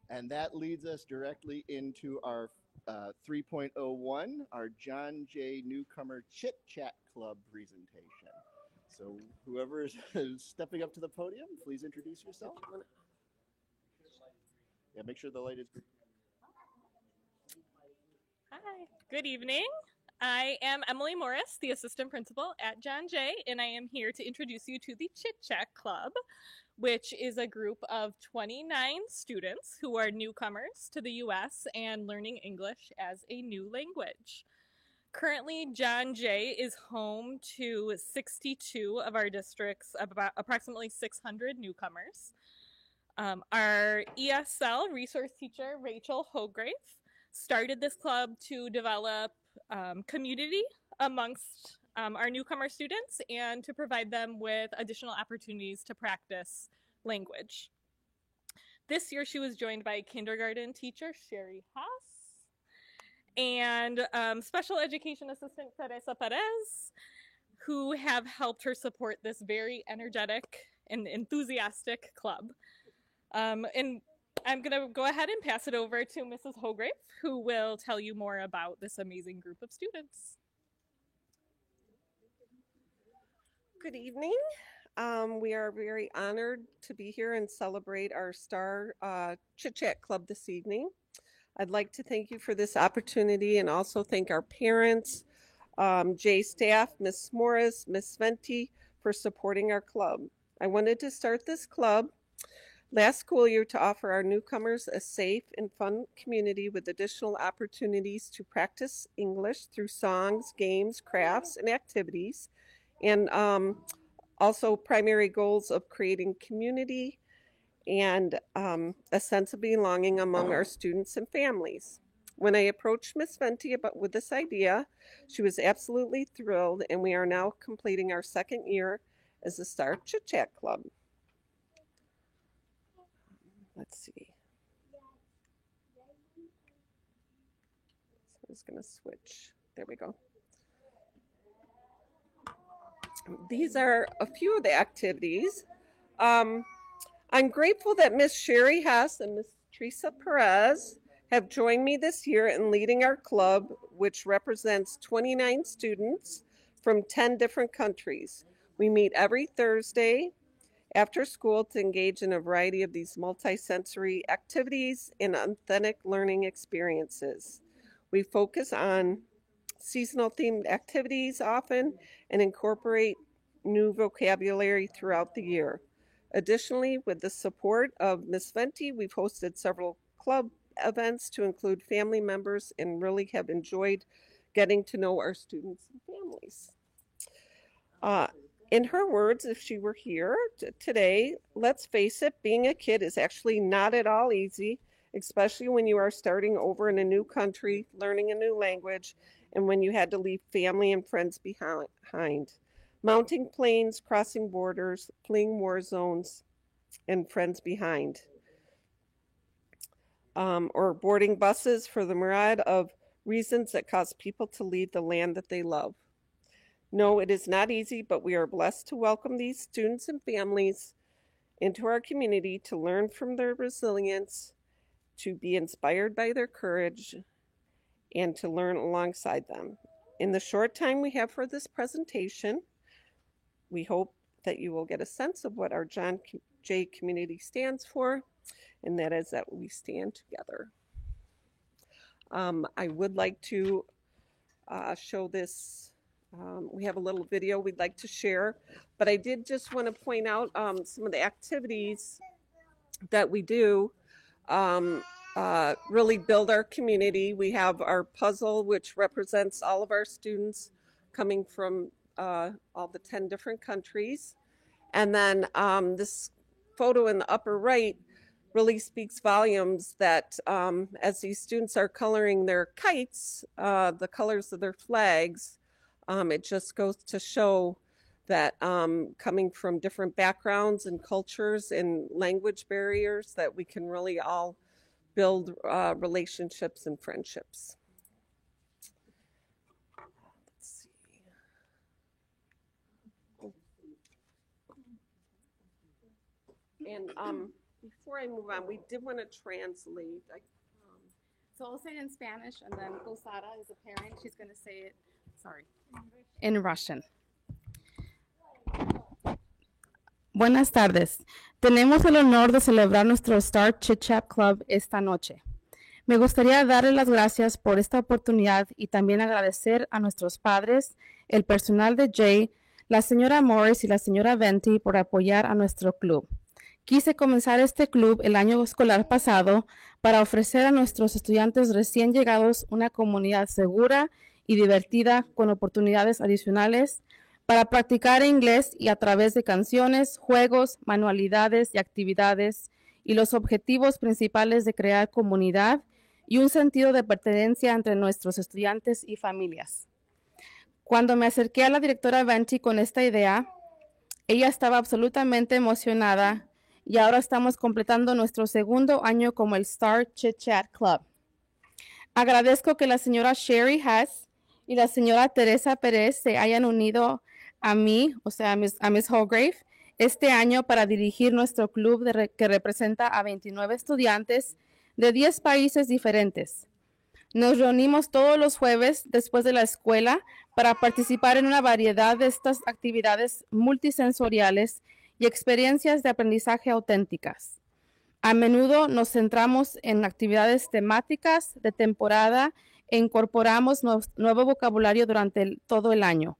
And that leads us directly into our 3.01, our John Jay Newcomer Chit Chat Club presentation. So, whoever is stepping up to the podium, please introduce yourself. Yeah, make sure the light is green. Hi, good evening. I am Emily Morris, the assistant principal at John Jay, and I am here to introduce you to the Chit Chat Club, which is a group of 29 students who are newcomers to the US and learning English as a new language. Currently, John Jay is home to 62 of our districts, of about approximately 600 newcomers. Our ESL resource teacher, Rachel Hograve, started this club to develop community amongst our newcomer students and to provide them with additional opportunities to practice language. This year, she was joined by kindergarten teacher Sherry Haas and special education assistant Teresa Perez, who have helped her support this very energetic and enthusiastic club. And I'm going to go ahead and pass it over to Mrs. Hograve, who will tell you more about this amazing group of students. Good evening. We are very honored to be here and celebrate our Star Chit Chat Club this evening. I'd like to thank you for this opportunity and also thank our parents, Jay staff, Miss Morris, Miss Venti for supporting our club. I wanted to start this club last school year to offer our newcomers a safe and fun community with additional opportunities to practice English through songs, games, crafts, and activities. And also primary goals of creating community and a sense of belonging among our students and families. When I approached Miss Venti with this idea, she was absolutely thrilled, and we are now completing our second year as the Star Chit Chat Club. Let's see. So I was going to switch. There we go. These are a few of the activities. I'm grateful that Miss Sherry Hess and Miss Teresa Perez have joined me this year in leading our club, which represents 29 students from 10 different countries. We meet every Thursday after school to engage in a variety of these multisensory activities and authentic learning experiences. We focus on seasonal themed activities often and incorporate new vocabulary throughout the year. Additionally, with the support of Ms. Venti, we've hosted several club events to include family members and really have enjoyed getting to know our students and families. In her words, if she were here today, let's face it, being a kid is actually not at all easy, especially when you are starting over in a new country, learning a new language, and when you had to leave family and friends behind. Mounting planes, crossing borders, fleeing war zones, and friends behind. Or boarding buses for the myriad of reasons that cause people to leave the land that they love. No, it is not easy, but we are blessed to welcome these students and families into our community to learn from their resilience, to be inspired by their courage, and to learn alongside them. In the short time we have for this presentation, we hope that you will get a sense of what our John Jay community stands for, and that is that we stand together. I would like to show this. We have a little video we'd like to share, but I did just want to point out some of the activities that we do really build our community. We have our puzzle, which represents all of our students coming from all the 10 different countries. And then this photo in the upper right really speaks volumes that as these students are coloring their kites, the colors of their flags, it just goes to show that coming from different backgrounds and cultures and language barriers, that we can really all build relationships and friendships. Let's see. And before I move on, we did want to translate. So I'll say it in Spanish, and then Gosara is a parent. She's going to say it, in Russian. Buenas tardes. Tenemos el honor de celebrar nuestro Star Chit Chat Club esta noche. Me gustaría darle las gracias por esta oportunidad y también agradecer a nuestros padres, el personal de Jay, la señora Morris y la señora Venti por apoyar a nuestro club. Quise comenzar este club el año escolar pasado para ofrecer a nuestros estudiantes recién llegados una comunidad segura y divertida con oportunidades adicionales para practicar inglés y a través de canciones, juegos, manualidades y actividades y los objetivos principales de crear comunidad y un sentido de pertenencia entre nuestros estudiantes y familias. Cuando me acerqué a la directora Venti con esta idea, ella estaba absolutamente emocionada y ahora estamos completando nuestro segundo año como el Star Chit Chat Club. Agradezco que la señora Sherry Hess y la señora Teresa Pérez se hayan unido a mí, o sea, a Miss Holgrave, este año para dirigir nuestro club que representa a 29 estudiantes de 10 países diferentes. Nos reunimos todos los jueves después de la escuela para participar en una variedad de estas actividades multisensoriales y experiencias de aprendizaje auténticas. A menudo nos centramos en actividades temáticas de temporada e incorporamos nuevo vocabulario durante todo el año.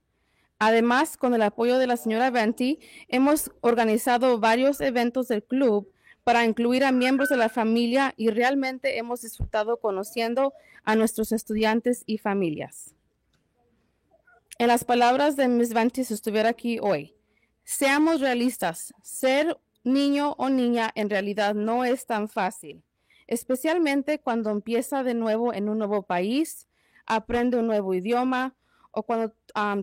Además, con el apoyo de la señora Venti, hemos organizado varios eventos del club para incluir a miembros de la familia y realmente hemos disfrutado conociendo a nuestros estudiantes y familias. En las palabras de Miss Venti, si estuviera aquí hoy, seamos realistas, ser niño o niña en realidad no es tan fácil, especialmente cuando empieza de nuevo en un nuevo país, aprende un nuevo idioma o cuando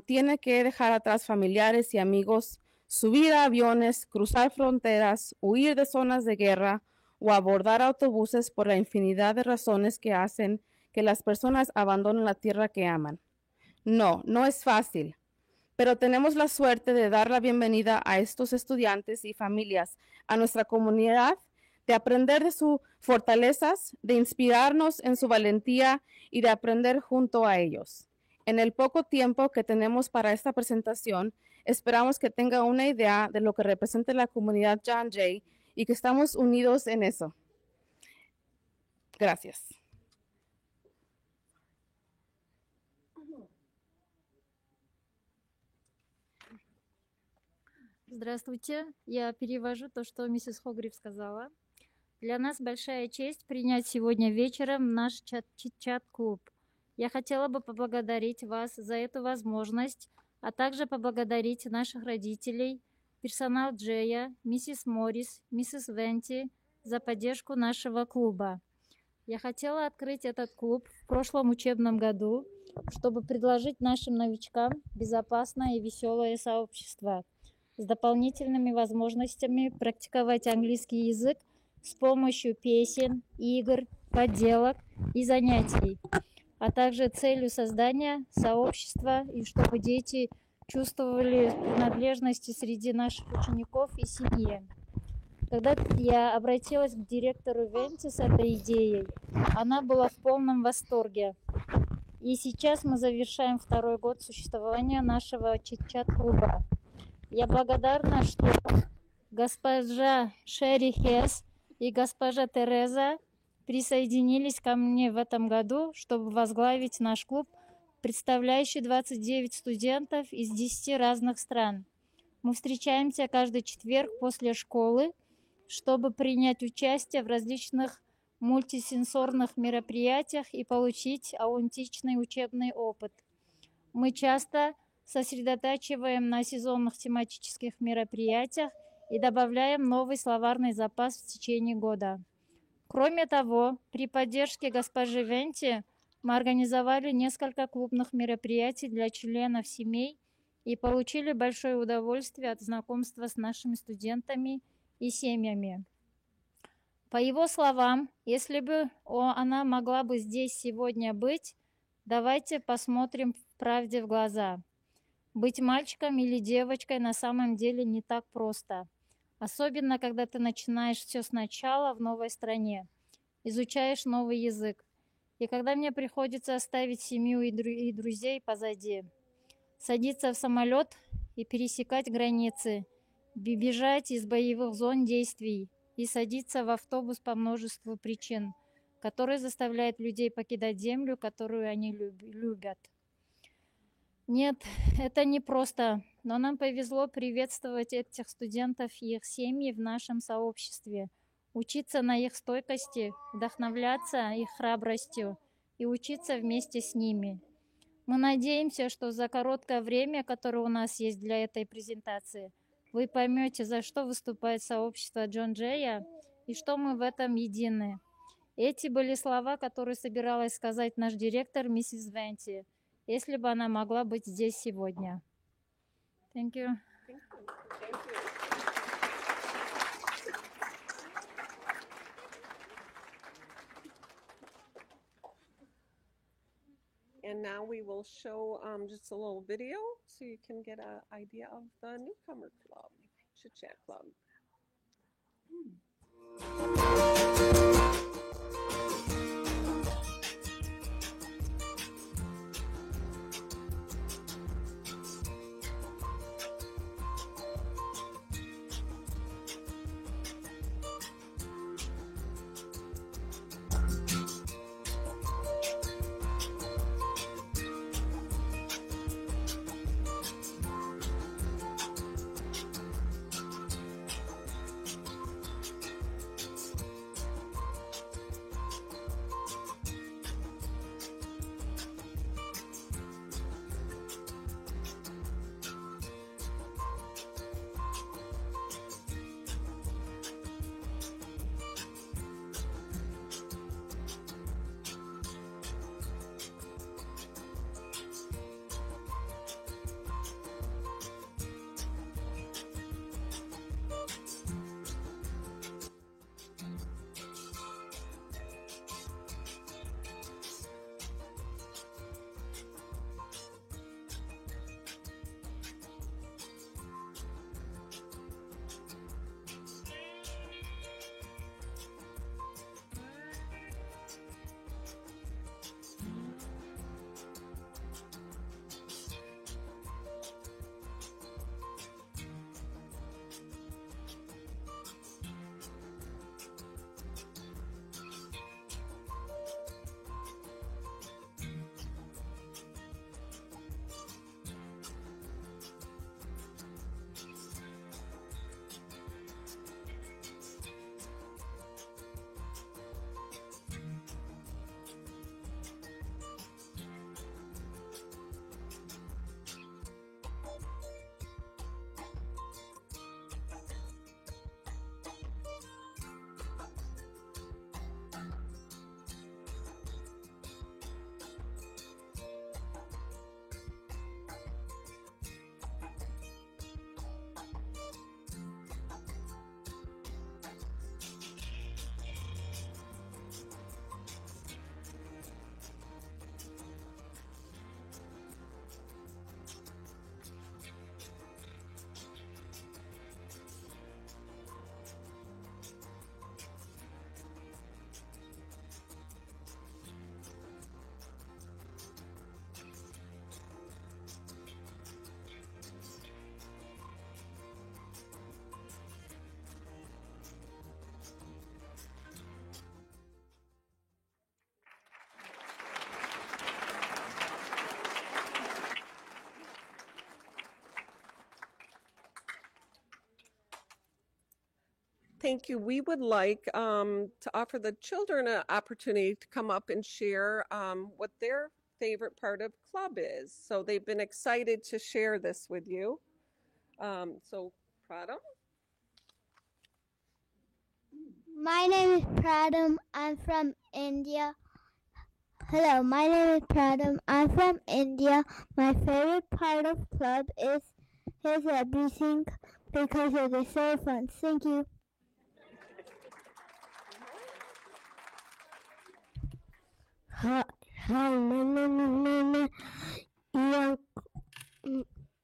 tiene que dejar atrás familiares y amigos, subir a aviones, cruzar fronteras, huir de zonas de guerra o abordar autobuses por la infinidad de razones que hacen que las personas abandonen la tierra que aman. No es fácil. Pero tenemos la suerte de dar la bienvenida a estos estudiantes y familias a nuestra comunidad, de aprender de sus fortalezas, de inspirarnos en su valentía y de aprender junto a ellos. En el poco tiempo que tenemos para esta presentación, esperamos que tenga una idea de lo que representa la comunidad John Jay y que estamos unidos en eso. Gracias. Здравствуйте, я перевожу то, что миссис Хогрив сказала. Для нас большая честь принять сегодня вечером наш чат-клуб. Я хотела бы поблагодарить вас за эту возможность, а также поблагодарить наших родителей, персонал Джея, миссис Моррис, миссис Венти за поддержку нашего клуба. Я хотела открыть этот клуб в прошлом учебном году, чтобы предложить нашим новичкам безопасное и веселое сообщество с дополнительными возможностями практиковать английский язык с помощью песен, игр, поделок и занятий, а также целью создания сообщества и чтобы дети чувствовали принадлежность среди наших учеников и семьи. Когда я обратилась к директору Венти с этой идеей, она была в полном восторге. И сейчас мы завершаем второй год существования нашего чит-чат-клуба. Я благодарна, что госпожа Шерри Хесс и госпожа Тереза присоединились ко мне в этом году, чтобы возглавить наш клуб, представляющий 29 студентов из 10 разных стран. Мы встречаемся каждый четверг после школы, чтобы принять участие в различных мультисенсорных мероприятиях и получить аутентичный учебный опыт. Мы часто сосредотачиваем на сезонных тематических мероприятиях и добавляем новый словарный запас в течение года. Кроме того, при поддержке госпожи Венти мы организовали несколько клубных мероприятий для членов семей и получили большое удовольствие от знакомства с нашими студентами и семьями. По его словам, если бы она могла бы здесь сегодня быть, давайте посмотрим правде в глаза. Быть мальчиком или девочкой на самом деле не так просто. Особенно, когда ты начинаешь все сначала в новой стране, изучаешь новый язык. И когда мне приходится оставить семью и друзей позади, садиться в самолет и пересекать границы, бежать из боевых зон действий и садиться в автобус по множеству причин, которые заставляют людей покидать землю, которую они любят. Нет, это не просто, но нам повезло приветствовать этих студентов и их семьи в нашем сообществе, учиться на их стойкости, вдохновляться их храбростью и учиться вместе с ними. Мы надеемся, что за короткое время, которое у нас есть для этой презентации, вы поймете, за что выступает сообщество Джон Джея и что мы в этом едины. Эти были слова, которые собиралась сказать наш директор, миссис Венти, если бы она могла быть здесь сегодня. Thank you. And now we will show just a little video so you can get an idea of the newcomer club, Chit Chat Club. Thank you. We would like to offer the children an opportunity to come up and share what their favorite part of club is. So they've been excited to share this with you. So, Pradam? My name is Pradam. I'm from India. Hello, my name is Pradam. I'm from India. My favorite part of club is everything because it is so fun. Thank you. Hi, my name is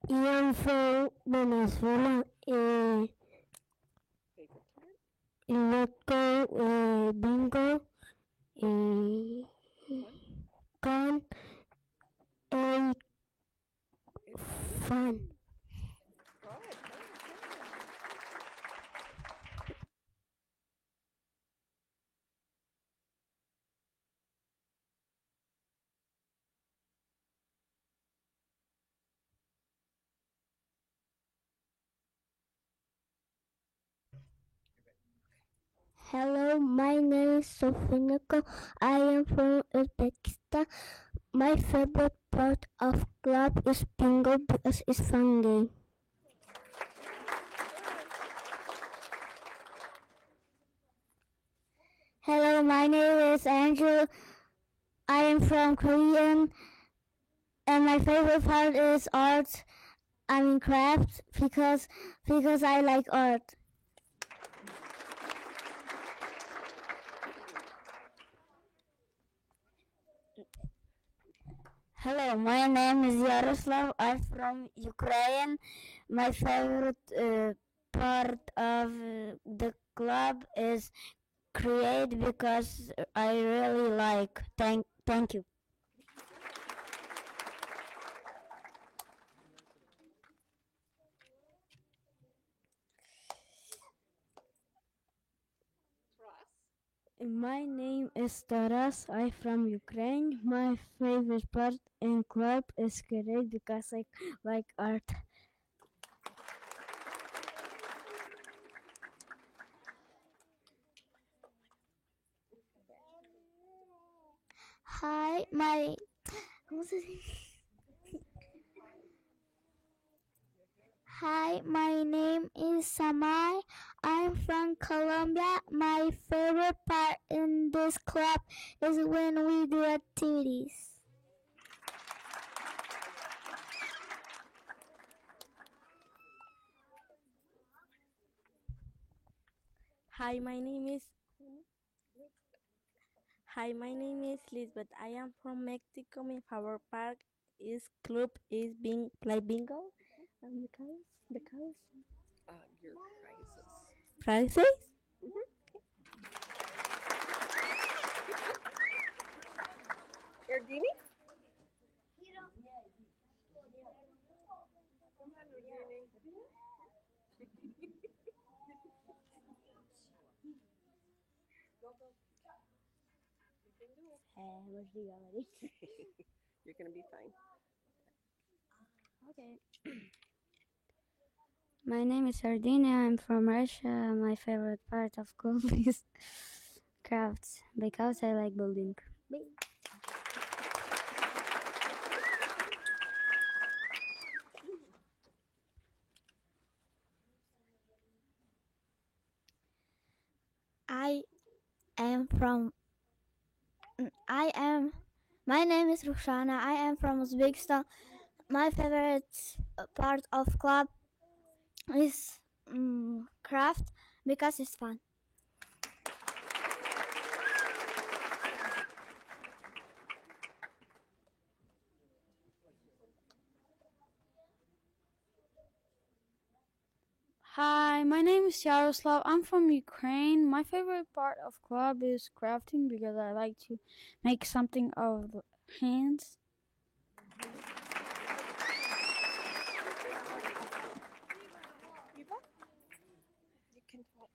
Ian from Venezuela. local bingo, con, and fun. Hello, my name is Sofiniko. I am from Uzbekistan. My favorite part of club is bingo because it's fun game. Hello, my name is Andrew. I am from Korean, and my favorite part is art. I mean craft because I like art. Hello, my name is Yaroslav. I'm from Ukraine. My favorite part of the club is create because I really like. Thank you. My name is Taras. I'm from Ukraine. My favorite part in club is create because I like art. Hi, Hi, my name is Samai. I'm from Colombia. My favorite part in this club is when we do activities. Hi, my name is Hi, my name is Lisbeth. I am from Mexico. My favorite part is club is being play bingo. And because Your prizes. prizes. Erdini? You're gonna be fine. Okay. My name is Sardinia. I'm from Russia. My favorite part of school is crafts because I like building. I am from. I am. My name is Rushana. I am from Uzbekistan. My favorite part of club is craft because it's fun. Hi, my name is Yaroslav. I'm from Ukraine. My favorite part of club is crafting because I like to make something of the hands. You can talk.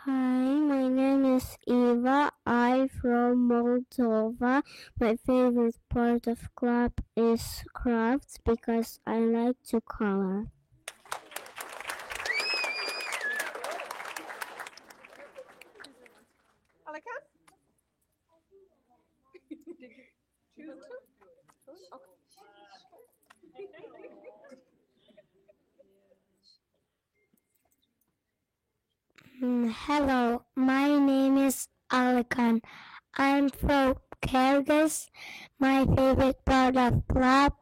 Hi, my name is Eva. I'm from Moldova. My favorite part of club is crafts because I like to color. Alika? Did you choose to? Okay. Hello, my name is Alikan. I'm from Kyrgyz. My favorite part of club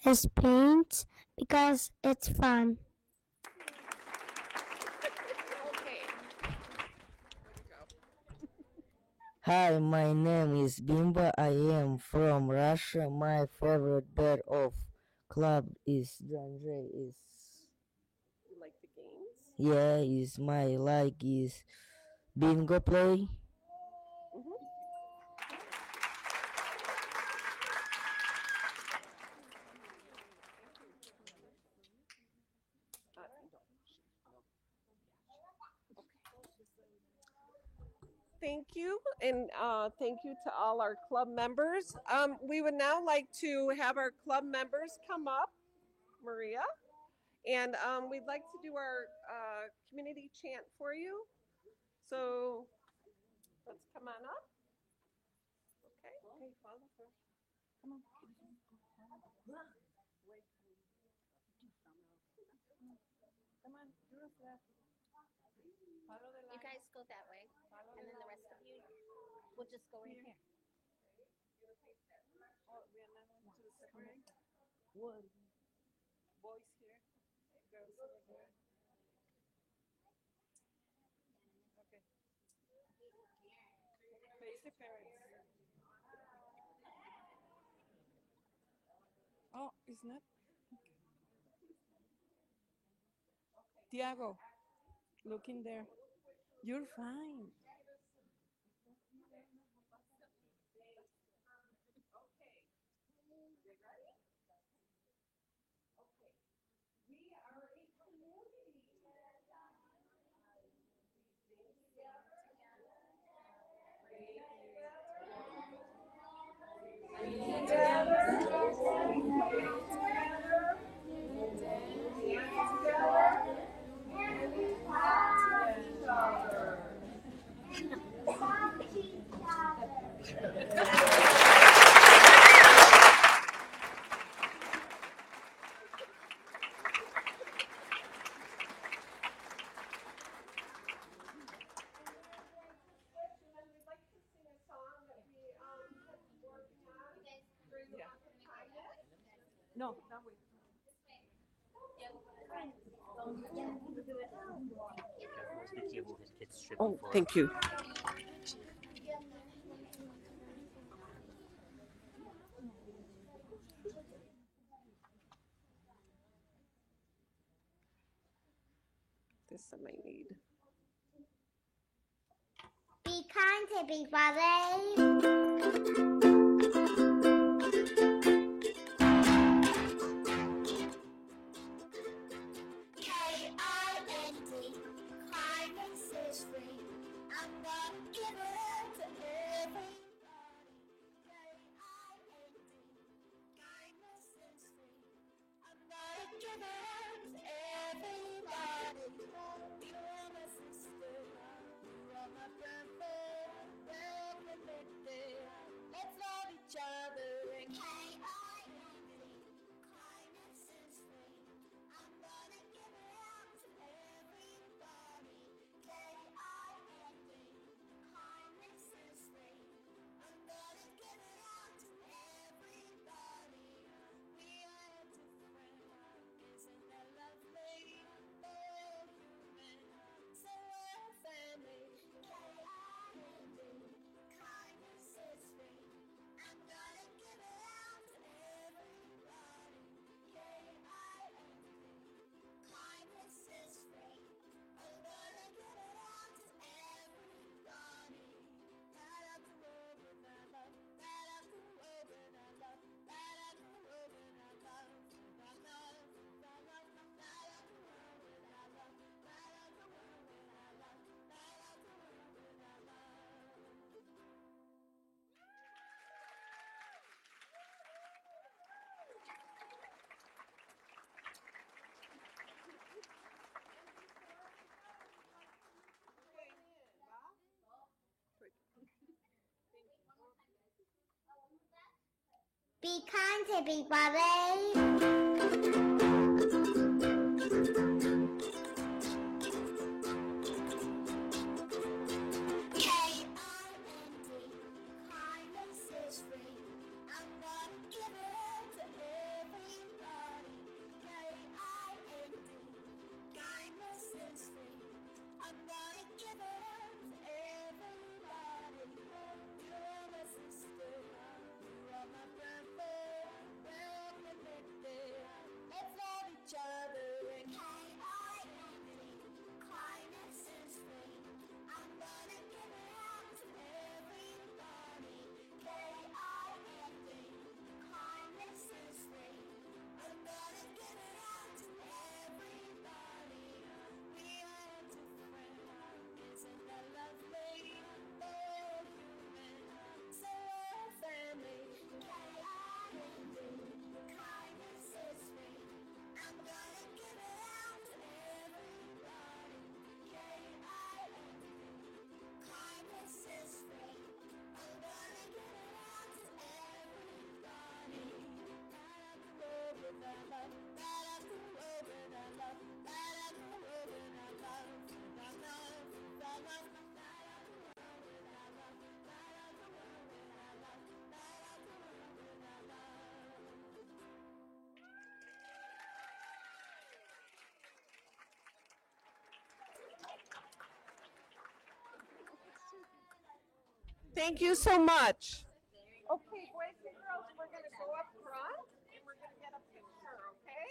is paint because it's fun. Okay. Way to go. Hi, my name is Bimba. I am from Russia. My favorite bird of club is Janjay. Is You like the games? yeah, is my like is bingo play. Mhm. Thank you, and thank you to all our club members. We would now like to have our club members come up, Maria, and we'd like to do our community chant for you. So let's come on up. Okay. Okay, follow her. Come on. Come on, do us that. You guys go that way, and then the rest of you will just go right here. Oh, we are not going to separate. One. Boys here, girls over there. Okay. Face the parents. Oh, it's not. Tiago, look in there. You're fine. No, that way. Oh, thank you. This I might need. Be kind, everybody. K-I-N-D, kindness is free. I'm gonna give it to everybody. K-I-N-D, kindness is free. I'm gonna give it to everybody. You're my sister, you are my brother. Let's love each other and K-I-N-D, kindness is free. I'm gonna give it out to everybody. K-I-N-D, kindness is free. I'm gonna give it out to everybody. We are different, isn't that lovely? We're human, so we're family. K-I-N-D, kindness is free. I'm gonna give it out to everybody. K-I-N-D, kindness is free. I'm gonna give it out to everybody. Light up the world with our love. Light up the world with our love. Light up the world with our love. Our love, our love. Light up the world with our love. Light up the world with our love. Light up the world with our love. Be kind, everybody. K-I-N-D, kindness is free. I'm gonna give it to everybody. K-I-N-D, kindness is free. I'm gonna give it to everybody. Thank you so much. Okay, boys and girls, we're going to go up front and we're going to get a picture, okay?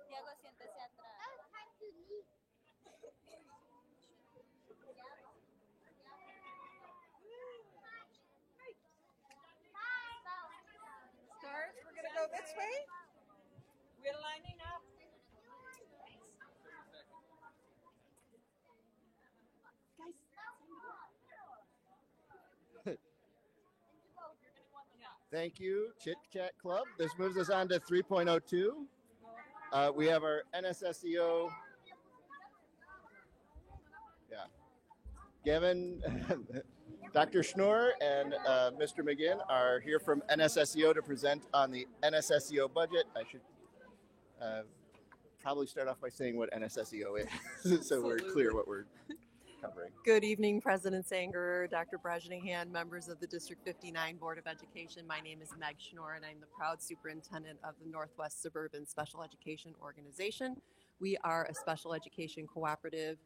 Diego, siéntese atrás. Stars, we're going to go this way. We're lining up. Thank you, Chit Chat Club. This moves us on to 3.02. We have our NSSEO. Yeah. Gavin, Dr. Schnorr, and Mr. McGinn are here from NSSEO to present on the NSSEO budget. I should probably start off by saying what NSSEO is so we're clear what we're covering. Good evening, President Sanger, Dr. Brezhnehan, members of the District 59 Board of Education. My name is Meg Schnorr, and I'm the proud superintendent of the Northwest Suburban Special Education Organization. We are a special education cooperative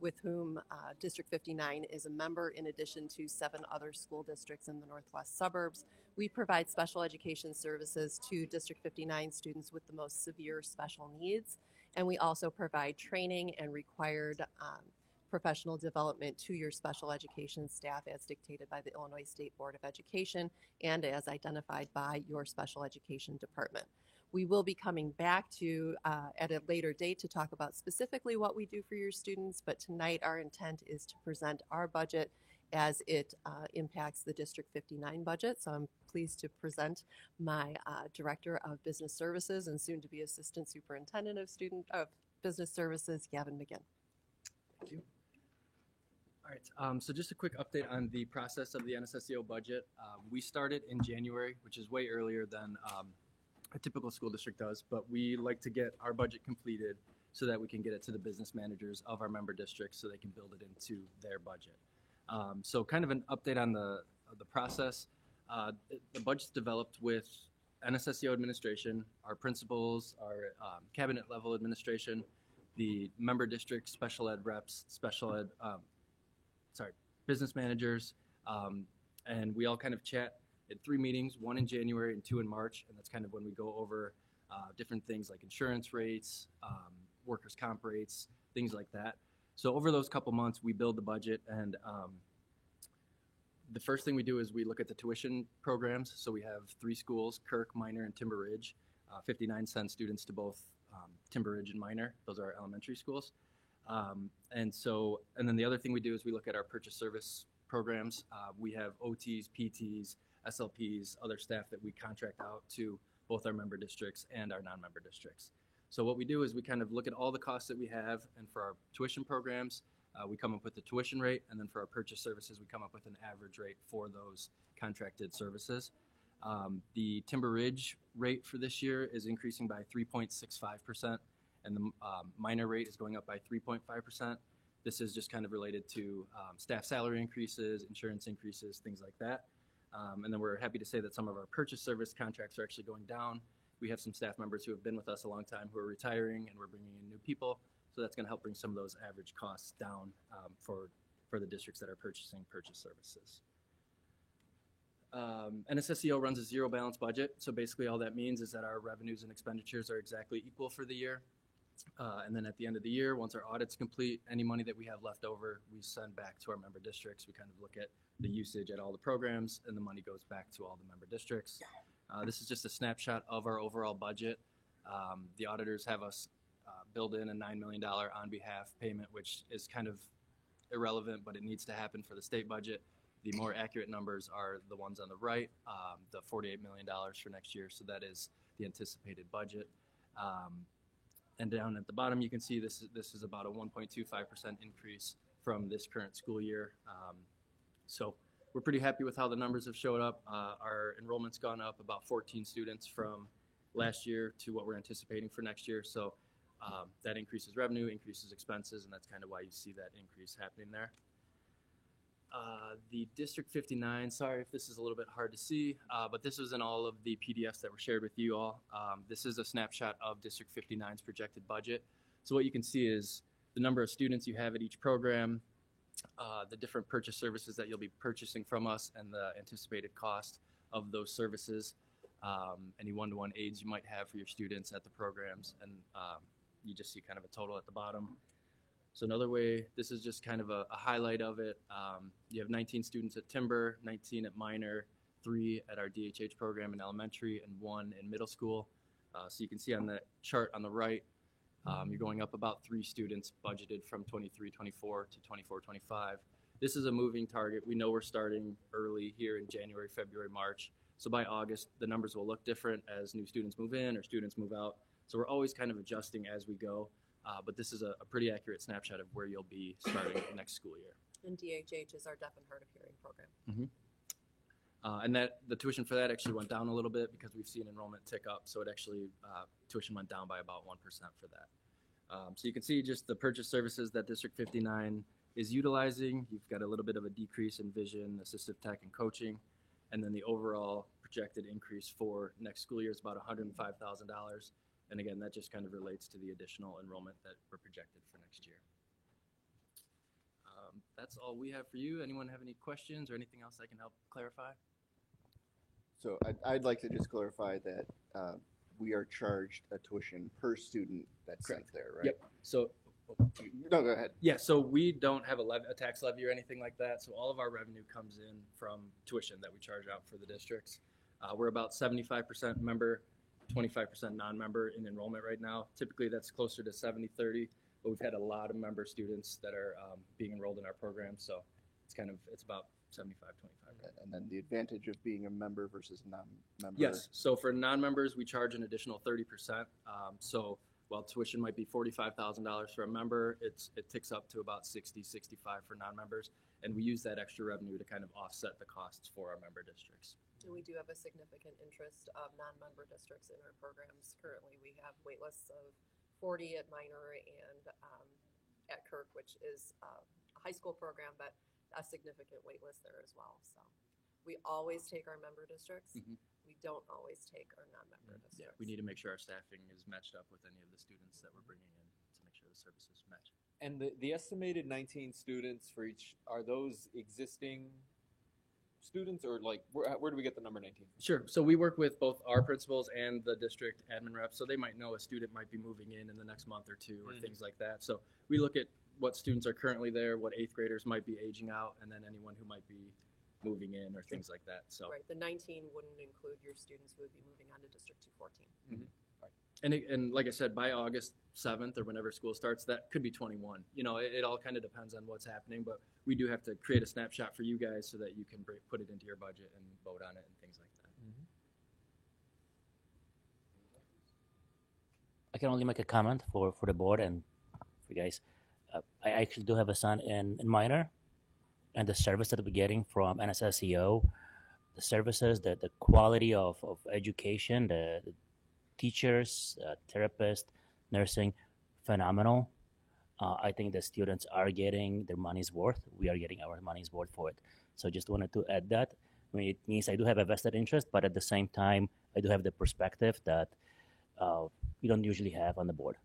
with whom District 59 is a member, in addition to 7 other school districts in the Northwest suburbs. We provide special education services to District 59 students with the most severe special needs, and we also provide training and required professional development to your special education staff as dictated by the Illinois State Board of Education and as identified by your special education department. We will be coming back to at a later date to talk about specifically what we do for your students, but tonight our intent is to present our budget as it impacts the District 59 budget. So I'm pleased to present my Director of Business Services and soon to be Assistant Superintendent of Business Services, Gavin McGinn. Thank you. All right, so just a quick update on the process of the NSSEO budget. We started in January, which is way earlier than a typical school district does, but we like to get our budget completed so that we can get it to the business managers of our member districts so they can build it into their budget. So kind of an update on the process. The budget's developed with NSSEO administration, our principals, our cabinet level administration, the member district special ed reps, business managers, and we all kind of chat at 3 meetings, 1 in January and 2 in March, and that's kind of when we go over different things like insurance rates, workers' comp rates, things like that. So over those couple months, we build the budget, and the first thing we do is we look at the tuition programs. So we have 3 schools, Kirk, Minor, and Timber Ridge. 59 send students to both Timber Ridge and Minor. Those are our elementary schools. And then the other thing we do is we look at our purchase service programs. We have OTs, PTs, SLPs, other staff that we contract out to both our member districts and our non-member districts. So what we do is we kind of look at all the costs that we have, and for our tuition programs, we come up with the tuition rate, and then for our purchase services, we come up with an average rate for those contracted services. The Timber Ridge rate for this year is increasing by 3.65%, and the minor rate is going up by 3.5%. This is just kind of related to staff salary increases, insurance increases, things like that. And then we're happy to say that some of our purchase service contracts are actually going down. We have some staff members who have been with us a long time who are retiring, and we're bringing in new people. So that's going to help bring some of those average costs down for the districts that are purchasing purchase services. NSSEO runs a zero balance budget. So basically all that means is that our revenues and expenditures are exactly equal for the year. And then at the end of the year, once our audit's complete, any money that we have left over, we send back to our member districts. We kind of look at the usage at all the programs, and the money goes back to all the member districts. This is just a snapshot of our overall budget. The auditors have us build in a $9 million on behalf payment, which is kind of irrelevant, but it needs to happen for the state budget. The more accurate numbers are the ones on the right, the $48 million for next year. So that is the anticipated budget. And down at the bottom, you can see this is about a 1.25% increase from this current school year. So we're pretty happy with how the numbers have showed up. Our enrollment's gone up about 14 students from last year to what we're anticipating for next year. So that increases revenue, increases expenses, and that's kind of why you see that increase happening there. The District 59, sorry if this is a little bit hard to see, but this was in all of the PDFs that were shared with you all. This is a snapshot of District 59's projected budget. So what you can see is the number of students you have at each program, the different purchase services that you'll be purchasing from us, and the anticipated cost of those services, any one-to-one aids you might have for your students at the programs, and you just see kind of a total at the bottom. So another way, this is just kind of a highlight of it. You have 19 students at Timber, 19 at minor, 3 at our DHH program in elementary, and 1 in middle school. So you can see on the chart on the right, you're going up about 3 students budgeted from 23-24 to 24-25. This is a moving target. We know we're starting early here in January, February, March. So by August, the numbers will look different as new students move in or students move out. So we're always kind of adjusting as we go. But this is a pretty accurate snapshot of where you'll be starting next school year. And DHH is our deaf and hard of hearing program. Mm-hmm. And that the tuition for that actually went down a little bit because we've seen enrollment tick up. So it actually, tuition went down by about 1% for that. So you can see just the purchase services that District 59 is utilizing. You've got a little bit of a decrease in vision, assistive tech, and coaching. And then the overall projected increase for next school year is about $105,000. And again, that just kind of relates to the additional enrollment that we're projected for next year. That's all we have for you. Anyone have any questions or anything else I can help clarify? So I'd like to just clarify that we are charged a tuition per student that's sent there, right? Yep. So, no, go ahead. Yeah, so we don't have a tax levy or anything like that. So all of our revenue comes in from tuition that we charge out for the districts. We're about 75% member, 25% non-member in enrollment right now. Typically that's closer to 70-30, but we've had a lot of member students that are being enrolled in our program. So it's about 75-25. And then the advantage of being a member versus non-member. Yes, so for non-members, we charge an additional 30%. So while tuition might be $45,000 for a member, it ticks up to about $60-65 for non-members. And we use that extra revenue to kind of offset the costs for our member districts. And we do have a significant interest of non-member districts in our programs. Currently, we have waitlists of 40 at minor and at Kirk, which is a high school program, but a significant waitlist there as well. So we always take our member districts. Mm-hmm. We don't always take our non-member districts. Yeah, we need to make sure our staffing is matched up with any of the students that we're bringing in to make sure the services match. And the estimated 19 students for each, are those existing students, or like where do we get the number 19? Sure. So we work with both our principals and the district admin reps. So they might know a student might be moving in the next month or two or things like that. So we look at what students are currently there, what 8th graders might be aging out, and then anyone who might be moving in or things like that. So right, the 19 wouldn't include your students who would be moving on to District 214. Mm-hmm. And like I said, by August 7th or whenever school starts, that could be 21. You know, it all kind of depends on what's happening, but we do have to create a snapshot for you guys so that you can put it into your budget and vote on it and things like that. I can only make a comment for the board and for you guys. I actually do have a son in minor, and the service that we're getting from NSSEO, the services, the quality of education, the teachers, therapists, nursing, phenomenal. I think the students are getting their money's worth. We are getting our money's worth for it. So just wanted to add that. I mean, it means I do have a vested interest, but at the same time, I do have the perspective that we don't usually have on the board.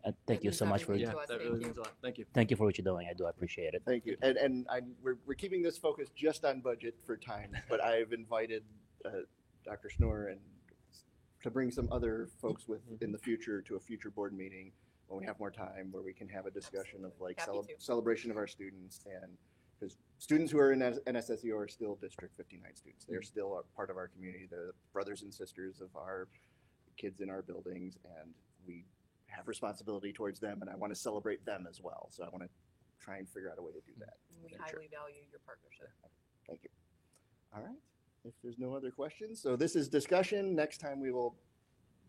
And thank you so much for Yeah, that really means a lot. Thank you. Thank you for what you're doing. I do appreciate it. Thank you. And we're keeping this focus just on budget for time, but I've invited Dr. Schnorr and to bring some other folks with in the future to a future board meeting when we have more time, where we can have a discussion of like celebration of our students, and because students who are in NSSEO are still District 59 students. They're still a part of our community, the brothers and sisters of our kids in our buildings, and we have responsibility towards them, and I want to celebrate them as well. So I want to try and figure out a way to do that. We highly value your partnership. Thank you. All right. If there's no other questions, so this is discussion. Next time we will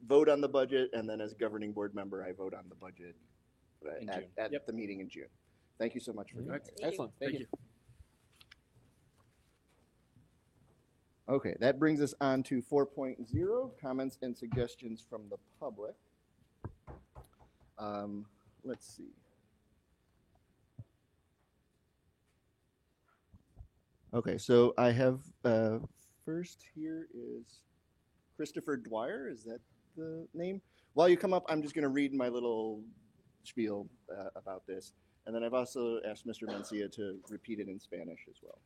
vote on the budget, and then as governing board member, I vote on the budget at the meeting in June. Thank you so much for doing this. Excellent. Thank you. Okay, that brings us on to 4.0, comments and suggestions from the public. Let's see. Okay, so I have first here is Christopher Dwyer. Is that the name? While you come up, I'm just going to read my little spiel about this. And then I've also asked Mr. Mencia to repeat it in Spanish as well.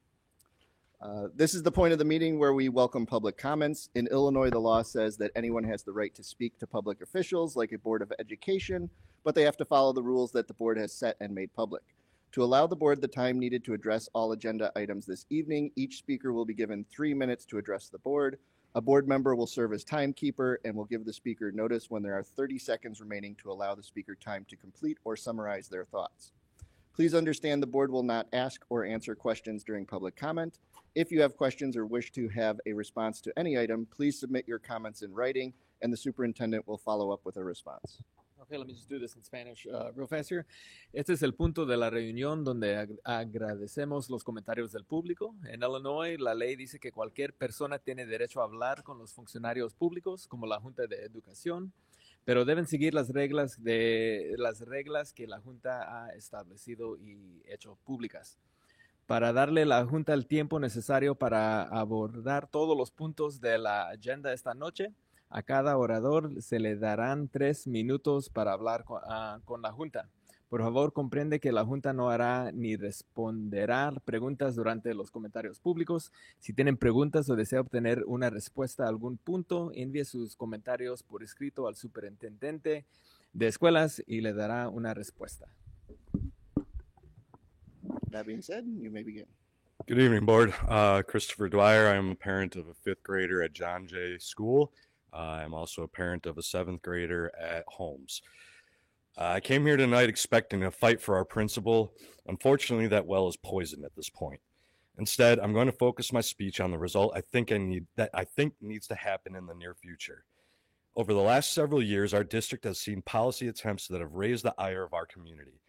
This is the point of the meeting where we welcome public comments. In Illinois, the law says that anyone has the right to speak to public officials like a board of education, but they have to follow the rules that the board has set and made public. To allow the board the time needed to address all agenda items this evening, each speaker will be given 3 minutes to address the board. A board member will serve as timekeeper and will give the speaker notice when there are 30 seconds remaining to allow the speaker time to complete or summarize their thoughts. Please understand the board will not ask or answer questions during public comment. If you have questions or wish to have a response to any item, please submit your comments in writing and the superintendent will follow up with a response. Okay, let me just do this in Spanish real fast here. Este es el punto de la reunión donde agradecemos los comentarios del público. En Illinois, la ley dice que cualquier persona tiene derecho a hablar con los funcionarios públicos, como la Junta de Educación, pero deben seguir las reglas que la Junta ha establecido y hecho públicas. Para darle a la Junta el tiempo necesario para abordar todos los puntos de la agenda esta noche, a cada orador se le darán 3 minutos para hablar con la Junta. Por favor, comprende que la Junta no hará ni responderá preguntas durante los comentarios públicos. Si tienen preguntas o desea obtener una respuesta a algún punto, envíe sus comentarios por escrito al superintendente de escuelas y le dará una respuesta. That being said, you may begin. Good evening, board. Christopher Dwyer. I'm a parent of a 5th grader at John Jay School. I'm also a parent of a 7th grader at Holmes. I came here tonight expecting to fight for our principal. Unfortunately, that well is poisoned at this point. Instead, I'm going to focus my speech on the result I think needs to happen in the near future. Over the last several years, our district has seen policy attempts that have raised the ire of our community.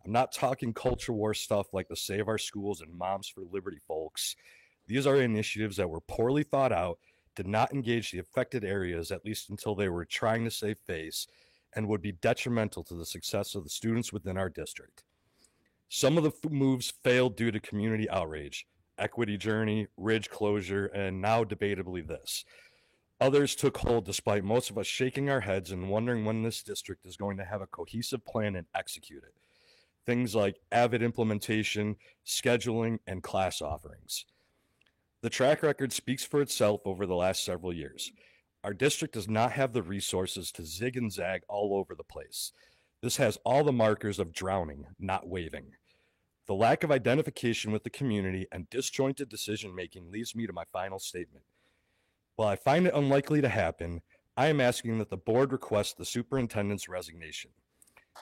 I'm not talking culture war stuff like the Save Our Schools and Moms for Liberty folks. These are initiatives that were poorly thought out, did not engage the affected areas, at least until they were trying to save face, and would be detrimental to the success of the students within our district. Some of the moves failed due to community outrage, Equity Journey, Ridge closure, and now debatably this. Others took hold despite most of us shaking our heads and wondering when this district is going to have a cohesive plan and execute it. Things like avid implementation, scheduling, and class offerings. The track record speaks for itself over the last several years. Our district does not have the resources to zig and zag all over the place. This has all the markers of drowning, not waving. The lack of identification with the community and disjointed decision-making leads me to my final statement. While I find it unlikely to happen, I am asking that the board request the superintendent's resignation.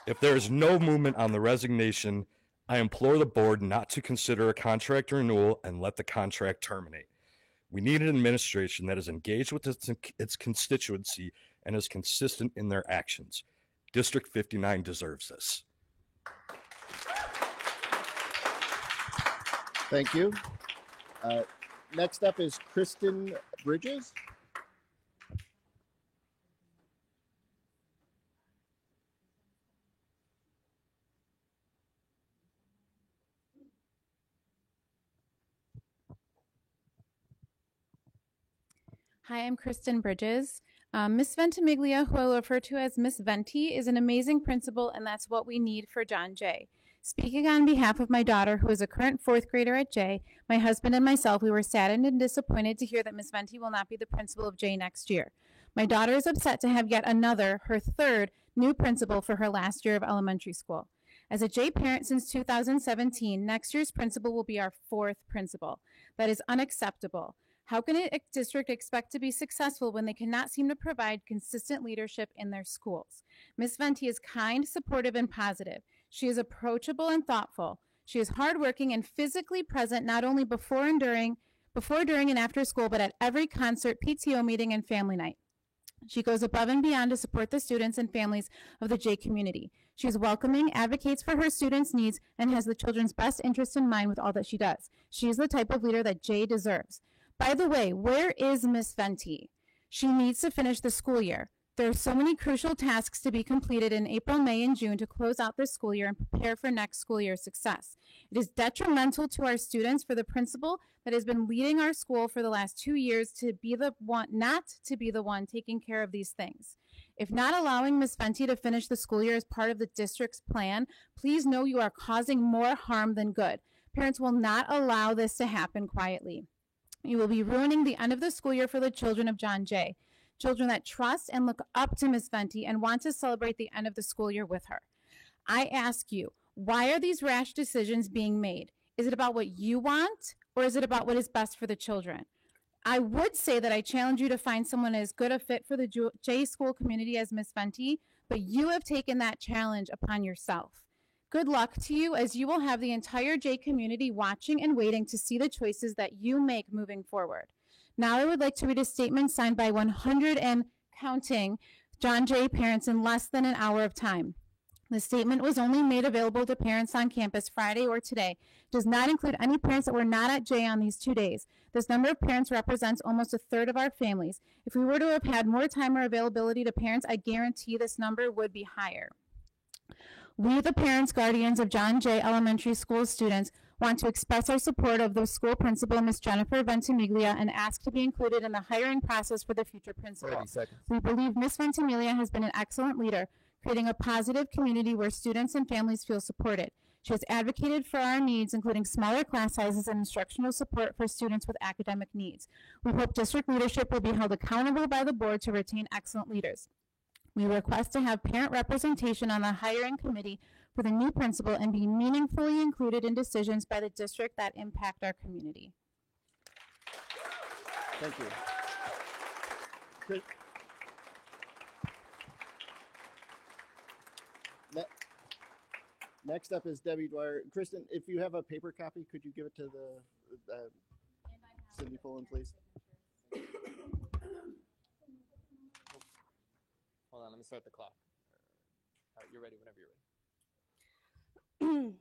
If there is no movement on the resignation, I implore the board not to consider a contract renewal and let the contract terminate. We need an administration that is engaged with its constituency and is consistent in their actions. District 59 deserves this. Thank you. Next up is Kristen Bridges. Hi, I'm Kristen Bridges. Miss Ventimiglia, who I will refer to as Miss Venti, is an amazing principal, and that's what we need for John Jay. Speaking on behalf of my daughter, who is a current 4th grader at Jay, my husband and myself, we were saddened and disappointed to hear that Miss Venti will not be the principal of Jay next year. My daughter is upset to have yet another, her 3rd, new principal for her last year of elementary school. As a Jay parent since 2017, next year's principal will be our 4th principal. That is unacceptable. How can a district expect to be successful when they cannot seem to provide consistent leadership in their schools? Ms. Venti is kind, supportive, and positive. She is approachable and thoughtful. She is hardworking and physically present not only before, during, and after school, but at every concert, PTO meeting, and family night. She goes above and beyond to support the students and families of the Jay community. She is welcoming, advocates for her students' needs, and has the children's best interest in mind with all that she does. She is the type of leader that Jay deserves. By the way, where is Miss Venti? She needs to finish the school year. There are so many crucial tasks to be completed in April, May, and June to close out this school year and prepare for next school year's success. It is detrimental to our students for the principal that has been leading our school for the last 2 years to be the one, not to be the one taking care of these things. If not allowing Miss Venti to finish the school year as part of the district's plan, please know you are causing more harm than good. Parents will not allow this to happen quietly. You will be ruining the end of the school year for the children of John Jay, children that trust and look up to Miss Venti and want to celebrate the end of the school year with her. I ask you, why are these rash decisions being made? Is it about what you want, or is it about what is best for the children? I would say that I challenge you to find someone as good a fit for the Jay school community as Miss Venti, but you have taken that challenge upon yourself. Good luck to you, as you will have the entire Jay community watching and waiting to see the choices that you make moving forward. Now I would like to read a statement signed by 100 and counting John Jay parents in less than an hour of time. The statement was only made available to parents on campus Friday or today. It does not include any parents that were not at Jay on these 2 days. This number of parents represents almost a third of our families. If we were to have had more time or availability to parents, I guarantee this number would be higher. We, the parents, guardians of John Jay Elementary School students, want to express our support of the school principal, Ms. Jennifer Ventimiglia, and ask to be included in the hiring process for the future principal. 30 seconds. We believe Ms. Ventimiglia has been an excellent leader, creating a positive community where students and families feel supported. She has advocated for our needs, including smaller class sizes and instructional support for students with academic needs. We hope district leadership will be held accountable by the board to retain excellent leaders. We request to have parent representation on the hiring committee for the new principal and be meaningfully included in decisions by the district that impact our community. Thank you. Chris- Next up is Debbie Dwyer. Kristen, if you have a paper copy, could you give it to the Cindy Pullen, please? Hold on, let me start the clock. All right, you're ready whenever you're ready.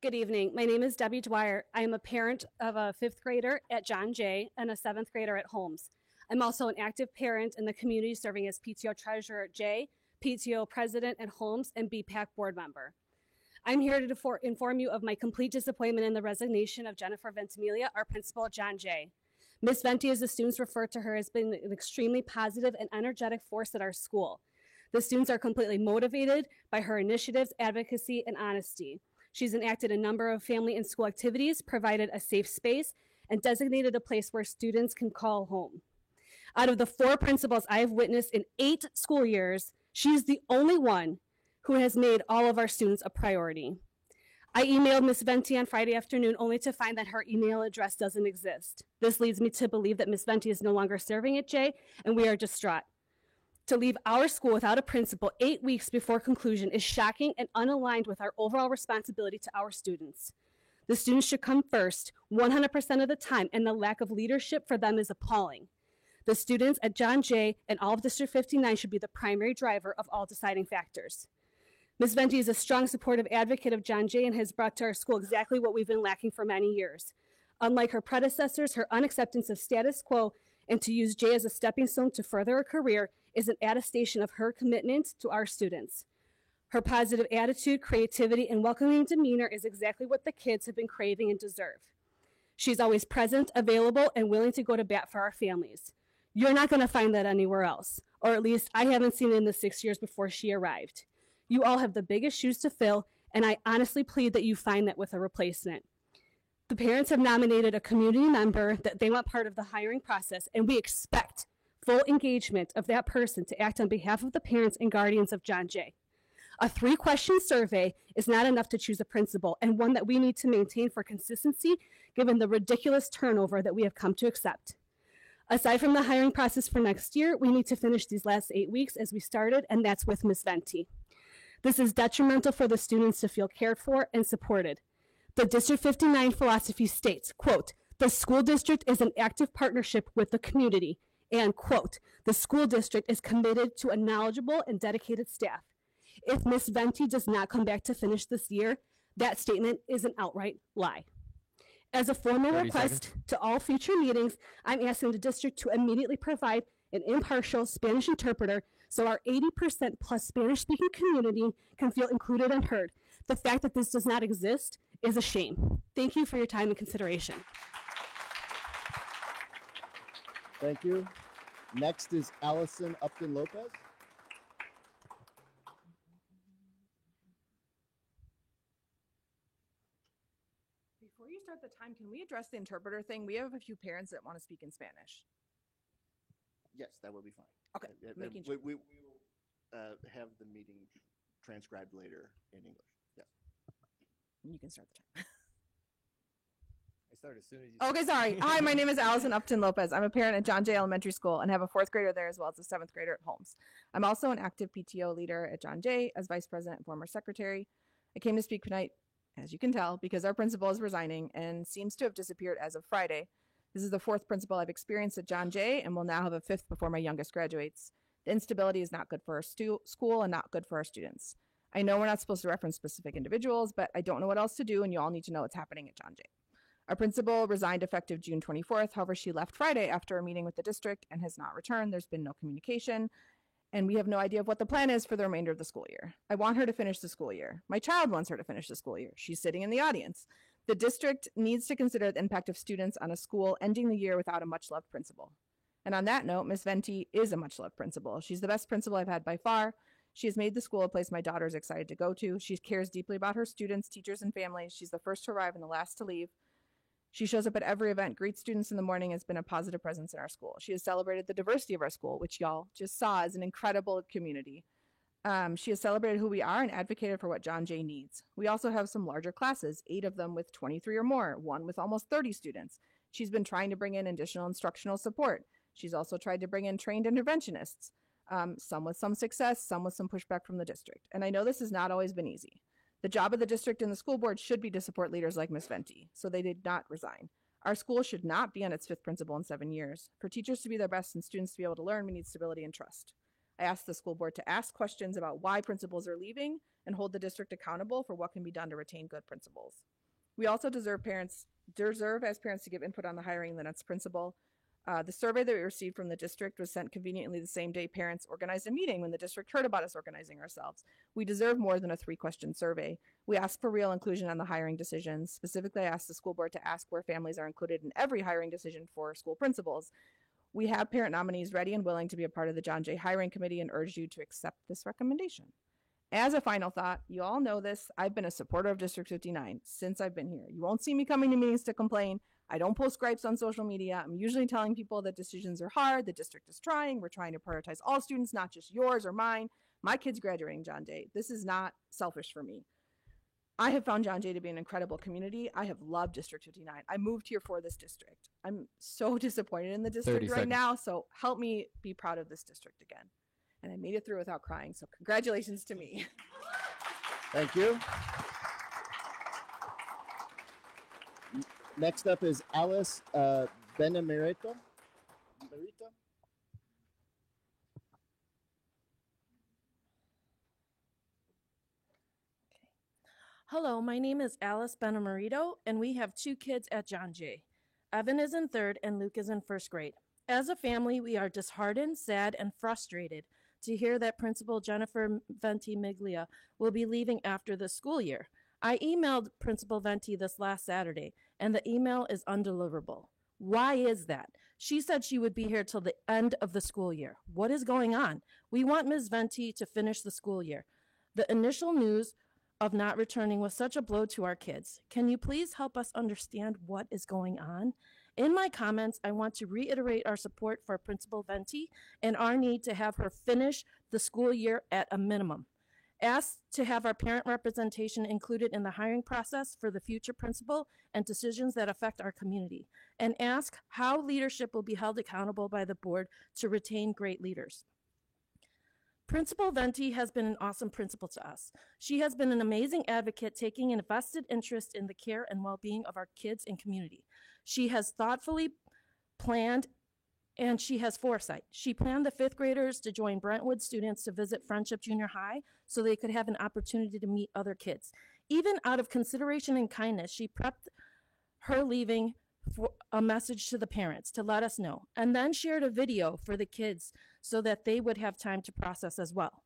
Good evening. My name is Debbie Dwyer. I am a parent of a 5th grader at John Jay and a 7th grader at Holmes. I'm also an active parent in the community, serving as PTO treasurer at Jay, PTO president at Holmes, and BPAC board member. I'm here to inform you of my complete disappointment in the resignation of Jennifer Ventimiglia, our principal at John Jay. Ms. Venti, as the students refer to her, has been an extremely positive and energetic force at our school. The students are completely motivated by her initiatives, advocacy, and honesty. She's enacted a number of family and school activities, provided a safe space, and designated a place where students can call home. Out of the 4 principals I have witnessed in 8 school years, she is the only one who has made all of our students a priority. I emailed Miss Venti on Friday afternoon only to find that her email address doesn't exist. This leads me to believe that Miss Venti is no longer serving at Jay, and we are distraught. To leave our school without a principal 8 weeks before conclusion is shocking and unaligned with our overall responsibility to our students. The students should come first 100% of the time, and the lack of leadership for them is appalling. The students at John Jay and all of District 59 should be the primary driver of all deciding factors. Ms. Venti is a strong supportive advocate of John Jay and has brought to our school exactly what we've been lacking for many years. Unlike her predecessors, her unacceptance of status quo and to use Jay as a stepping stone to further her career is an attestation of her commitment to our students. Her positive attitude, creativity, and welcoming demeanor is exactly what the kids have been craving and deserve. She's always present, available, and willing to go to bat for our families. You're not going to find that anywhere else, or at least I haven't seen it in the 6 years before she arrived. You all have the biggest shoes to fill, and I honestly plead that you find that with a replacement. The parents have nominated a community member that they want part of the hiring process, and we expect full engagement of that person to act on behalf of the parents and guardians of John Jay. A 3-question survey is not enough to choose a principal, and one that we need to maintain for consistency given the ridiculous turnover that we have come to accept. Aside from the hiring process for next year, we need to finish these last 8 weeks as we started, and that's with Ms. Venti. This is detrimental for the students to feel cared for and supported. The District 59 philosophy states, quote, the school district is an active partnership with the community, and, quote, the school district is committed to a knowledgeable and dedicated staff. If Ms. Venti does not come back to finish this year, that statement is an outright lie. As a formal 30 request seconds. to all future meetings, I'm asking the district to immediately provide an impartial Spanish interpreter so our 80% plus Spanish-speaking community can feel included and heard. The fact that this does not exist is a shame. Thank you for your time and consideration. Thank you. Next is Allison Upton Lopez. Before you start the time, can we address the interpreter thing? We have a few parents that want to speak in Spanish. Yes, that will be fine. Okay, making we sure. will have the meeting transcribed later in English. Yes. You can start the time. I start as soon as you Okay, sorry. Hi, my name is Allison Upton Lopez. I'm a parent at John Jay Elementary School and have a 4th grader there as well as a 7th grader at Holmes. I'm also an active PTO leader at John Jay as vice president and former secretary. I came to speak tonight, as you can tell, because our principal is resigning and seems to have disappeared as of Friday. This is the 4th principal I've experienced at John Jay and will now have a 5th before my youngest graduates. The instability is not good for our school and not good for our students. I know we're not supposed to reference specific individuals, but I don't know what else to do, and you all need to know what's happening at John Jay. Our principal resigned effective June 24th. However, she left Friday after a meeting with the district and has not returned. There's been no communication, and we have no idea of what the plan is for the remainder of the school year. I want her to finish the school year. My child wants her to finish the school year. She's sitting in the audience. The district needs to consider the impact of students on a school ending the year without a much-loved principal. And on that note, Ms. Venti is a much-loved principal. She's the best principal I've had by far. She has made the school a place my daughter is excited to go to. She cares deeply about her students, teachers, and families. She's the first to arrive and the last to leave. She shows up at every event, greets students in the morning, has been a positive presence in our school. She has celebrated the diversity of our school, which y'all just saw as an incredible community. She has celebrated who we are and advocated for what John Jay needs. We also have some larger classes, 8 of them with 23 or more, one with almost 30 students. She's been trying to bring in additional instructional support. She's also tried to bring in trained interventionists, some with some success, some with some pushback from the district. And I know this has not always been easy. The job of the district and the school board should be to support leaders like Ms. Venti, so they did not resign. Our school should not be on its 5th principal in 7 years. For teachers to be their best and students to be able to learn, we need stability and trust. I asked the school board to ask questions about why principals are leaving and hold the district accountable for what can be done to retain good principals. We also deserve as parents to give input on the hiring of the next principal. The survey that we received from the district was sent conveniently the same day parents organized a meeting when the district heard about us organizing ourselves. We deserve more than a 3-question survey. We ask for real inclusion on the hiring decisions. Specifically, I asked the school board to ask where families are included in every hiring decision for school principals. We have parent nominees ready and willing to be a part of the John Jay hiring committee and urge you to accept this recommendation. As a final thought, you all know this, I've been a supporter of District 59 since I've been here. You won't see me coming to meetings to complain. I don't post gripes on social media. I'm usually telling people that decisions are hard, the district is trying, we're trying to prioritize all students, not just yours or mine. My kid's graduating John Jay. This is not selfish for me. I have found John Jay to be an incredible community. I have loved District 59. I moved here for this district. I'm so disappointed in the district 30 right seconds. now. So help me be proud of this district again. And I made it through without crying. So congratulations to me. Thank you. Next up is Alice Benamerito. Merito? Hello, my name is Alice Benamerito, and we have 2 kids at John Jay. Evan is in 3rd and Luke is in 1st grade. As a family, we are disheartened, sad, and frustrated to hear that Principal Jennifer Ventimiglia will be leaving after the school year. I emailed Principal Venti this last Saturday, and the email is undeliverable. Why is that? She said she would be here till the end of the school year. What is going on? We want Ms. Venti to finish the school year. The initial news of not returning was such a blow to our kids. Can you please help us understand what is going on? In my comments, I want to reiterate our support for Principal Venti and our need to have her finish the school year at a minimum. Ask to have our parent representation included in the hiring process for the future principal and decisions that affect our community. And ask how leadership will be held accountable by the board to retain great leaders. Principal Venti has been an awesome principal to us. She has been an amazing advocate, taking an vested interest in the care and well-being of our kids and community. She has thoughtfully planned, and she has foresight. She planned the 5th graders to join Brentwood students to visit Friendship Junior High so they could have an opportunity to meet other kids. Even out of consideration and kindness, she prepped her leaving for a message to the parents to let us know, and then shared a video for the kids so that they would have time to process as well.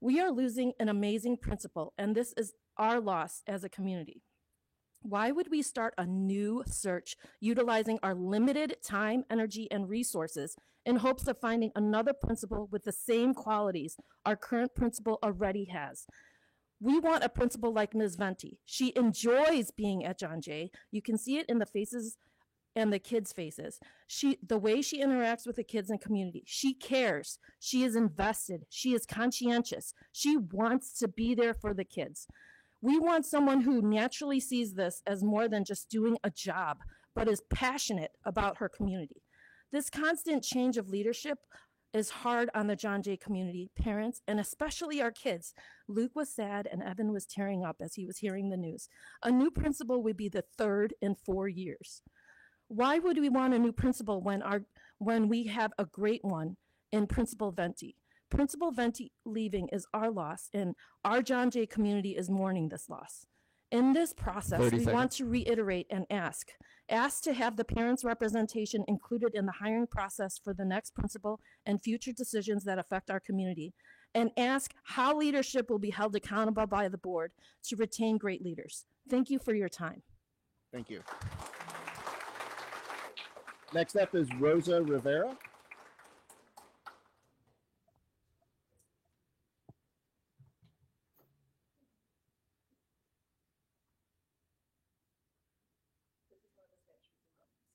We are losing an amazing principal, and this is our loss as a community. Why would we start a new search utilizing our limited time, energy, and resources in hopes of finding another principal with the same qualities our current principal already has? We want a principal like Ms. Venti. She enjoys being at John Jay. You can see it in the faces and the kids' faces. The way she interacts with the kids and community. She cares. She is invested. She is conscientious. She wants to be there for the kids. We want someone who naturally sees this as more than just doing a job, but is passionate about her community. This constant change of leadership is hard on the John Jay community, parents, and especially our kids. Luke was sad and Evan was tearing up as he was hearing the news. A new principal would be the 3rd in 4 years. Why would we want a new principal when we have a great one in Principal Venti? Principal Venti leaving is our loss, and our John Jay community is mourning this loss. In this process, 30 we seconds. want to reiterate and ask to have the parents' representation included in the hiring process for the next principal and future decisions that affect our community, and ask how leadership will be held accountable by the board to retain great leaders. Thank you for your time. Thank you. Next up is Rosa Rivera.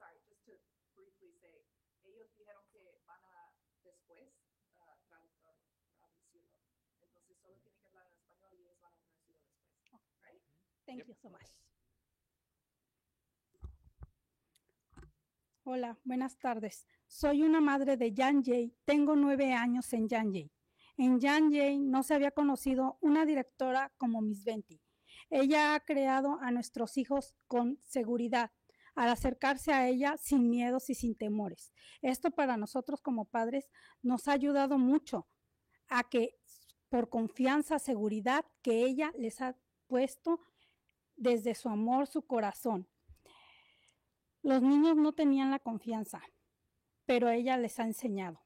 Sorry, just to briefly say, ellos dijeron que van a después traducirlo. Entonces solo tienen que hablar en español y ellos van a traducirlo después. Right? Thank you so much. Hola, buenas tardes. Soy una madre de John Jay. Tengo 9 años en John Jay. En John Jay no se había conocido una directora como Miss Venti. Ella ha creado a nuestros hijos con seguridad, al acercarse a ella sin miedos y sin temores. Esto para nosotros como padres nos ha ayudado mucho a que por confianza, seguridad que ella les ha puesto desde su amor, su corazón. Los niños no tenían la confianza, pero ella les ha enseñado.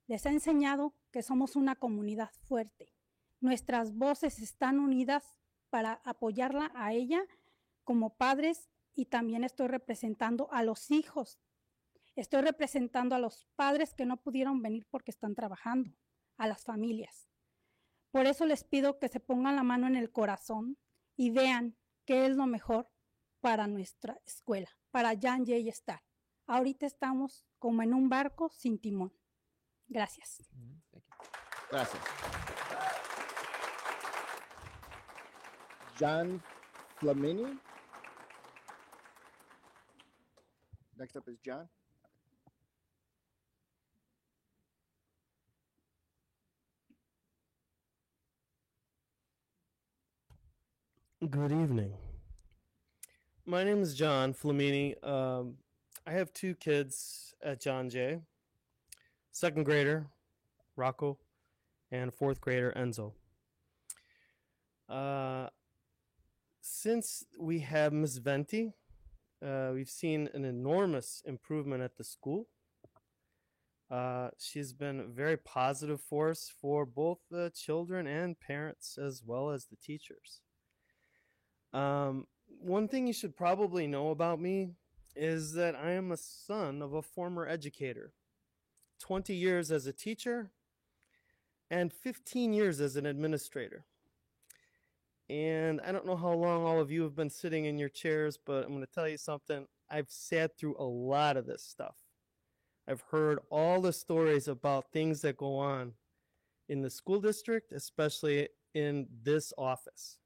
Les ha enseñado que somos una comunidad fuerte. Nuestras voces están unidas para apoyarla a ella como padres, y también estoy representando a los hijos. Estoy representando a los padres que no pudieron venir porque están trabajando, a las familias. Por eso les pido que se pongan la mano en el corazón y vean qué es lo mejor para nuestra escuela, para John Jay Star. Ahorita estamos como en un barco sin timón. Gracias. Gracias. John Flamini. Next up is John. Good evening. My name is John Flamini. I have two kids at John Jay. Second grader, Rocco, and fourth grader, Enzo. Since we have Miss Venti, we've seen an enormous improvement at the school. She's been a very positive force for both the children and parents, as well as the teachers. One thing you should probably know about me is that I am a son of a former educator. 20 years as a teacher and 15 years as an administrator. And I don't know how long all of you have been sitting in your chairs, but I'm going to tell you something. I've sat through a lot of this stuff. I've heard all the stories about things that go on in the school district, especially in this office.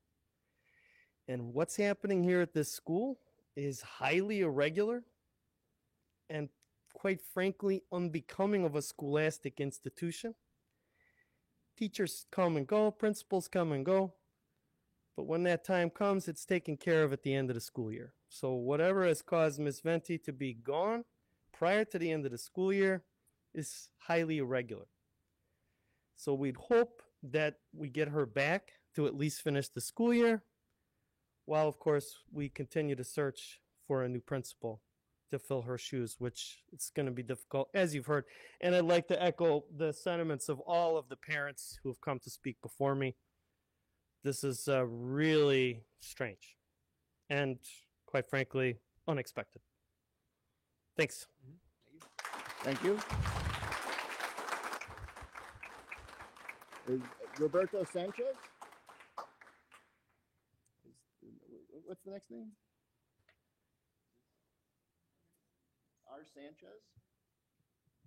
And what's happening here at this school is highly irregular and, quite frankly, unbecoming of a scholastic institution. Teachers come and go, principals come and go, but when that time comes, it's taken care of at the end of the school year. So whatever has caused Ms. Venti to be gone prior to the end of the school year is highly irregular. So we'd hope that we get her back to at least finish the school year, while, of course, we continue to search for a new principal to fill her shoes, which it's going to be difficult, as you've heard. And I'd like to echo the sentiments of all of the parents who have come to speak before me. This is really strange and, quite frankly, unexpected. Thanks. Thank you. Is Roberto Sanchez? What's the next name? R. Sanchez?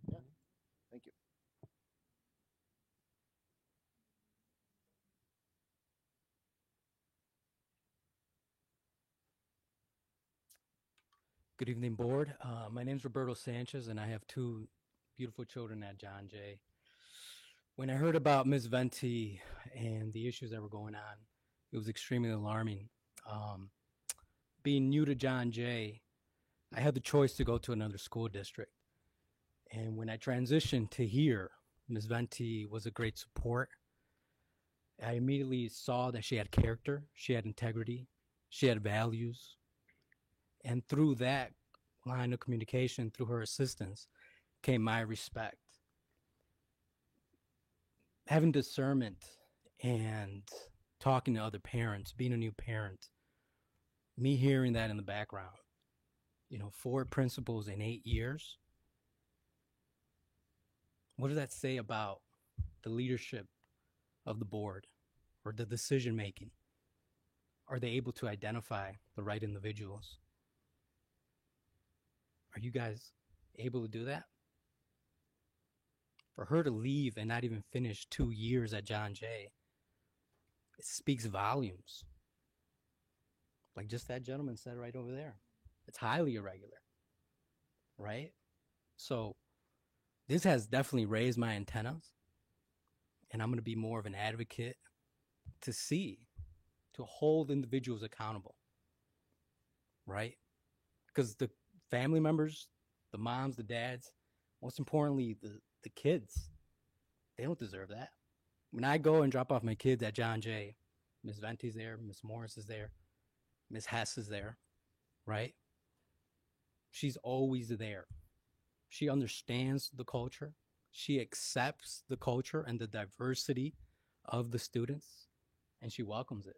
Yeah, thank you. Good evening, board. My name is Roberto Sanchez, and I have two beautiful children at John Jay. When I heard about Ms. Venti and the issues that were going on, it was extremely alarming. Being new to John Jay, I had the choice to go to another school district. And when I transitioned to here, Ms. Venti was a great support. I immediately saw that she had character, she had integrity, she had values. And through that line of communication, through her assistance, came my respect. Having discernment and talking to other parents, being a new parent, me hearing that in the background, 4 principals in 8 years. What does that say about the leadership of the board or the decision making? Are they able to identify the right individuals? Are you guys able to do that? For her to leave and not even finish 2 years at John Jay, it speaks volumes. Like just that gentleman said right over there. It's highly irregular, right? So this has definitely raised my antennas, and I'm going to be more of an advocate to hold individuals accountable, right? Because the family members, the moms, the dads, most importantly, the kids, they don't deserve that. When I go and drop off my kids at John Jay, Ms. Venti's there, Ms. Morris is there, Ms. Hess is there, right? She's always there. She understands the culture. She accepts the culture and the diversity of the students, and she welcomes it.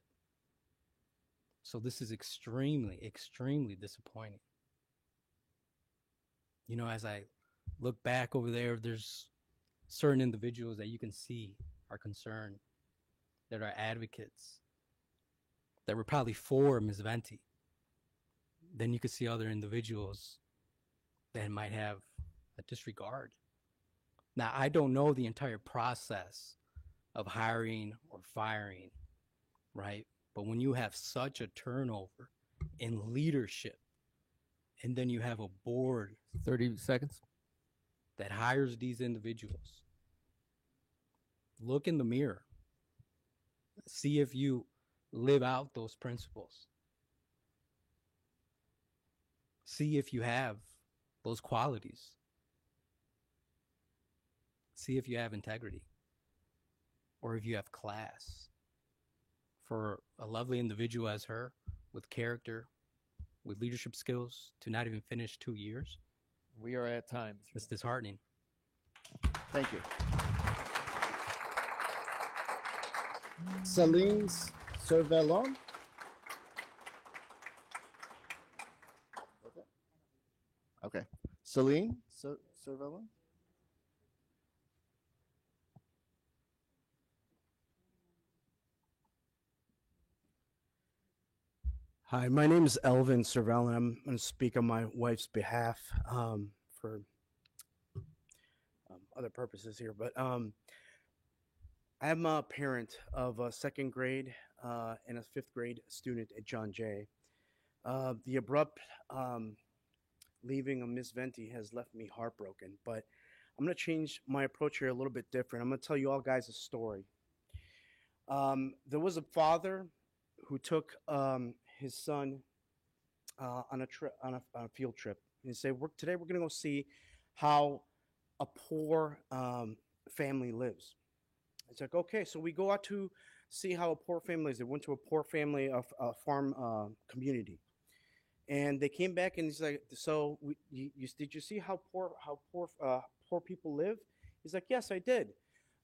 So this is extremely, extremely disappointing. As I look back over there, there's certain individuals that you can see are concerned, that are advocates, that were probably for Ms. Venti. Then you could see other individuals that might have a disregard. Now, I don't know the entire process of hiring or firing, right? But when you have such a turnover in leadership, and then you have a board 30 seconds that hires these individuals, look in the mirror. See if you live out those principles. See if you have those qualities. See if you have integrity or if you have class. For a lovely individual as her, with character, with leadership skills, to not even finish 2 years. We are at time. It's disheartening. Thank you. Celine Cervellon. Okay. Celine Cervellon. Hi, my name is Elvin Cervellon. I'm going to speak on my wife's behalf for other purposes here. But I'm a parent of a second grade and a fifth grade student at John Jay. The abrupt leaving of Miss Venti has left me heartbroken, but I'm going to change my approach here a little bit different. I'm going to tell you all guys a story. There was a father who took his son on a field trip. He said, "Today we're going to go see how a poor family lives." It's like, okay, so we go out to see how a poor family lives. They went to a poor family of a farm community, and they came back and he's like, "So did you see how poor people live?" He's like, "Yes, I did."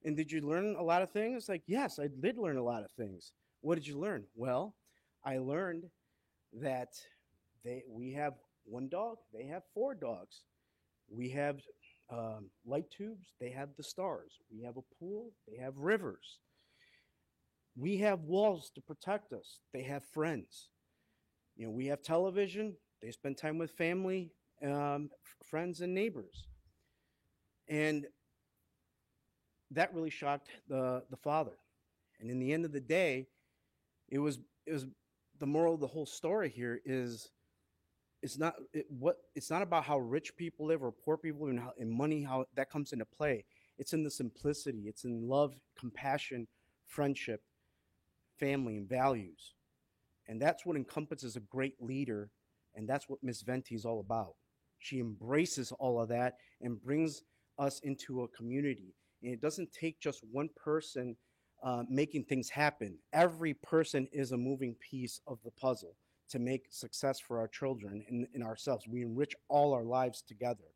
"And did you learn a lot of things?" Like, "Yes, I did learn a lot of things." "What did you learn?" "Well, I learned that we have one dog, they have 4 dogs. We have light tubes, they have the stars. We have a pool, they have rivers. We have walls to protect us, they have friends. You know, we have television, they spend time with family, friends and neighbors." And that really shocked the father. And in the end of the day, it was the moral of the whole story here is it's not about how rich people live or poor people live and money, how that comes into play. It's in the simplicity. It's in love, compassion, friendship, family, and values. And that's what encompasses a great leader, and that's what Miss Venti is all about. She embraces all of that and brings us into a community. And it doesn't take just one person making things happen. Every person is a moving piece of the puzzle to make success for our children and ourselves. We enrich all our lives together.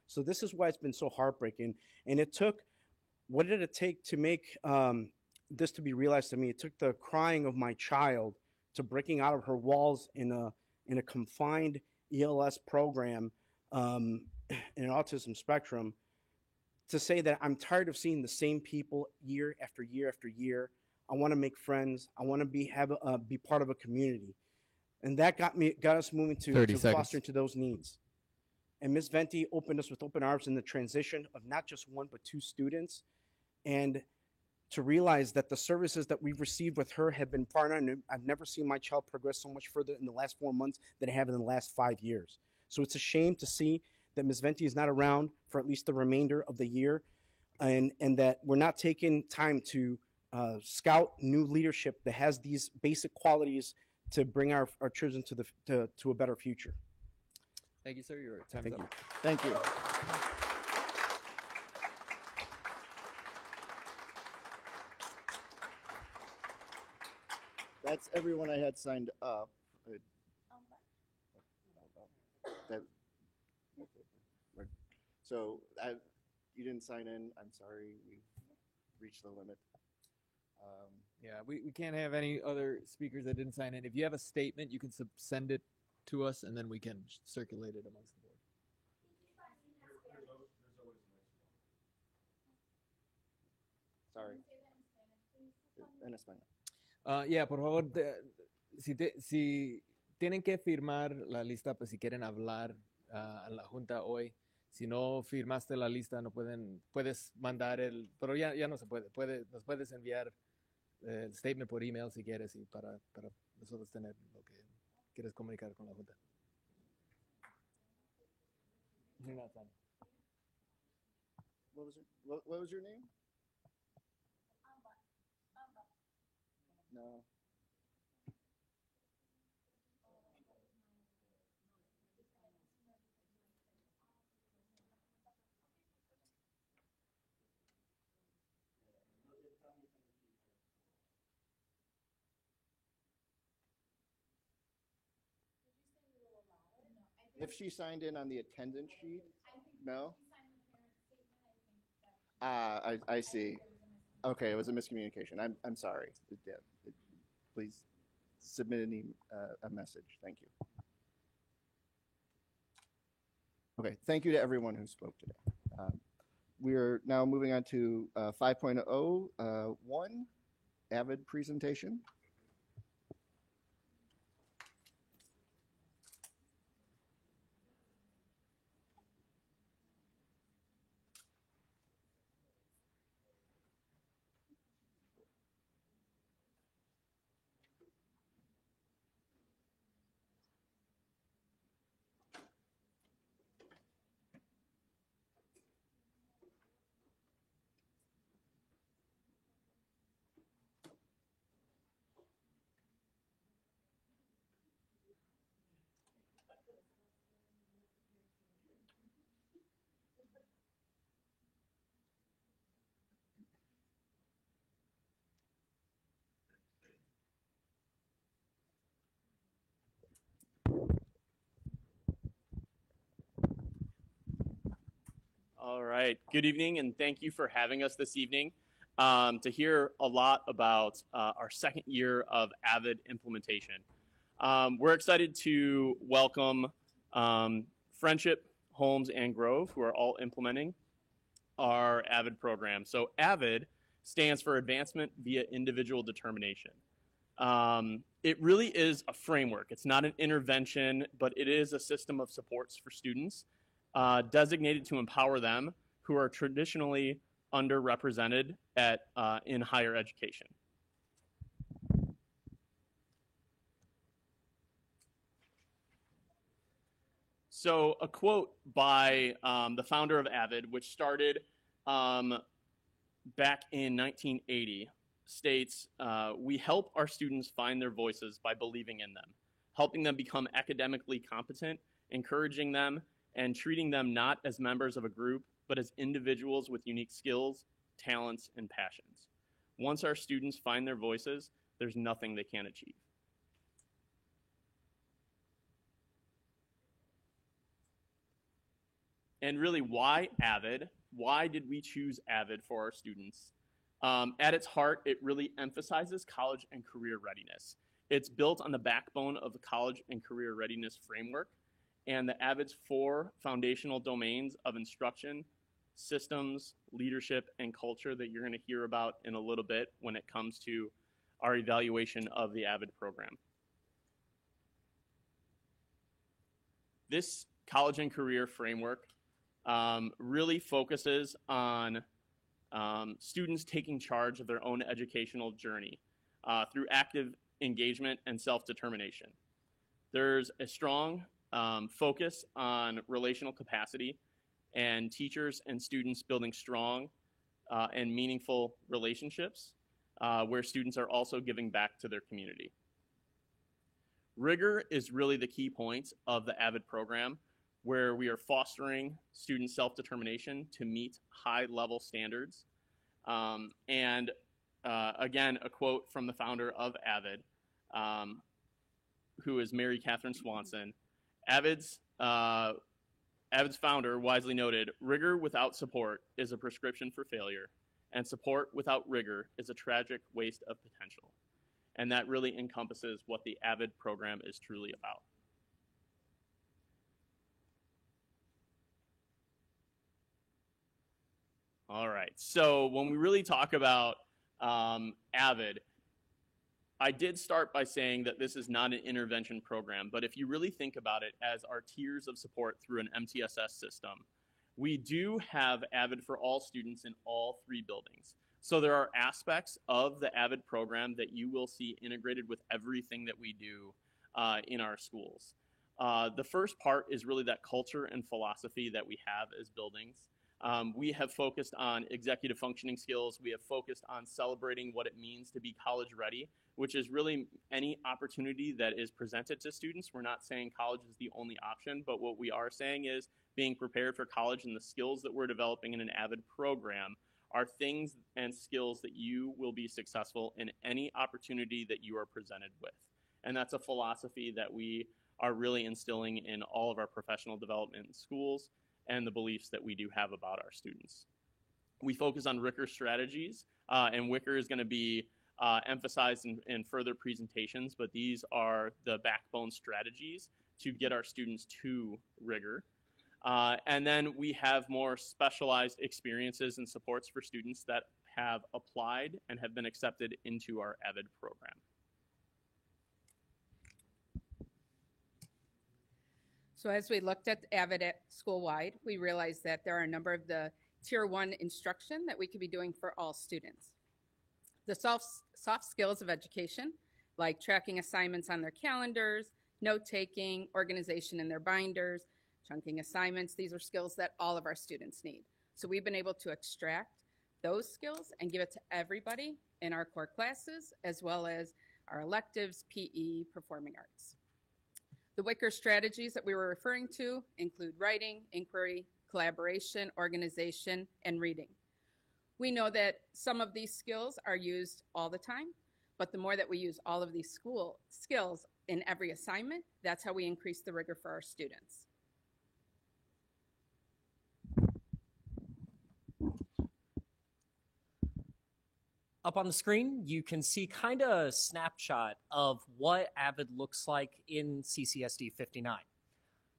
So this is why it's been so heartbreaking. And what did it take to make this to be realized to me? It took the crying of my child to breaking out of her walls in a confined ELS program in an autism spectrum, to say that I'm tired of seeing the same people year after year after year. I want to make friends. I want to be part of a community, and that got us moving to fostering to those needs. And Ms. Venti opened us with open arms in the transition of not just 1 but 2 students, and to realize that the services that we've received with her have been far enough. I've never seen my child progress so much further in the last 4 months than I have in the last 5 years. So it's a shame to see that Ms. Venti is not around for at least the remainder of the year, and that we're not taking time to scout new leadership that has these basic qualities to bring our children to a better future. Thank you, sir. Your time's Thank up. you. Thank you. That's everyone I had signed up. So you didn't sign in. I'm sorry. We reached the limit. Yeah, we can't have any other speakers that didn't sign in. If you have a statement, you can send it to us, and then we can circulate it amongst the board. Sorry. En español. Yeah, por favor, si tienen que firmar la lista, pues si quieren hablar a la junta hoy. Si no firmaste la lista, puedes mandar pero ya no se puede. Nos puedes enviar el statement por email si quieres y para nosotros tener lo que quieres comunicar con la Junta. What was your name? No. If she signed in on the attendance sheet, no? I see. Okay, it was a miscommunication. I'm sorry. Please submit a message. Thank you. Okay, thank you to everyone who spoke today. We are now moving on to 5.01, AVID presentation. All right. Good evening, and thank you for having us this evening to hear a lot about our second year of AVID implementation. We're excited to welcome Friendship, Holmes, and Grove, who are all implementing our AVID program. So AVID stands for Advancement via Individual Determination. It really is a framework. It's not an intervention, but it is a system of supports for students designated to empower them who are traditionally underrepresented in higher education. So a quote by the founder of AVID, which started back in 1980, states, "We help our students find their voices by believing in them, helping them become academically competent, encouraging them, and treating them not as members of a group, but as individuals with unique skills, talents, and passions. Once our students find their voices, there's nothing they can't achieve." And really, why AVID? Why did we choose AVID for our students? At its heart, it really emphasizes college and career readiness. It's built on the backbone of the college and career readiness framework and the AVID's 4 foundational domains of instruction, systems, leadership, and culture that you're going to hear about in a little bit when it comes to our evaluation of the AVID program. This college and career framework really focuses on students taking charge of their own educational journey through active engagement and self-determination. There's a strong focus on relational capacity and teachers and students building strong and meaningful relationships where students are also giving back to their community. Rigor is really the key point of the AVID program, where we are fostering student self-determination to meet high-level standards. Again, a quote from the founder of AVID, who is Mary Catherine Swanson. AVID's founder wisely noted, "Rigor without support is a prescription for failure, and support without rigor is a tragic waste of potential." And that really encompasses what the AVID program is truly about. All right, so when we really talk about AVID, I did start by saying that this is not an intervention program, but if you really think about it as our tiers of support through an MTSS system, we do have AVID for all students in all 3 buildings. So there are aspects of the AVID program that you will see integrated with everything that we do in our schools. The first part is really that culture and philosophy that we have as buildings. We have focused on executive functioning skills. We have focused on celebrating what it means to be college ready, which is really any opportunity that is presented to students. We're not saying college is the only option, but what we are saying is being prepared for college and the skills that we're developing in an AVID program are things and skills that you will be successful in any opportunity that you are presented with. And that's a philosophy that we are really instilling in all of our professional development in schools and the beliefs that we do have about our students. We focus on Ricker strategies, and Wicker is going to be emphasized in further presentations, but these are the backbone strategies to get our students to rigor. And then we have more specialized experiences and supports for students that have applied and have been accepted into our AVID program. So as we looked at AVID at school-wide, we realized that there are a number of the Tier 1 instruction that we could be doing for all students. The soft skills of education, like tracking assignments on their calendars, note-taking, organization in their binders, chunking assignments, these are skills that all of our students need. So we've been able to extract those skills and give it to everybody in our core classes, as well as our electives, PE, performing arts. The Wicker strategies that we were referring to include writing, inquiry, collaboration, organization, and reading. We know that some of these skills are used all the time, but the more that we use all of these skills in every assignment, that's how we increase the rigor for our students. Up on the screen, you can see kind of a snapshot of what AVID looks like in CCSD 59.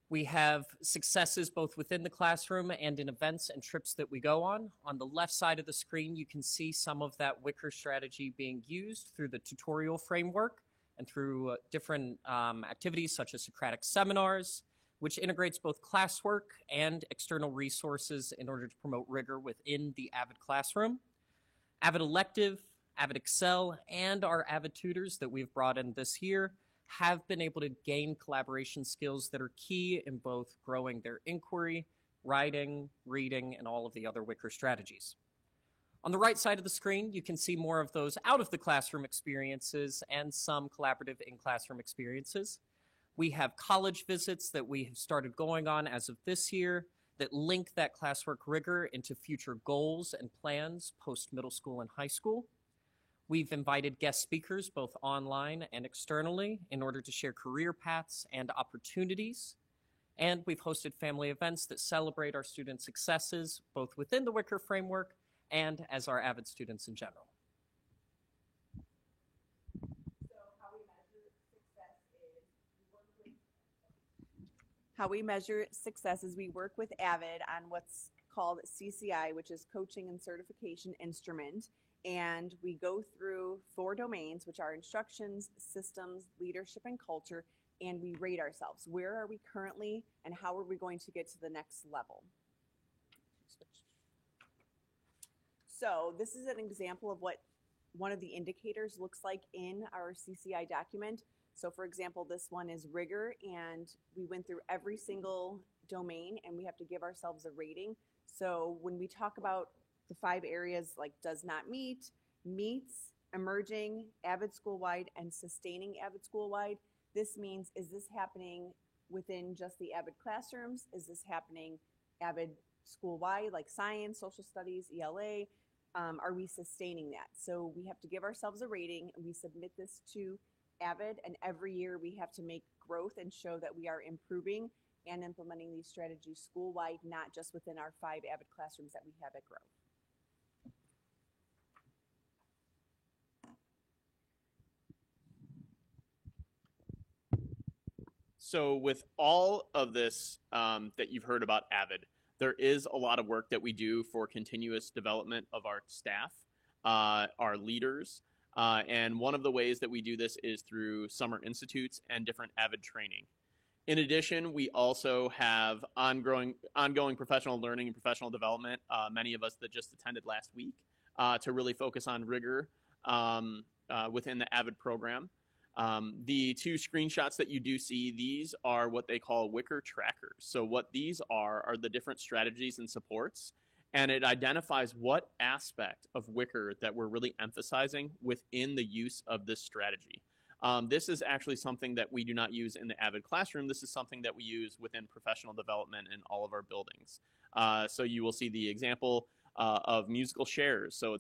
We have successes both within the classroom and in events and trips that we go on. On the left side of the screen, you can see some of that Wicker strategy being used through the tutorial framework and through different activities such as Socratic seminars, which integrates both classwork and external resources in order to promote rigor within the AVID classroom. AVID Elective, AVID Excel, and our AVID tutors that we've brought in this year have been able to gain collaboration skills that are key in both growing their inquiry, writing, reading, and all of the other Wicker strategies. On the right side of the screen, you can see more of those out of the classroom experiences and some collaborative in-classroom experiences. We have college visits that we have started going on as of this year that link that classwork rigor into future goals and plans post-middle school and high school. We've invited guest speakers both online and externally in order to share career paths and opportunities. And we've hosted family events that celebrate our students' successes both within the Wicker framework and as our AVID students in general. How we measure success is we work with AVID on what's called CCI, which is Coaching and Certification Instrument. And we go through 4 domains, which are instructions, systems, leadership, and culture, and we rate ourselves. Where are we currently, and how are we going to get to the next level? So this is an example of what one of the indicators looks like in our CCI document. So for example, this one is rigor, and we went through every single domain and we have to give ourselves a rating. So when we talk about the 5 areas like does not meet, meets, emerging, AVID school-wide, and sustaining AVID school-wide, this means, is this happening within just the AVID classrooms? Is this happening AVID school-wide, like science, social studies, ELA? Are we sustaining that? So we have to give ourselves a rating, and we submit this to AVID, and every year we have to make growth and show that we are improving and implementing these strategies school-wide, not just within our 5 AVID classrooms that we have at Grove. So with all of this that you've heard about AVID, there is a lot of work that we do for continuous development of our staff, our leaders, and one of the ways that we do this is through summer institutes and different AVID training. In addition, we also have ongoing professional learning and professional development, many of us that just attended last week, to really focus on rigor within the AVID program. The two screenshots that you do see, these are what they call Wicker trackers. So what these are the different strategies and supports, and it identifies what aspect of Wicker that we're really emphasizing within the use of this strategy. This is actually something that we do not use in the AVID classroom. This is something that we use within professional development in all of our buildings. So you will see the example of musical shares. So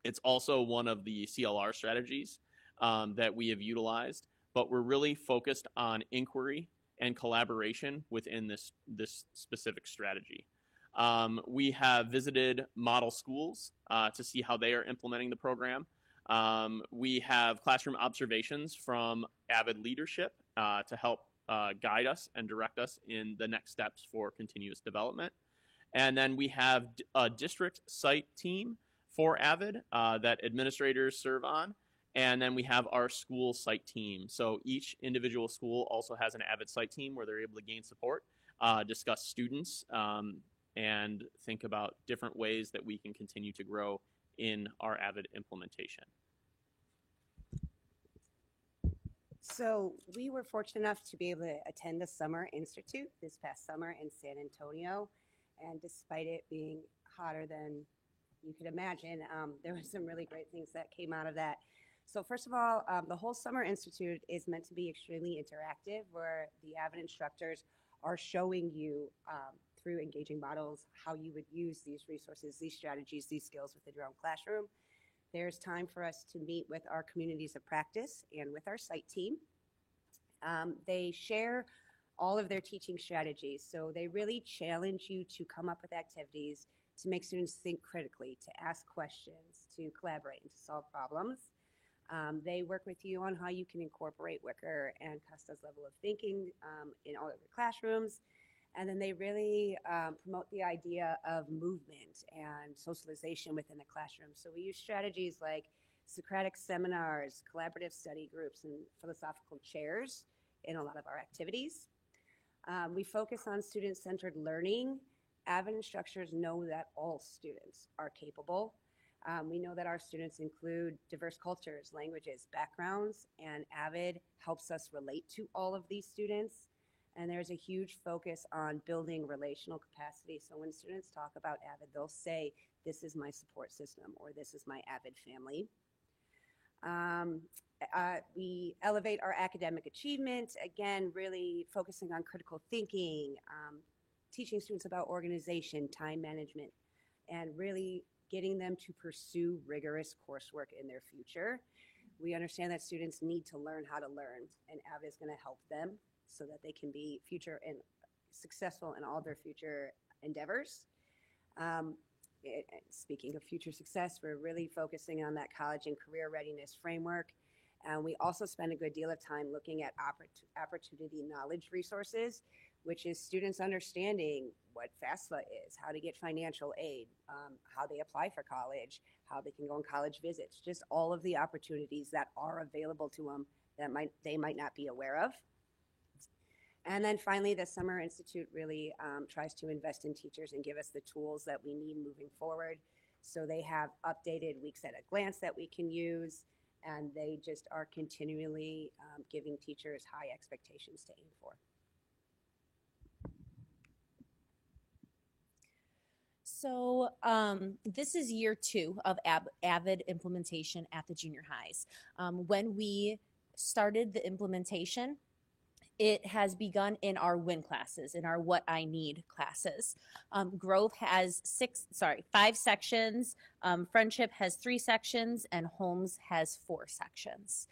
it's also one of the CLR strategies that we have utilized, but we're really focused on inquiry and collaboration within this specific strategy. We have visited model schools to see how they are implementing the program. We have classroom observations from AVID leadership to help guide us and direct us in the next steps for continuous development. And then we have a district site team for AVID that administrators serve on. And then we have our school site team. So each individual school also has an AVID site team where they're able to gain support, discuss students, and think about different ways that we can continue to grow in our AVID implementation. So we were fortunate enough to be able to attend the Summer Institute this past summer in San Antonio. And despite it being hotter than you could imagine, there were some really great things that came out of that. So first of all, the whole Summer Institute is meant to be extremely interactive, where the AVID instructors are showing you through engaging models how you would use these resources, these strategies, these skills within your own classroom. There's time for us to meet with our communities of practice and with our site team. They share all of their teaching strategies, so they really challenge you to come up with activities to make students think critically, to ask questions, to collaborate, and to solve problems. They work with you on how you can incorporate Wicker and Costa's level of thinking in all of your classrooms. And then they really promote the idea of movement and socialization within the classroom. So we use strategies like Socratic seminars, collaborative study groups, and philosophical chairs in a lot of our activities. We focus on student-centered learning. AVID instructors know that all students are capable. We know that our students include diverse cultures, languages, backgrounds, and AVID helps us relate to all of these students. And there's a huge focus on building relational capacity. So when students talk about AVID, they'll say, this is my support system, or this is my AVID family. We elevate our academic achievement, again, really focusing on critical thinking, teaching students about organization, time management, and really getting them to pursue rigorous coursework in their future. We understand that students need to learn how to learn, and AVID is going to help them so that they can be future and successful in all their future endeavors. Speaking of future success, we're really focusing on that college and career readiness framework. And we also spend a good deal of time looking at opportunity knowledge resources, which is students understanding what FAFSA is, how to get financial aid, how they apply for college, how they can go on college visits, just all of the opportunities that are available to them that they might not be aware of. And then finally, the Summer Institute really tries to invest in teachers and give us the tools that we need moving forward. So they have updated Weeks at a Glance that we can use, and they just are continually giving teachers high expectations to aim for. So this is year 2 of AVID implementation at the junior highs. When we started the implementation, it has begun in our WIN classes, in our What I Need classes. Grove has 5 sections, Friendship has 3 sections, and Holmes has 4 sections.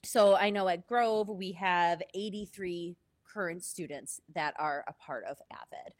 So I know at Grove we have 83 current students that are a part of AVID.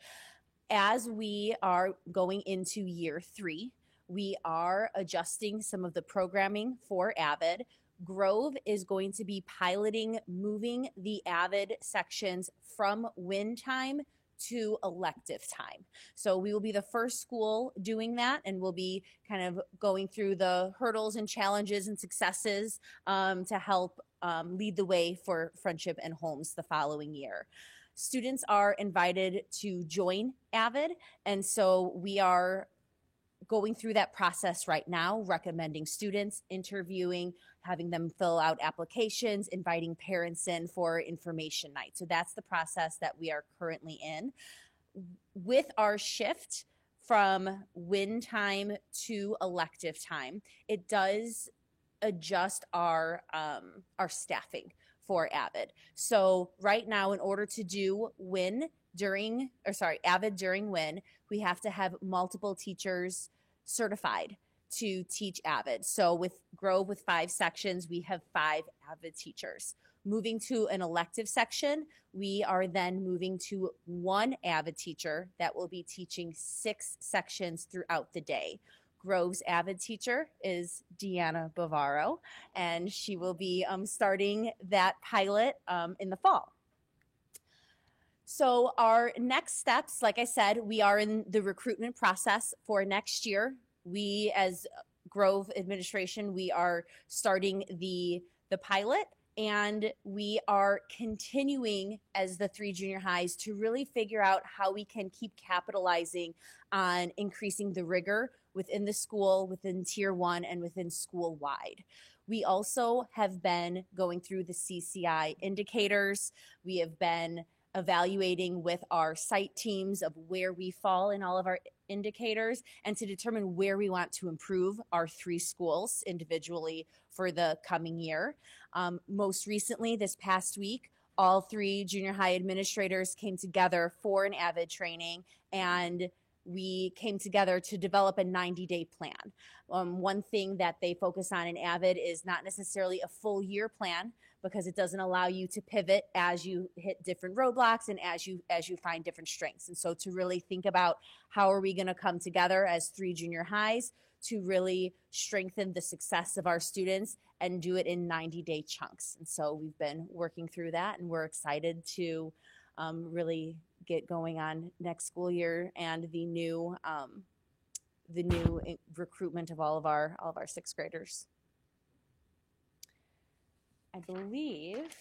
As we are going into year 3, we are adjusting some of the programming for AVID. Grove is going to be piloting moving the AVID sections from WIN time to elective time. So we will be the first school doing that, and we'll be kind of going through the hurdles and challenges and successes to help lead the way for Friendship and Holmes the following year. Students are invited to join AVID, and so we are going through that process right now, recommending students, interviewing, having them fill out applications, inviting parents in for information night. So that's the process that we are currently in. With our shift from win time to elective time, it does adjust our staffing for Avid. So right now, in order to do Avid during win, we have to have multiple teachers certified to teach Avid. So with Grove, with 5 sections, we have 5 Avid teachers. Moving to an elective section, we are then moving to 1 Avid teacher that will be teaching 6 sections throughout the day. Grove's Avid teacher is Deanna Bavaro, and she will be starting that pilot in the fall. So our next steps, like I said, we are in the recruitment process for next year. We, as Grove administration, we are starting the pilot, and we are continuing as the 3 junior highs to really figure out how we can keep capitalizing on increasing the rigor within the school, within Tier 1, and within school-wide. We also have been going through the CCI indicators. We have been evaluating with our site teams of where we fall in all of our indicators and to determine where we want to improve our 3 schools individually for the coming year. Most recently, this past week, all 3 junior high administrators came together for an Avid training, and we came together to develop a 90-day plan. One thing that they focus on in Avid is not necessarily a full year plan, because it doesn't allow you to pivot as you hit different roadblocks and as you find different strengths. And so to really think about how are we going to come together as 3 junior highs to really strengthen the success of our students and do it in 90-day chunks. And so we've been working through that, and we're excited to really get going on next school year and the new recruitment of all of our 6th graders. I believe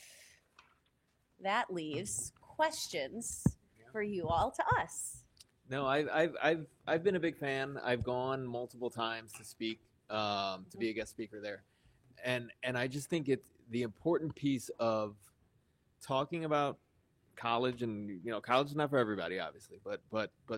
that leaves questions for you all to us. No, I've been a big fan. I've gone multiple times to speak, to be a guest speaker there, and I just think it's the important piece of talking about college, and college is not for everybody, obviously, but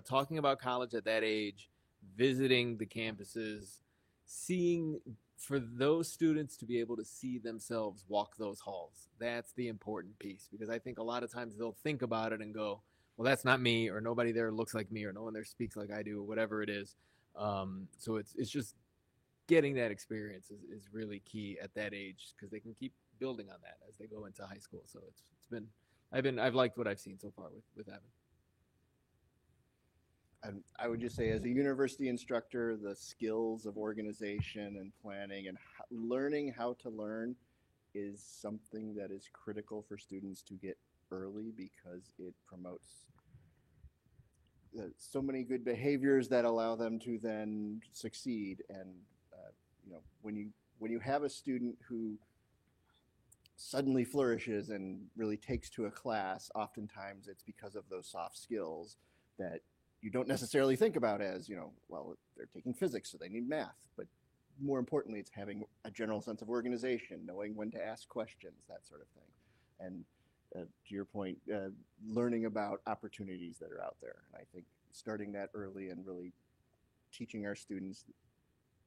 talking about college at that age, visiting the campuses, seeing, for those students to be able to see themselves walk those halls. That's the important piece, because I think a lot of times they'll think about it and go, well, that's not me, or nobody there looks like me, or no one there speaks like I do, or whatever it is. So it's just getting that experience is really key at that age, because they can keep building on that as they go into high school. So I've liked what I've seen so far with Avid. And I would just say, as a university instructor, the skills of organization and planning and learning how to learn is something that is critical for students to get early, because it promotes so many good behaviors that allow them to then succeed. And when you have a student who suddenly flourishes and really takes to a class, oftentimes it's because of those soft skills that you don't necessarily think about as, well, they're taking physics, so they need math. But more importantly, it's having a general sense of organization, knowing when to ask questions, that sort of thing. And to your point, learning about opportunities that are out there. And I think starting that early and really teaching our students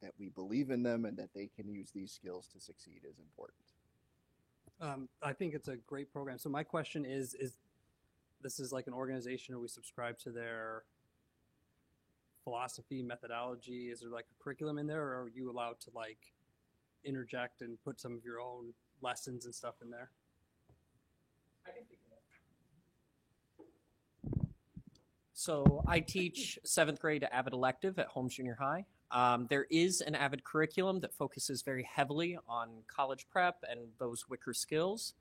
that we believe in them and that they can use these skills to succeed is important. I think it's a great program. So my question is this is like an organization, or we subscribe to their philosophy, methodology? Is there like a curriculum in there, or are you allowed to like interject and put some of your own lessons and stuff in there? So I teach 7th grade Avid elective at Holmes Junior High. There is an Avid curriculum that focuses very heavily on college prep and those Wicker skills.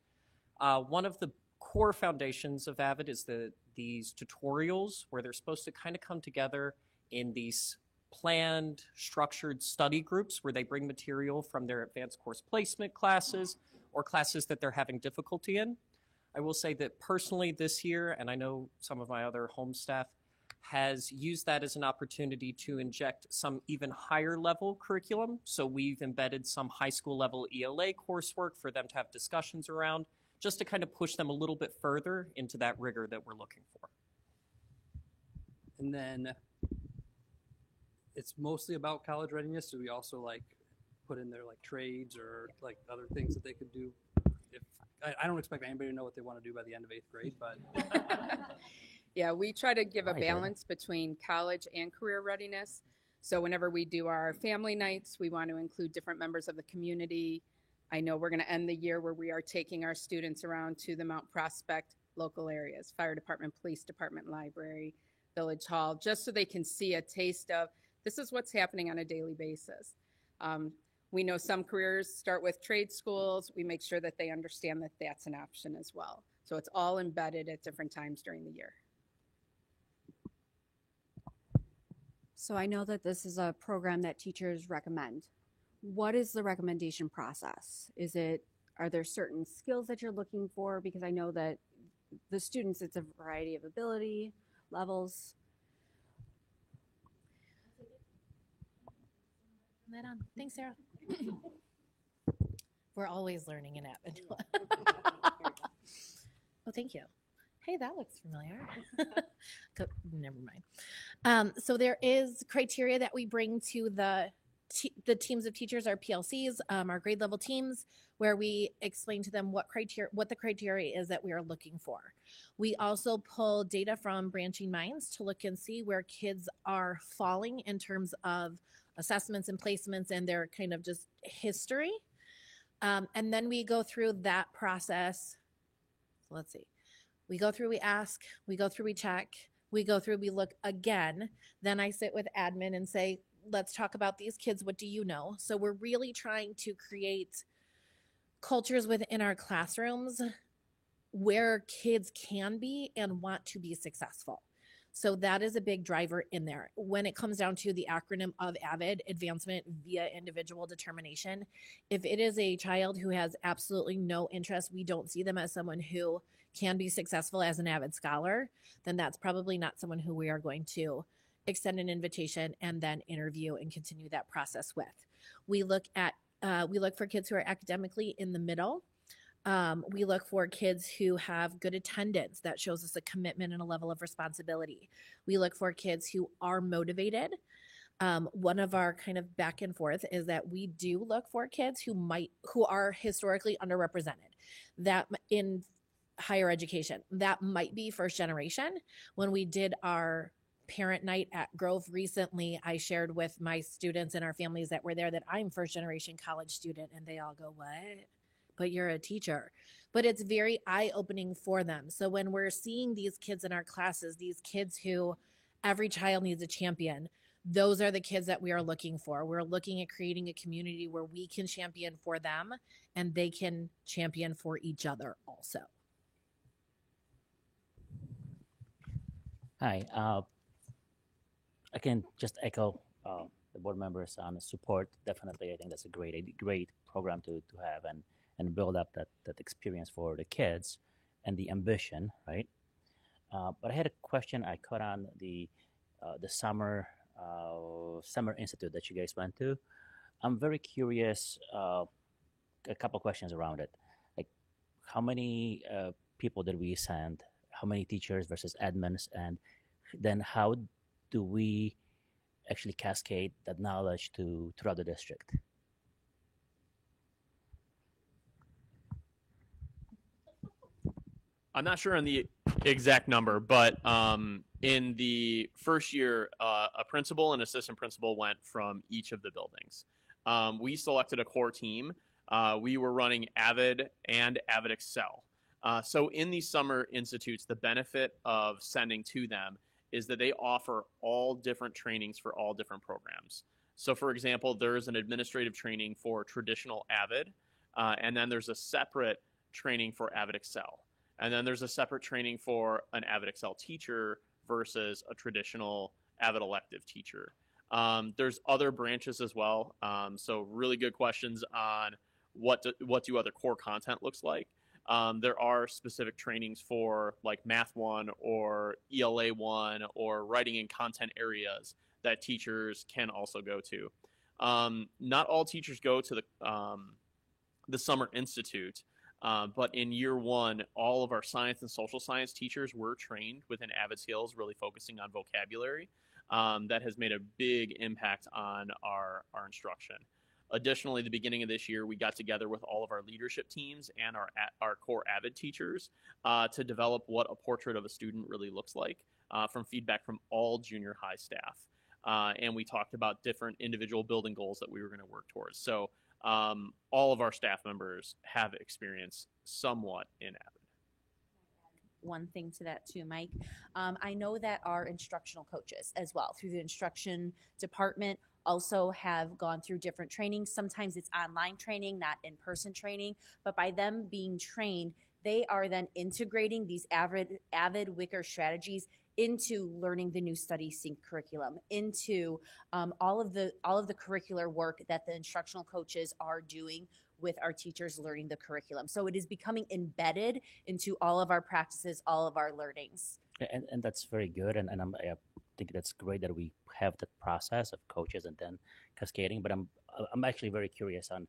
One of the core foundations of Avid is these tutorials where they're supposed to kind of come together in these planned, structured study groups where they bring material from their advanced course placement classes or classes that they're having difficulty in. I will say that personally this year, and I know some of my other home staff has used that as an opportunity to inject some even higher level curriculum. So we've embedded some high school level ELA coursework for them to have discussions around, just to kind of push them a little bit further into that rigor that we're looking for. And then it's mostly about college readiness. Do we also like put in there like trades or like other things that they could do? If I don't expect anybody to know what they want to do by the end of 8th grade, but Yeah, we try to give a I get it. balance between college and career readiness. So whenever we do our family nights, we want to include different members of the community. I know we're going to end the year where we are taking our students around to the Mount Prospect local areas, fire department, police department, library, village hall, just so they can see a taste of this is what's happening on a daily basis. We know some careers start with trade schools. We make sure that they understand that that's an option as well. So it's all embedded at different times during the year. So I know that this is a program that teachers recommend. What is the recommendation process? Are there certain skills that you're looking for? Because I know that the students, it's a variety of ability levels. That on. Thanks, Sarah. We're always learning in Avid. Oh, thank you. Hey, that looks familiar. Never mind. So there is criteria that we bring to the teams of teachers, our PLCs, our grade level teams, where we explain to them what the criteria is that we are looking for. We also pull data from Branching Minds to look and see where kids are falling in terms of assessments and placements and their kind of just history. And then we go through that process. So let's see. We go through, we ask, we go through, we check, we go through, we look again. Then I sit with admin and say, let's talk about these kids. What do you know? So we're really trying to create cultures within our classrooms where kids can be and want to be successful. So that is a big driver in there. When it comes down to the acronym of AVID, Advancement via Individual Determination, if it is a child who has absolutely no interest, we don't see them as someone who can be successful as an AVID scholar, then that's probably not someone who we are going to extend an invitation and then interview and continue that process with. We look for kids who are academically in the middle. We look for kids who have good attendance. That shows us a commitment and a level of responsibility. We look for kids who are motivated. One of our kind of back and forth is that we do look for kids who are historically underrepresented. That in higher education, that might be first generation. When we did our parent night at Grove recently, I shared with my students and our families that were there that I'm first generation college student, and they all go, "What? But you're a teacher." But it's very eye-opening for them. So when we're seeing these kids in our classes, these kids who every child needs a champion, those are the kids that we are looking for. We're looking at creating a community where we can champion for them and they can champion for each other also. Hi. I can just echo the board members on support. Definitely, I think that's a great program to have and build up that experience for the kids and the ambition, right? But I had a question. I caught on the summer institute that you guys went to. I'm very curious. A couple questions around it, like how many people did we send? How many teachers versus admins, and then how do we actually cascade that knowledge throughout the district? I'm not sure on the exact number, but in the first year, a principal and assistant principal went from each of the buildings. We selected a core team. We were running AVID and AVID Excel. So in these summer institutes, the benefit of sending to them is that they offer all different trainings for all different programs. So for example, there's an administrative training for traditional AVID, and then there's a separate training for AVID Excel. And then there's a separate training for an AVID Excel teacher versus a traditional AVID elective teacher. There's other branches as well. So really good questions on what do other core content looks like. There are specific trainings for like Math 1 or ELA 1 or writing and content areas that teachers can also go to. Not all teachers go to the Summer Institute, but in year one, all of our science and social science teachers were trained within Avid Skills, really focusing on vocabulary. That has made a big impact on our instruction. Additionally, the beginning of this year, we got together with all of our leadership teams and our core Avid teachers to develop what a portrait of a student really looks like from feedback from all junior high staff. And we talked about different individual building goals that we were going to work towards. So all of our staff members have experience somewhat in Avid. One thing to that too, Mike. I know that our instructional coaches as well through the instruction department also have gone through different trainings. Sometimes it's online training, not in-person training, but by them being trained, they are then integrating these Avid Wicker strategies into learning the new study sync curriculum, into all of the curricular work that the instructional coaches are doing with our teachers learning the curriculum. So it is becoming embedded into all of our practices, all of our learnings. And that's very good. And I think that's great that we have that process of coaches and then cascading. But I'm actually very curious on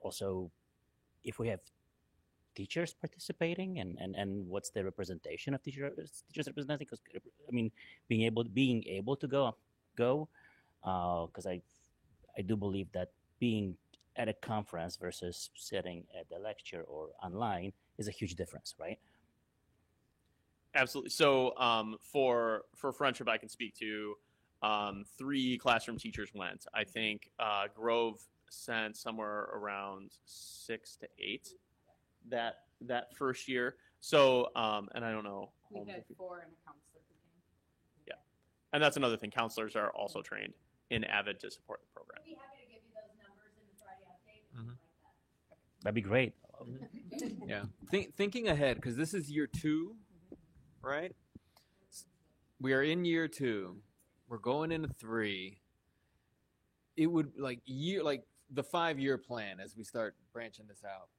also if we have teachers participating and what's the representation of teachers representing. Because I mean, being able to go because I do believe that being at a conference versus sitting at the lecture or online is a huge difference, right? Absolutely. So for Friendship, I can speak to 3 classroom teachers went. I think Grove sent somewhere around 6 to 8 that first year. So and I don't know. We had 4 and a counselor who came. Yeah, and that's another thing. Counselors are also trained in Avid to support the program. I'd be happy to give you those numbers in the Friday update. Mhm. That'd be great. Yeah. Thinking ahead, because this is year 2, right? We are in year 2. We're going into 3. It would like the 5-year plan as we start branching this out.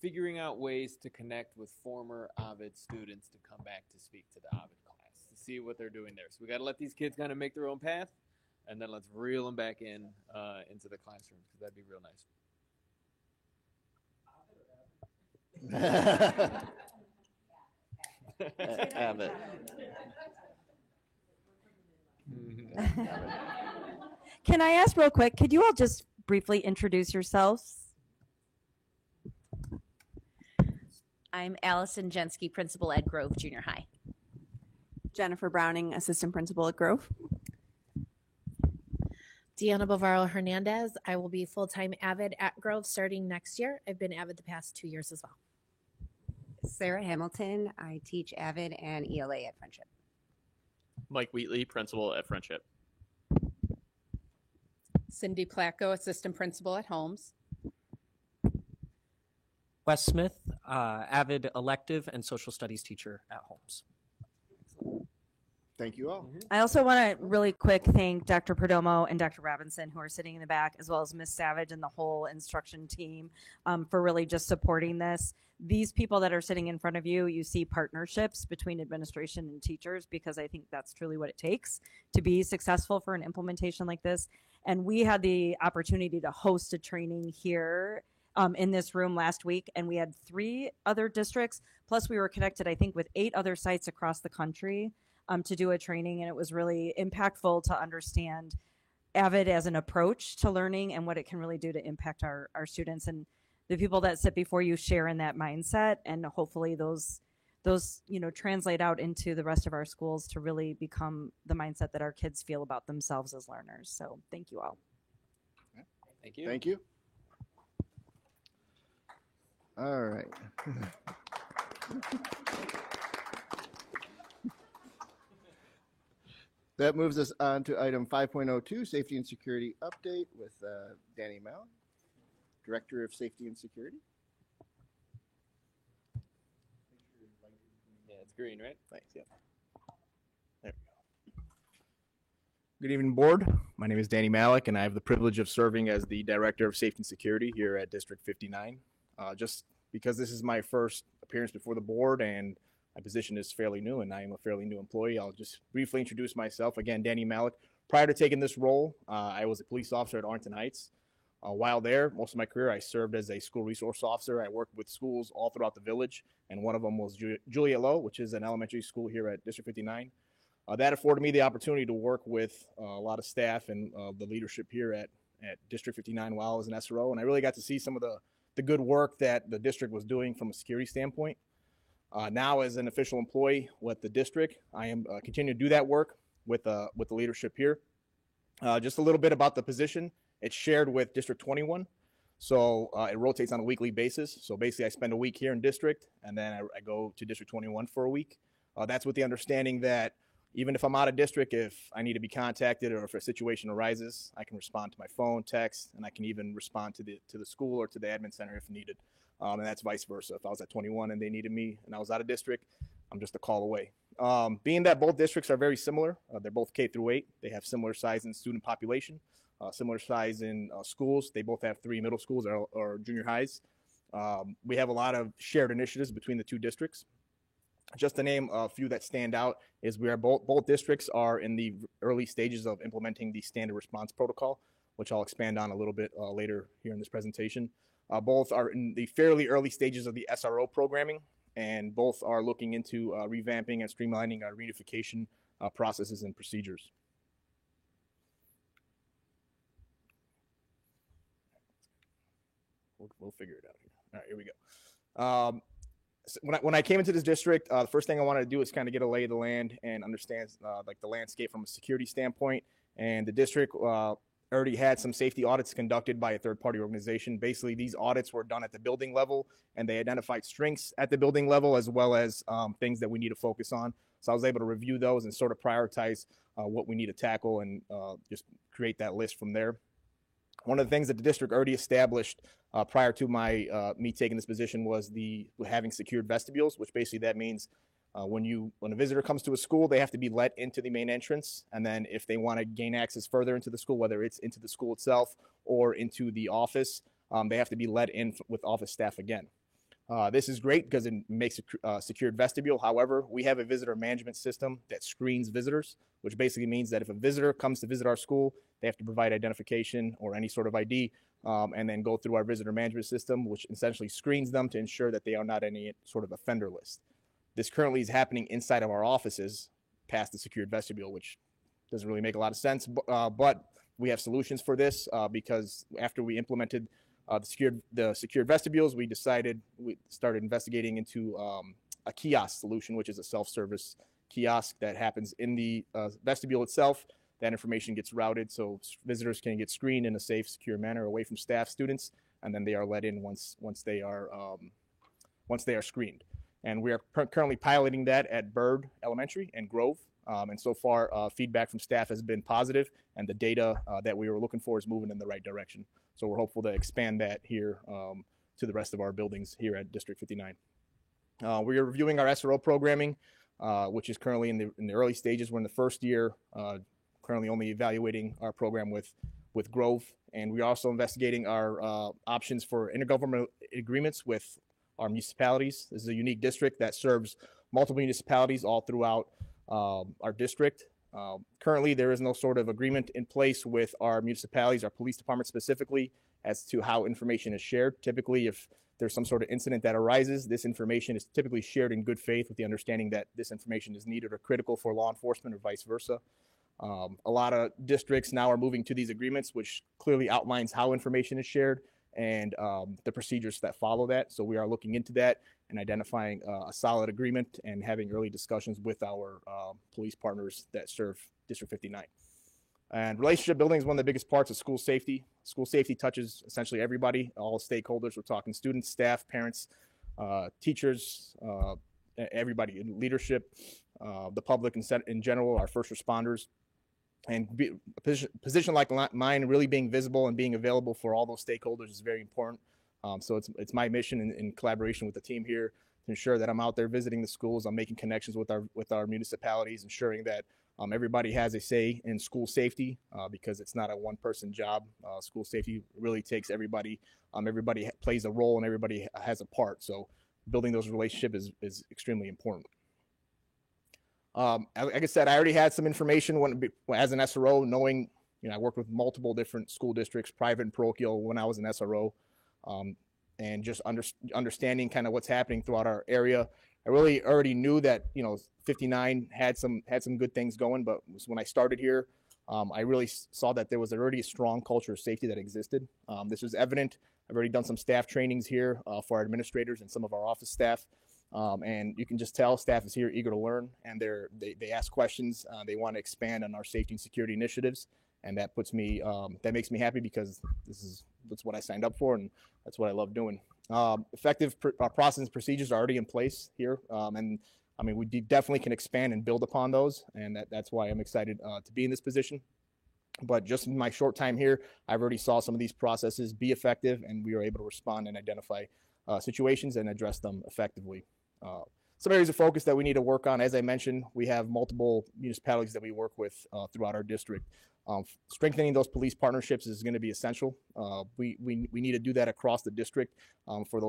Figuring out ways to connect with former Avid students to come back to speak to the Avid class, to see what they're doing there. So we got to let these kids kind of make their own path, and then let's reel them back in into the classroom, because that'd be real nice. Avid. Can I ask real quick, could you all just briefly introduce yourselves? I'm Allison Jensky, principal at Grove Junior High. Jennifer Browning, assistant principal at Grove. Deanna Bavaro Hernandez. I will be full-time Avid at Grove starting next year. I've been Avid the past 2 years as well. Sarah Hamilton. I teach Avid and ELA at Friendship. Mike Wheatley, principal at Friendship. Cindy Placco, assistant principal at Holmes. Wes Smith, Avid elective and social studies teacher at Holmes. Thank you all. I also want to really quick thank Dr. Perdomo and Dr. Robinson, who are sitting in the back, as well as Ms. Savage and the whole instruction team for really just supporting this. These people that are sitting in front of you, you see partnerships between administration and teachers, because I think that's truly what it takes to be successful for an implementation like this. And we had the opportunity to host a training here in this room last week, and we had 3 other districts, plus we were connected, I think, with 8 other sites across the country to do a training, and it was really impactful to understand Avid as an approach to learning and what it can really do to impact our students. And the people that sit before you share in that mindset, and hopefully those translate out into the rest of our schools to really become the mindset that our kids feel about themselves as learners. So thank you all. Thank you. Thank you. All right. That moves us on to item 5.02, Safety and Security Update with Danny Mallon, Director of Safety and Security. Yeah, it's green, right? Thanks, yeah. There we go. Good evening, board. My name is Danny Malik, and I have the privilege of serving as the Director of Safety and Security here at District 59. Just because this is my first appearance before the board and my position is fairly new and I am a fairly new employee, I'll just briefly introduce myself. Again, Danny Malik. Prior to taking this role, I was a police officer at Arlington Heights. While there, most of my career, I served as a school resource officer. I worked with schools all throughout the village, and one of them was Juliet Low, which is an elementary school here at District 59. That afforded me the opportunity to work with a lot of staff and the leadership here at District 59 while I was an SRO, and I really got to see some of the good work that the district was doing from a security standpoint. Now, as an official employee with the district, I am continuing to do that work with the leadership here. Just a little bit about the position. It's shared with District 21, so it rotates on a weekly basis. So basically, I spend a week here in district, and then I go to District 21 for a week. That's with the understanding that even if I'm out of district, if I need to be contacted or if a situation arises, I can respond to my phone, text, and I can even respond to the school or to the admin center if needed. And that's vice versa. If I was at 21 and they needed me and I was out of district, I'm just a call away. Being that both districts are very similar, they're both K through 8. They have similar size in student population, similar size in schools. They both have 3 middle schools or junior highs. We have a lot of shared initiatives between the two districts. Just to name a few that stand out is we are both districts are in the early stages of implementing the standard response protocol, which I'll expand on a little bit later here in this presentation. Both are in the fairly early stages of the SRO programming, and both are looking into revamping and streamlining our reunification processes and procedures. We'll figure it out here. All right, here we go. So when I came into this district, the first thing I wanted to do is kind of get a lay of the land and understand like the landscape from a security standpoint. And the district already had some safety audits conducted by a third-party organization. Basically, these audits were done at the building level, and they identified strengths at the building level as well as things that we need to focus on. So I was able to review those and sort of prioritize what we need to tackle and just create that list from there. One of the things that the district already established prior to me taking this position was having secured vestibules, which basically that means when a visitor comes to a school, they have to be let into the main entrance. And then if they want to gain access further into the school, whether it's into the school itself or into the office, they have to be let in with office staff again. This is great because it makes a secured vestibule. However, we have a visitor management system that screens visitors, which basically means that if a visitor comes to visit our school, they have to provide identification or any sort of ID, and then go through our visitor management system, which essentially screens them to ensure that they are not any sort of offender list. This currently is happening inside of our offices past the secured vestibule, which doesn't really make a lot of sense, but we have solutions for this because after we implemented the secured vestibules, we started investigating into a kiosk solution, which is a self-service kiosk that happens in the vestibule itself. That information gets routed so visitors can get screened in a safe, secure manner away from staff, students, and then they are let in once they are screened. And we are currently piloting that at Byrd Elementary and Grove. And so far, feedback from staff has been positive, and the data that we were looking for is moving in the right direction. So we're hopeful to expand that here to the rest of our buildings here at District 59. We are reviewing our SRO programming, which is currently in the early stages. We're in the first year, currently only evaluating our program with Grove. And we're also investigating our options for intergovernmental agreements with our municipalities. This is a unique district that serves multiple municipalities all throughout our district. Currently, there is no sort of agreement in place with our municipalities, our police department specifically, as to how information is shared. Typically, if there's some sort of incident that arises, this information is typically shared in good faith with the understanding that this information is needed or critical for law enforcement or vice versa. A lot of districts now are moving to these agreements, which clearly outlines how information is shared and the procedures that follow that. So we are looking into that and identifying a solid agreement and having early discussions with our police partners that serve District 59. And relationship building is one of the biggest parts of school safety. School safety touches essentially everybody, all stakeholders. We're talking students, staff, parents, teachers, everybody, leadership, the public in general, our first responders. And a position like mine, really being visible and being available for all those stakeholders is very important. So it's my mission in collaboration with the team here to ensure that I'm out there visiting the schools, I'm making connections with our municipalities, ensuring that Everybody has a say in school safety because it's not a one-person job. School safety really takes everybody. Everybody plays a role and everybody has a part. So building those relationships is extremely important. Like I said, I already had some information as an SRO, knowing, I worked with multiple different school districts, private and parochial, when I was an SRO, and just understanding kind of what's happening throughout our area. I really already knew that 59 had some good things going, but when I started here, I really saw that there was already a strong culture of safety that existed. This was evident. I've already done some staff trainings here for our administrators and some of our office staff. And you can just tell staff is here eager to learn, and they ask questions. They want to expand on our safety and security initiatives, and that makes me happy because that's what I signed up for, and that's what I love doing. Effective process and procedures are already in place here, and I mean we definitely can expand and build upon those, and that's why I'm excited to be in this position. But just in my short time here, I've already saw some of these processes be effective, and we were able to respond and identify situations and address them effectively. Some areas of focus that we need to work on, as I mentioned, we have multiple municipalities that we work with throughout our district. Strengthening those police partnerships is going to be essential. We need to do that across the district for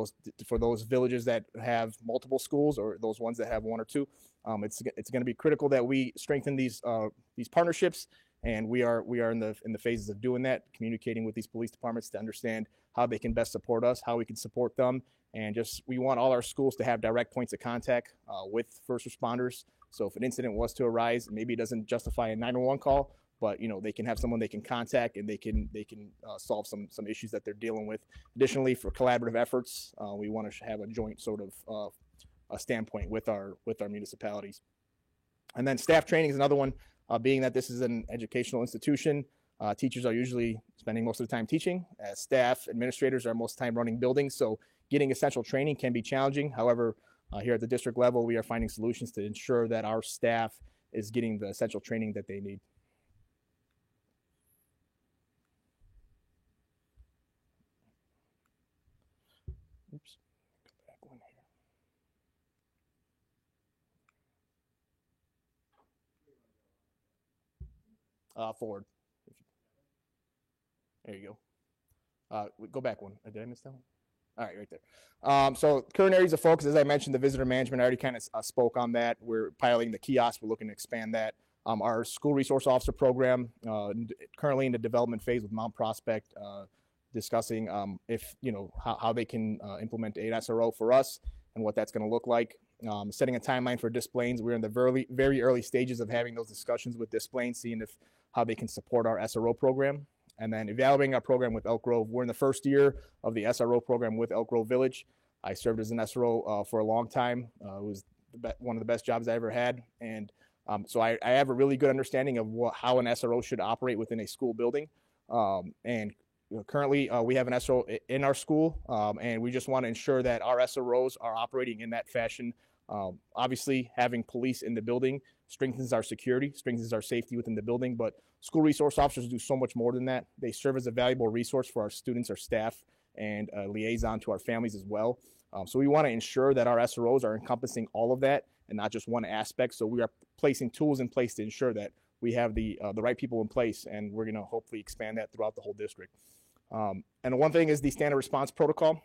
those villages that have multiple schools or those ones that have one or two. It's going to be critical that we strengthen these partnerships, and we are in the phases of doing that, communicating with these police departments to understand how they can best support us, how we can support them, and we want all our schools to have direct points of contact with first responders. So if an incident was to arise, maybe it doesn't justify a 911 call, but they can have someone they can contact, and they can solve some issues that they're dealing with. Additionally, for collaborative efforts, we want to have a joint sort of a standpoint with our municipalities. And then staff training is another one. Being that this is an educational institution, teachers are usually spending most of the time teaching. As staff, administrators are most of the time running buildings, so getting essential training can be challenging. However, here at the district level, we are finding solutions to ensure that our staff is getting the essential training that they need. Oops. Go back one here. Forward. There you go. Go back one. Did I miss that one? All right, right there. So current areas of focus, as I mentioned, the visitor management, I already kind of spoke on that. We're piloting the kiosk. We're looking to expand that. Our school resource officer program, currently in the development phase with Mount Prospect, discussing how they can implement an SRO for us and what that's going to look like. Setting a timeline for Des Plaines. We're in the very, very early stages of having those discussions with Des Plaines, seeing how they can support our SRO program. And then evaluating our program with Elk Grove. We're in the first year of the SRO program with Elk Grove Village. I served as an SRO for a long time. It was one of the best jobs I ever had. And so I have a really good understanding of how an SRO should operate within a school building. Currently, we have an SRO in our school, and we just want to ensure that our SROs are operating in that fashion. Obviously, having police in the building strengthens our security, strengthens our safety within the building, but school resource officers do so much more than that. They serve as a valuable resource for our students, our staff, and a liaison to our families as well. So we want to ensure that our SROs are encompassing all of that and not just one aspect. So we are placing tools in place to ensure that we have the right people in place, and we're going to hopefully expand that throughout the whole district. And one thing is the standard response protocol.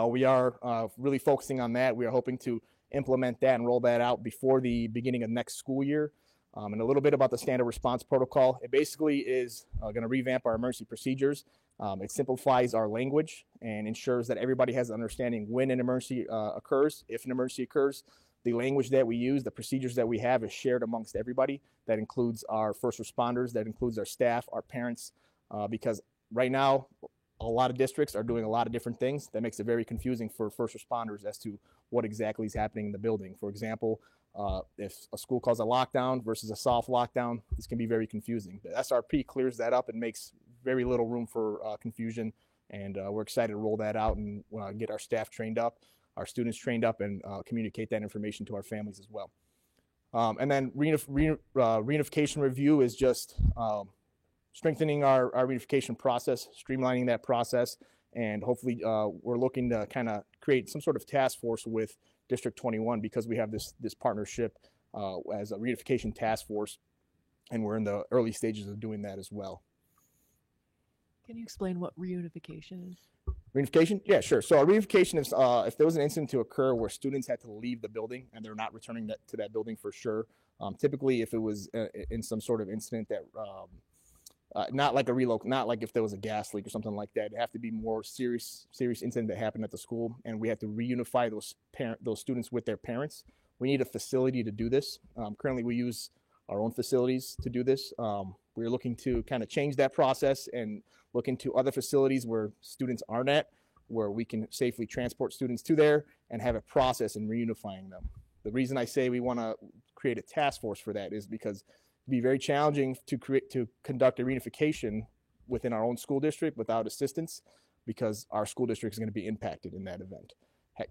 We are really focusing on that. We are hoping to implement that and roll that out before the beginning of next school year. And a little bit about the standard response protocol. It basically is going to revamp our emergency procedures. It simplifies our language and ensures that everybody has an understanding when an emergency occurs, if an emergency occurs. The language that we use, the procedures that we have is shared amongst everybody. That includes our first responders, that includes our staff, our parents, because right now, a lot of districts are doing a lot of different things. That makes it very confusing for first responders as to what exactly is happening in the building. For example, if a school calls a lockdown versus a soft lockdown, this can be very confusing. The SRP clears that up and makes very little room for confusion, and we're excited to roll that out and get our staff trained up, our students trained up, and communicate that information to our families as well. And then reunification review is just strengthening our reunification process, streamlining that process, and hopefully we're looking to kind of create some sort of task force with District 21 because we have this partnership as a reunification task force and we're in the early stages of doing that as well. Can you explain what reunification is? Reunification? Yeah, sure. So a reunification is if there was an incident to occur where students had to leave the building and they're not returning to that building for sure. Typically, if it was in some sort of incident that, not like not like if there was a gas leak or something like that, it'd have to be more serious incident that happened at the school, and we have to reunify those students with their parents. We need a facility to do this. Currently, we use our own facilities to do this. We're looking to kind of change that process and look into other facilities where students aren't at, where we can safely transport students to there and have a process in reunifying them. The reason I say we want to create a task force for that is because it'd be very challenging to conduct a reunification within our own school district without assistance, because our school district is going to be impacted in that event.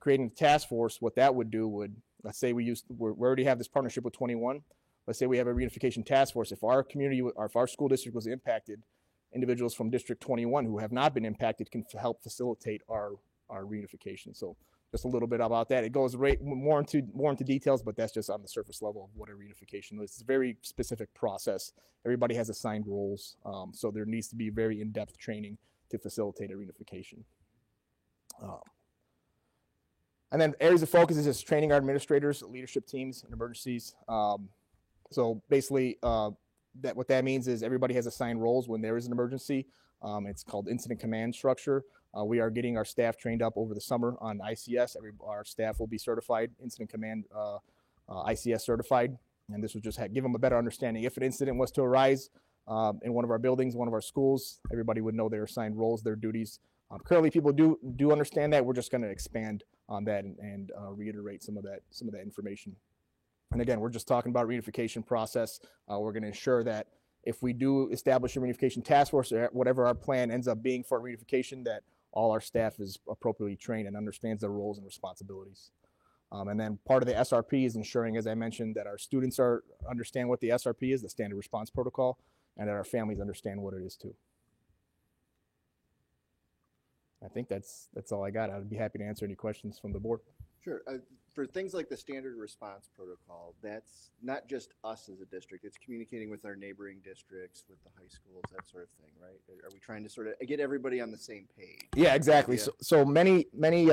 Creating a task force, what that would do would, let's say we already have this partnership with 21. Let's say we have a reunification task force. If our community or if our school district was impacted, individuals from District 21 who have not been impacted can help facilitate our reunification. So just a little bit about that. It goes more into details, but that's just on the surface level of what a reunification is. It's a very specific process. Everybody has assigned roles, so there needs to be very in-depth training to facilitate a reunification. And then areas of focus is just training our administrators, leadership teams, and emergencies. So basically, what that means is everybody has assigned roles when there is an emergency. It's called incident command structure. We are getting our staff trained up over the summer on ICS. Our staff will be certified, incident command ICS certified, and this will just give them a better understanding. If an incident was to arise in one of our buildings, one of our schools, everybody would know their assigned roles, their duties. Currently, people do understand that. We're just going to expand on that and reiterate some of that information. And again, we're just talking about reunification process. We're going to ensure that if we do establish a reunification task force, or whatever our plan ends up being for reunification, that all our staff is appropriately trained and understands their roles and responsibilities. And then part of the SRP is ensuring, as I mentioned, that our students understand what the SRP is, the Standard Response Protocol, and that our families understand what it is too. I think that's all I got. I'd be happy to answer any questions from the board. Sure. For things like the Standard Response Protocol, that's not just us as a district. It's communicating with our neighboring districts, with the high schools, that sort of thing, right? Are we trying to sort of get everybody on the same page? Yeah, exactly. Yeah. So many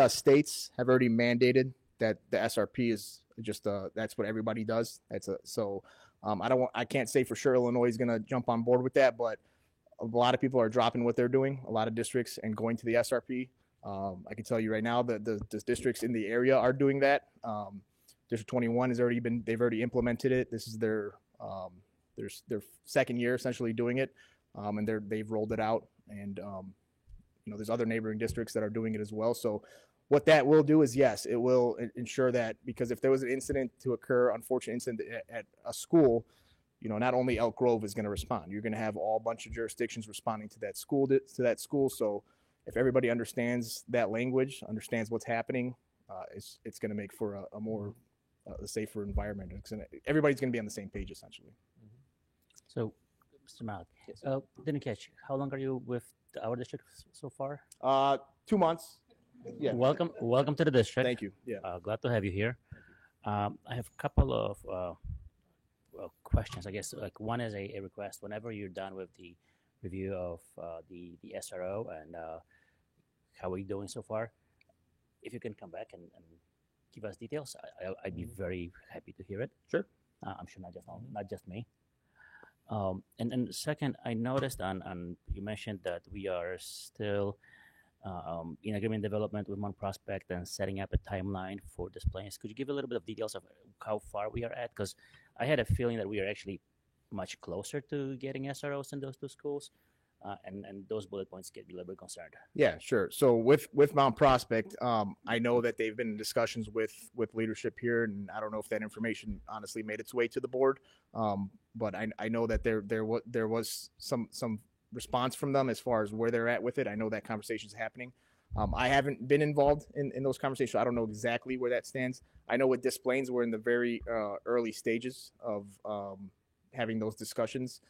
states have already mandated that the SRP is just that's what everybody does. I can't say for sure Illinois is going to jump on board with that, but a lot of people are dropping what they're doing, a lot of districts, and going to the SRP. I can tell you right now that the districts in the area are doing that. District 21 they've already implemented it. This is their second year essentially doing it, and they've rolled it out. And there's other neighboring districts that are doing it as well. So what that will do is, yes, it will ensure that, because if there was an incident to occur, unfortunate incident at a school, not only Elk Grove is going to respond. You're going to have all bunch of jurisdictions responding to that school. So if everybody understands that language, understands what's happening, it's going to make for a more safer environment. Everybody's going to be on the same page, essentially. So, Mr. Malik, didn't catch. How long are you with our district so far? 2 months. Yeah. Welcome to the district. Thank you. Yeah. Glad to have you here. I have a couple of questions. I guess one is a request. Whenever you're done with the review of the SRO and how are you doing so far, if you can come back and give us details, I'd be very happy to hear it. Sure. I'm sure not just me. And second, I noticed on you mentioned that we are still in agreement development with Mount Prospect and setting up a timeline for this plans. Could you give a little bit of details of how far we are at? Because I had a feeling that we are actually much closer to getting SROs in those two schools. And those bullet points get me a little bit concerned. Yeah, sure. So with Mount Prospect, I know that they've been in discussions with leadership here, and I don't know if that information honestly made its way to the board. But I know that there was some response from them as far as where they're at with it. I know that conversation is happening. I haven't been involved in those conversations. So I don't know exactly where that stands. I know with Des Plaines, we're in the very early stages of having those discussions.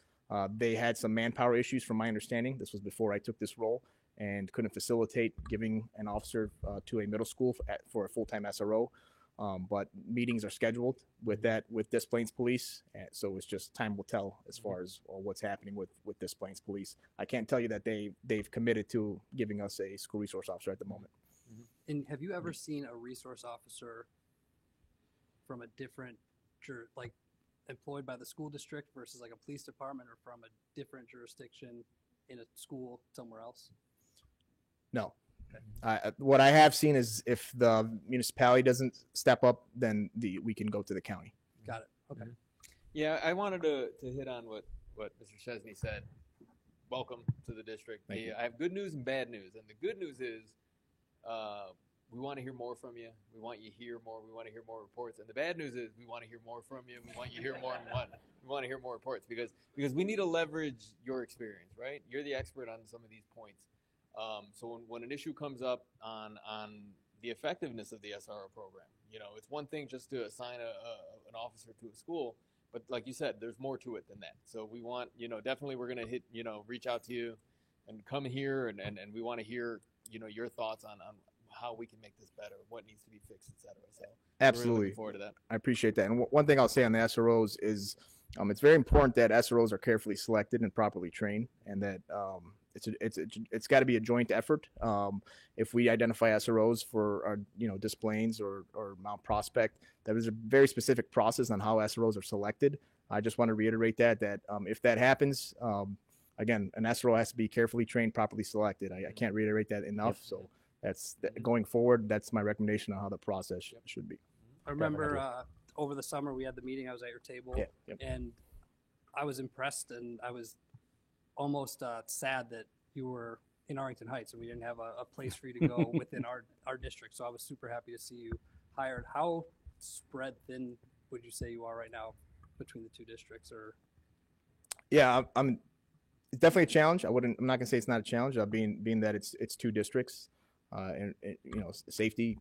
They had some manpower issues from my understanding. This was before I took this role, and couldn't facilitate giving an officer to a middle school for a full-time SRO. But meetings are scheduled with Des Plaines Police, and so it's just time will tell as far as what's happening with Des Plaines Police. I can't tell you that they've committed to giving us a school resource officer at the moment. And have you ever seen a resource officer from a different, like employed by the school district versus like a police department, or from a different jurisdiction in a school somewhere else? No. What I have seen is if the municipality doesn't step up, then we can go to the county. Got it. Okay. Yeah, I wanted to hit on what Mr. Chesney said. Welcome to the district. Thank you. I have good news and bad news. And the good news is we want to hear more from you. We want you to hear more. We want to hear more reports. And the bad news is we want to hear more from you. We want you to hear more we want to hear more reports because we need to leverage your experience, right? You're the expert on some of these points. So when an issue comes up on the effectiveness of the SRO program, it's one thing just to assign an officer to a school, but like you said, there's more to it than that. So we want, definitely we're going to reach out to you and come here and we want to hear, your thoughts on how we can make this better, what needs to be fixed, et cetera. So Absolutely. we're really looking forward to that. I appreciate that. And one thing I'll say on the SROs is it's very important that SROs are carefully selected and properly trained, and that it's got to be a joint effort. If we identify SROs for our, Des Plaines or Mount Prospect, there is a very specific process on how SROs are selected. I just want to reiterate that if that happens, again, an SRO has to be carefully trained, properly selected. I can't reiterate that enough. So going forward, that's my recommendation on how the process should be. I remember over the summer we had the meeting. I was at your table, and I was impressed, and I was almost sad that you were in Arlington Heights and we didn't have a place for you to go within our district. So I was super happy to see you hired. How spread thin would you say you are right now between the two districts? Or yeah, it's definitely a challenge. I'm not gonna say it's not a challenge. Being that it's two districts, and safety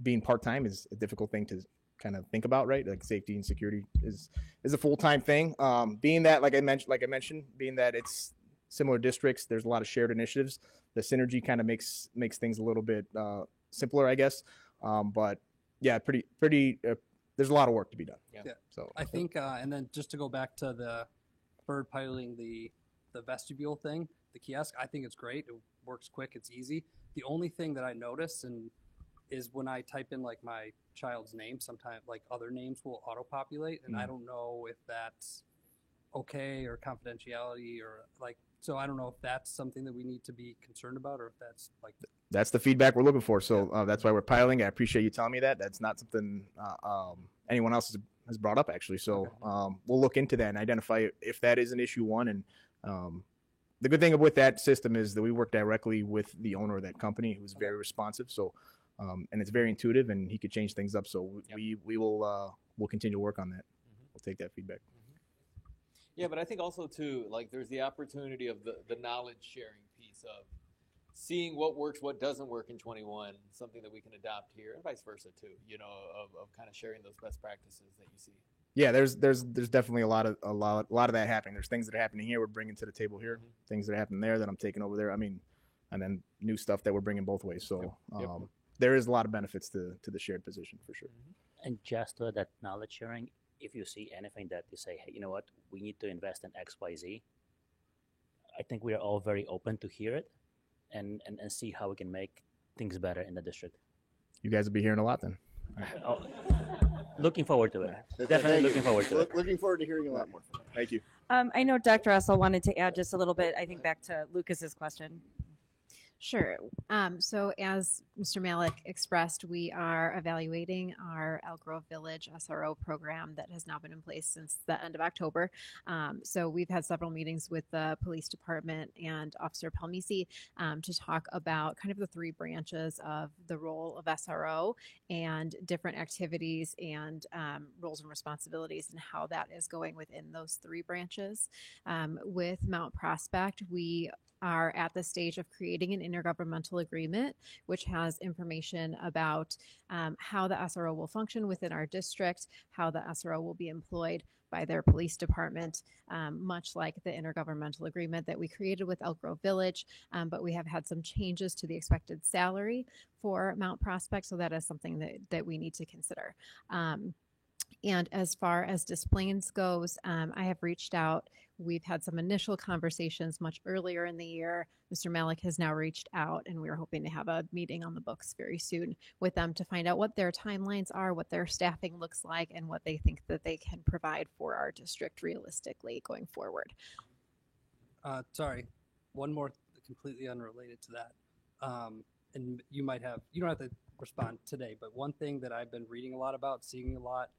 being part-time is a difficult thing to kind of think about, right? Like safety and security is a full-time thing. Being that, like I mentioned, being that it's similar districts, there's a lot of shared initiatives. The synergy kind of makes things a little bit simpler, I guess. But yeah, pretty. There's a lot of work to be done. Yeah. So I think, and then just to go back to the bird piloting the vestibule thing, the kiosk, I think it's great. It works quick. It's easy. The only thing that I noticed is when I type in like my child's name, sometimes like other names will auto-populate, and I don't know if that's okay or confidentiality or like, so I don't know if that's something that we need to be concerned about, or if that's like that's the feedback we're looking for. So that's why we're piloting. I appreciate you telling me that. That's not something anyone else has brought up actually. So we'll look into that and identify if that is an issue. And the good thing with that system is that we work directly with the owner of that company, who's very responsive. So and it's very intuitive, and he could change things up. So we'll continue to work on that. We'll take that feedback. Yeah, but I think also too, like there's the opportunity of the knowledge sharing piece of seeing what works, what doesn't work in 21, something that we can adopt here, and vice versa too. Of kind of sharing those best practices that you see. Yeah, there's definitely a lot of that happening. There's things that are happening here we're bringing to the table here, things that are happening there that I'm taking over there. I mean, and then new stuff that we're bringing both ways. So there is a lot of benefits to the shared position for sure. And just that knowledge sharing, if you see anything that you say, hey, you know what, we need to invest in X, Y, Z, I think we are all very open to hear it and see how we can make things better in the district. You guys will be hearing a lot then. Looking forward to it. Definitely looking forward to it. Looking forward to hearing a lot more. Thank you. I know Dr. Russell wanted to add just a little bit, I think back to Lucas's question. Sure. So as Mr. Malik expressed, we are evaluating our Elk Grove Village SRO program that has now been in place since the end of October. So we've had several meetings with the police department and Officer Palmisi to talk about kind of the three branches of the role of SRO and different activities and roles and responsibilities and how that is going within those three branches. With Mount Prospect, we are at the stage of creating an intergovernmental agreement, which has information about how the SRO will function within our district, how the SRO will be employed by their police department, much like the intergovernmental agreement that we created with Elk Grove Village. But we have had some changes to the expected salary for Mount Prospect, so that is something that we need to consider. And as far as Des Plaines goes, I have reached out. We've had some initial conversations much earlier in the year. Mr. Malik has now reached out, and we're hoping to have a meeting on the books very soon with them to find out what their timelines are, what their staffing looks like, and what they think that they can provide for our district realistically going forward. Sorry, one more completely unrelated to that. And you don't have to respond today, but one thing that I've been reading a lot about, seeing a lot,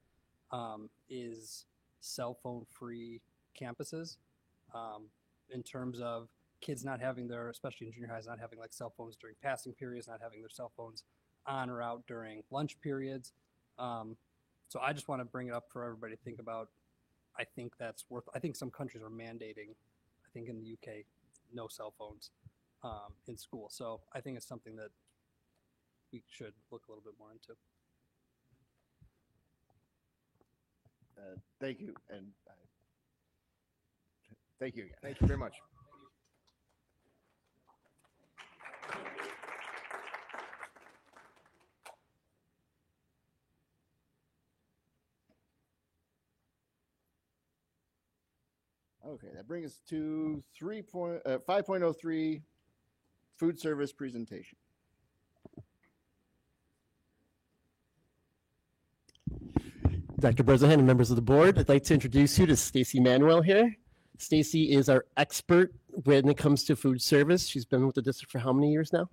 is cell phone free campuses, in terms of kids not having their, especially in junior highs, not having like cell phones during passing periods, not having their cell phones on or out during lunch periods. So I just want to bring it up for everybody to think about. I think some countries are mandating, I think in the UK, no cell phones in school. So I think it's something that we should look a little bit more into. Thank you, and thank you again. Thank you very much. Okay, that brings us to 5.03 food service presentation. Dr. Bresnahan and members of the board, I'd like to introduce you to Stacy Manuel here. Stacy is our expert when it comes to food service. She's been with the district for how many years now?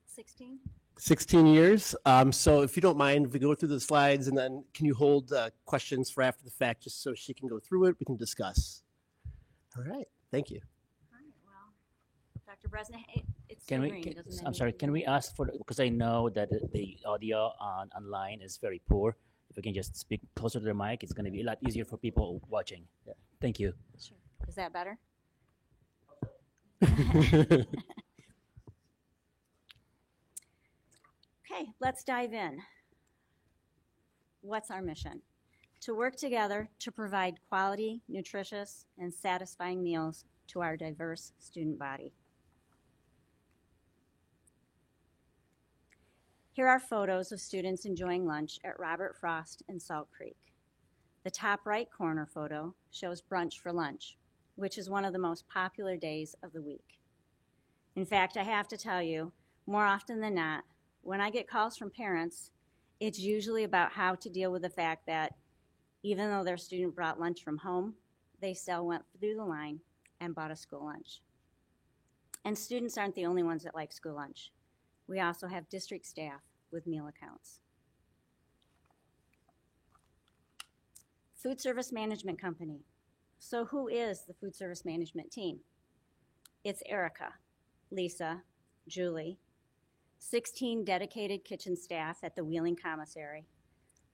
16. 16 years. So if you don't mind, if we go through the slides, and then can you hold questions for after the fact just so she can go through it, we can discuss. All right, thank you. All right, well, Dr. Bresnahan, it's Can we? green, doesn't it I'm need sorry. to be Can we green? ask for because I know that the audio online is very poor. If we can just speak closer to the mic, it's going to be a lot easier for people watching. Yeah. Thank you. Sure. Is that better? Okay, let's dive in. What's our mission? To work together to provide quality, nutritious, and satisfying meals to our diverse student body. Here are photos of students enjoying lunch at Robert Frost in Salt Creek. The top right corner photo shows brunch for lunch, which is one of the most popular days of the week. In fact, I have to tell you, more often than not, when I get calls from parents, it's usually about how to deal with the fact that even though their student brought lunch from home, they still went through the line and bought a school lunch. And students aren't the only ones that like school lunch. We also have district staff with meal accounts. Food Service Management Company. So who is the food service management team? It's Erica, Lisa, Julie, 16 dedicated kitchen staff at the Wheeling Commissary,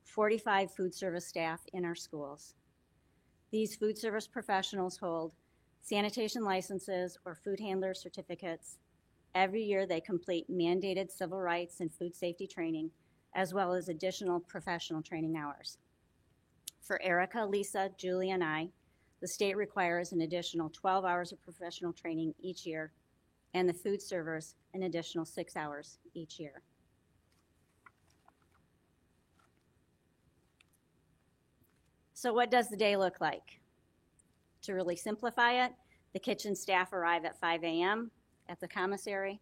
45 food service staff in our schools. These food service professionals hold sanitation licenses or food handler certificates. Every year they complete mandated civil rights and food safety training, as well as additional professional training hours. For Erica, Lisa, Julie, and I, the state requires an additional 12 hours of professional training each year, and the food servers an additional 6 hours each year. So what does the day look like? To really simplify it, the kitchen staff arrive at 5 a.m. at the commissary.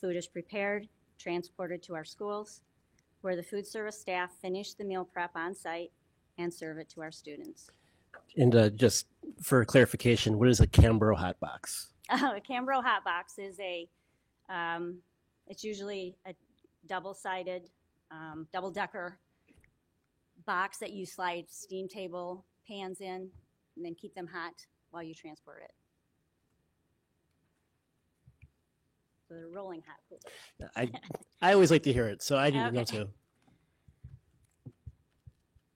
Food is prepared, transported to our schools, where the food service staff finish the meal prep on site and serve it to our students. And just for clarification, what is a Cambro hot box? A Cambro hot box is it's usually a double-sided, double-decker box that you slide steam table pans in and then keep them hot while you transport it. So they're rolling hot coolers. I always like to hear it, so I need to know Okay. too.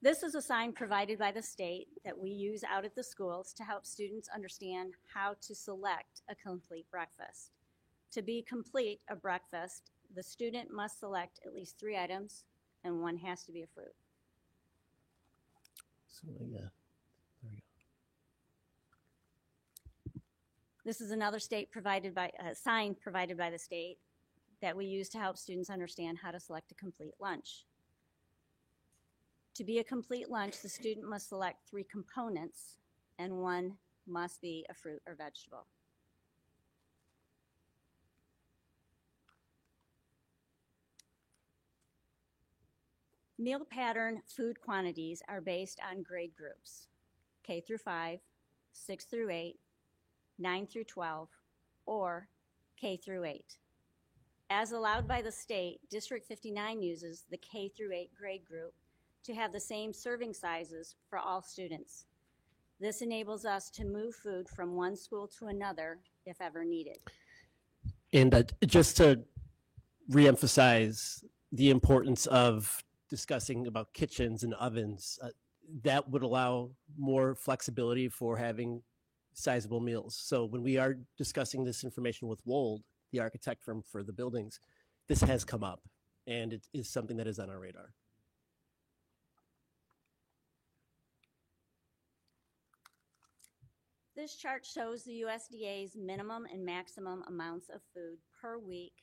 This is a sign provided by the state that we use out at the schools to help students understand how to select a complete breakfast. To be complete a breakfast, the student must select at least 3 items, and one has to be a fruit. So, yeah. There we go. This is another sign provided by the state that we use to help students understand how to select a complete lunch. To be a complete lunch, the student must select 3 components, and 1 must be a fruit or vegetable. Meal pattern food quantities are based on grade groups, K through 5, 6 through 8, 9 through 12, or K through 8. As allowed by the state, District 59 uses the K through 8 grade group to have the same serving sizes for all students. This enables us to move food from one school to another if ever needed. And just to reemphasize the importance of discussing about kitchens and ovens, that would allow more flexibility for having sizable meals. So when we are discussing this information with Wold, the architect firm for the buildings, this has come up, and it is something that is on our radar. This chart shows the USDA's minimum and maximum amounts of food per week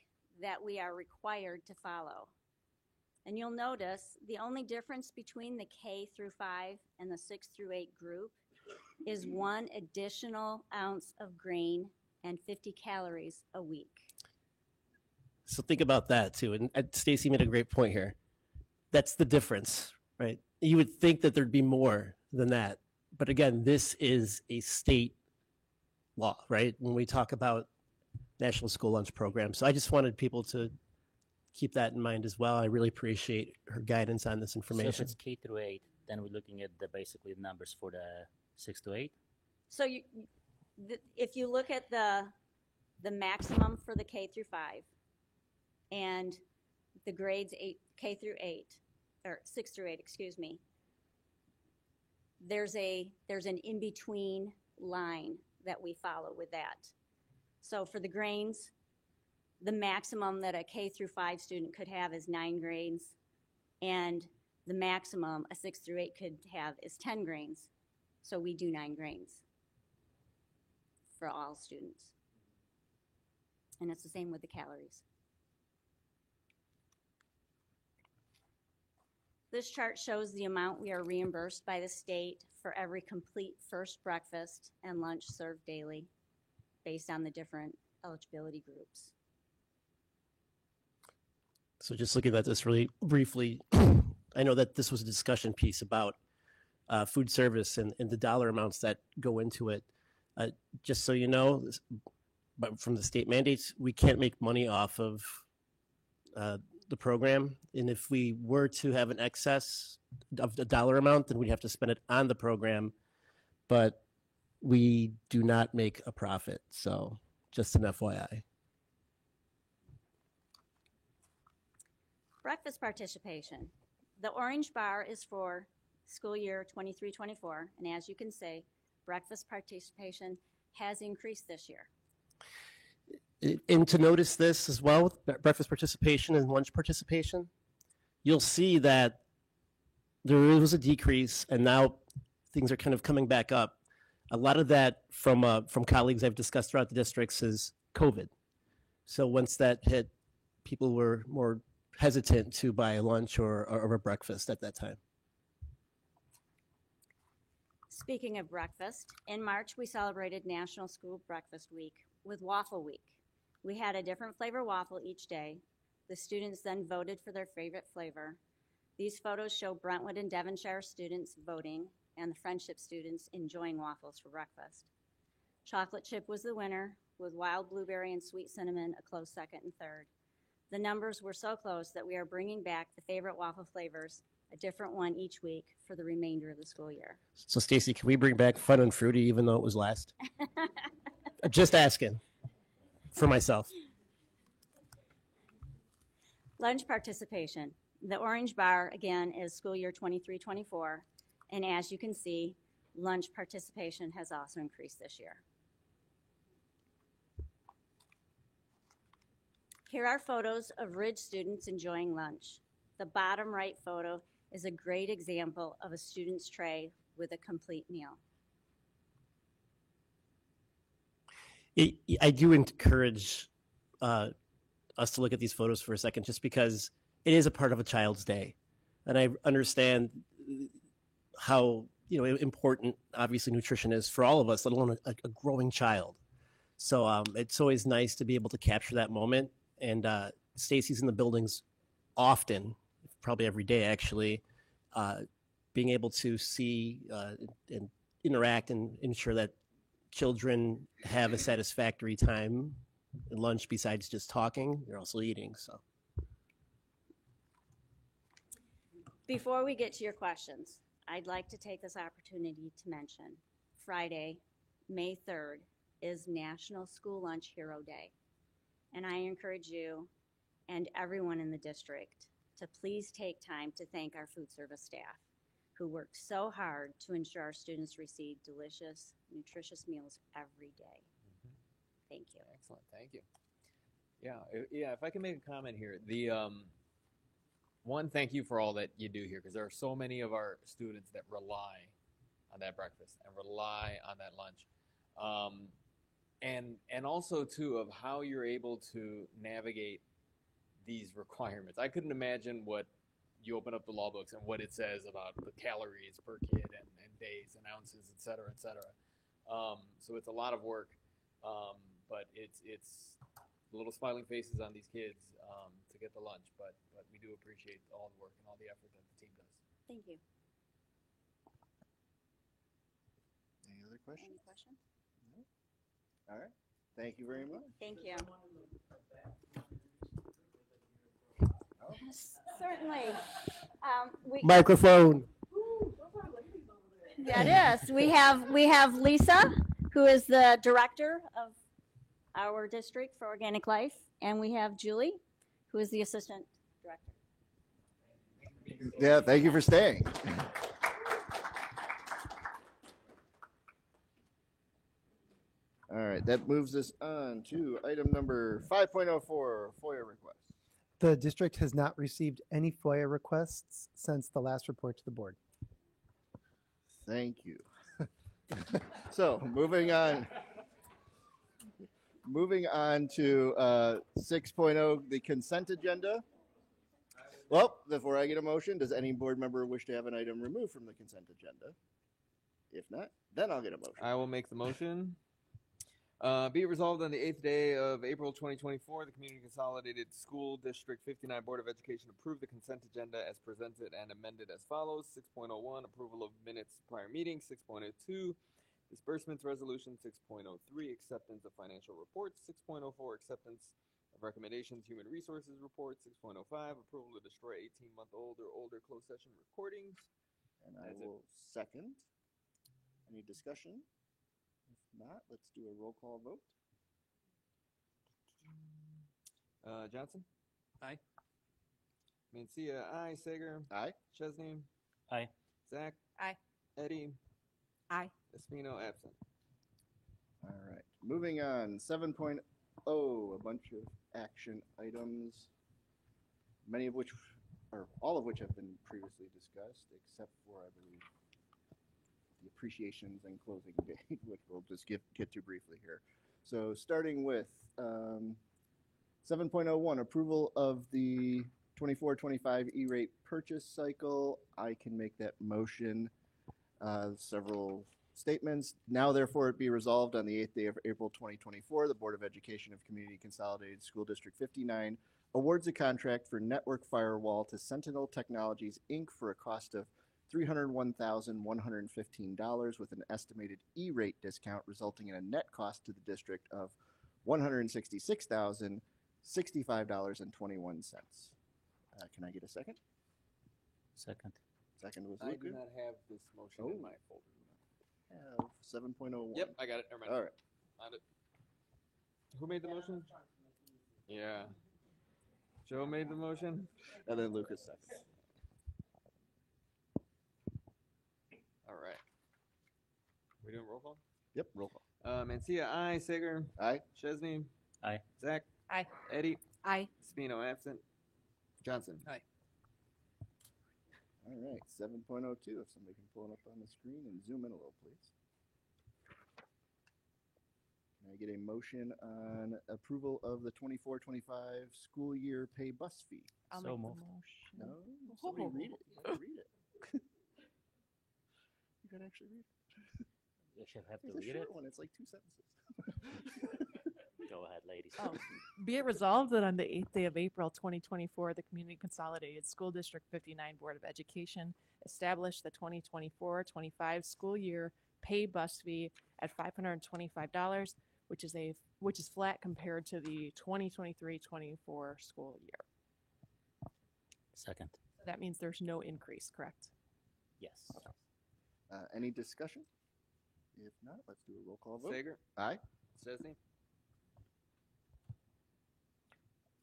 that we are required to follow. And you'll notice the only difference between the K through 5 and the 6 through 8 group is 1 additional ounce of grain and 50 calories a week. So think about that too. And Stacy made a great point here. That's the difference, right? You would think that there'd be more than that. But again, this is a state law, right? When we talk about National School Lunch Program. So I just wanted people to keep that in mind as well. I really appreciate her guidance on this So if information. it's K through 8, then we're looking at basically the numbers for the 6 to 8. So if you look at the maximum for the K through 5 and the grades K through 8, or 6 through 8, excuse me, there's an in-between line that we follow with that. So for the grains, the maximum that a K through 5 student could have is 9 grains, and the maximum a 6 through 8 could have is 10 grains. So we do 9 grains for all students. And it's the same with the calories. This chart shows the amount we are reimbursed by the state for every complete first breakfast and lunch served daily based on the different eligibility groups. So just looking at this really briefly, I know that this was a discussion piece about food service and the dollar amounts that go into it. Just so you know, but from the state mandates, we can't make money off of the program. And if we were to have an excess of the dollar amount, then we'd have to spend it on the program. But we do not make a profit. So just an FYI. Breakfast participation. The orange bar is for school year 23-24, and as you can see, breakfast participation has increased this year. And to notice this as well with breakfast participation and lunch participation, you'll see that there was a decrease, and now things are kind of coming back up. A lot of that from colleagues I've discussed throughout the districts is COVID. So once that hit, people were more hesitant to buy a lunch or a breakfast at that time. Speaking of breakfast, in March we celebrated National School Breakfast Week with Waffle Week. We had a different flavor waffle each day. The students then voted for their favorite flavor. These photos show Brentwood and Devonshire students voting and the Friendship students enjoying waffles for breakfast. Chocolate chip was the winner, with wild blueberry and sweet cinnamon a close second and third. The numbers were so close that we are bringing back the favorite waffle flavors, a different one each week for the remainder of the school year. So Stacy, can we bring back Fun and Fruity even though it was last? Just asking for myself. Lunch participation. The orange bar, again, is school year 23-24, and as you can see, lunch participation has also increased this year. Here are photos of Ridge students enjoying lunch. The bottom right photo is a great example of a student's tray with a complete meal. I do encourage us to look at these photos for a second, just because it is a part of a child's day, and I understand how important obviously nutrition is for all of us, let alone a growing child. So it's always nice to be able to capture that moment. And Stacy's in the buildings often, probably every day actually, being able to see and interact and ensure that children have a satisfactory time at lunch. Besides just talking, they're also eating. So Before we get to your questions, I'd like to take this opportunity to mention Friday, May 3rd, is National School Lunch Hero Day. And I encourage you and everyone in the district to please take time to thank our food service staff who work so hard to ensure our students receive delicious, nutritious meals every day. Thank you. Excellent, thank you. Yeah, if I can make a comment here. One, thank you for all that you do here, because there are so many of our students that rely on that breakfast and rely on that lunch. And also, too, of how you're able to navigate these requirements. I couldn't imagine what you open up the law books and what it says about the calories per kid and days and ounces, et cetera, et cetera. So it's a lot of work, but it's little smiling faces on these kids to get the lunch. But we do appreciate all the work and all the effort that the team does. Thank you. Any other questions? Any questions? No? All right. Thank you very much. Thank you. Certainly. microphone. That is. We have Lisa, who is the director of our district for Organic Life, and we have Julie, who is the assistant director. Yeah, thank you for staying. All right, that moves us on to item number 5.04, FOIA request. The district has not received any FOIA requests since the last report to the board. Thank you. So moving on to 6.0, the consent agenda. Well, before I get a motion, does any board member wish to have an item removed from the consent agenda? If not, then I'll get a motion. I will make the motion. Be it resolved on the 8th day of April 2024, the Community Consolidated School District 59 Board of Education approved the consent agenda as presented and amended as follows. 6.01, approval of minutes prior meeting. 6.02, disbursements resolution. 6.03, acceptance of financial reports. 6.04, acceptance of recommendations, human resources report. 6.05, approval to destroy 18-month-old or older closed session recordings. And I will second. Any discussion? If not, let's do a roll call vote. Johnson? Aye. Mencia, aye. Sager? Aye. Chesney? Aye. Zach? Aye. Eddie? Aye. Espino, absent. All right, moving on, 7.0, a bunch of action items, many of which, or all of which have been previously discussed, except for, I believe, the appreciations and closing date, which we'll just get to briefly here. So starting with 7.01, approval of the 24-25 E-rate purchase cycle. I can make that motion. Several statements. Now, therefore, it be resolved on the 8th day of April 2024, the Board of Education of Community Consolidated School District 59 awards a contract for network firewall to Sentinel Technologies, Inc. for a cost of $301,115 with an estimated E-rate discount, resulting in a net cost to the district of $166,065.21. Can I get a second? Second. Second was I Luca. do not have this motion in my folder. Have 7.01. Yep, I got it. Never mind. All right. Found it. Who made the motion? Yeah. Joe made the motion. And then Lucas second. All right. We doing roll call? Yep, roll call. Mencia, aye. Sager? Aye. Chesney? Aye. Zach? Aye. Eddie? Aye. Spino, absent. Johnson? Aye. All right, 7.02, if somebody can pull it up on the screen and zoom in a little, please. Can I get a motion on approval of the 24-25 school year pay bus fee? I'll So make the moved. motion. No, somebody read it. You gotta read it. You gotta actually read it. You should have to It's a read short it. one. It's like 2 sentences. Go ahead, ladies. Oh, be it resolved that on the 8th day of April 2024, the Community Consolidated School District 59 Board of Education established the 2024-25 school year pay bus fee at $525, which is flat compared to the 2023-24 school year. Second. That means there's no increase, correct? Yes. Any discussion? If not, let's do a roll call vote. Sager. Aye. Chesney.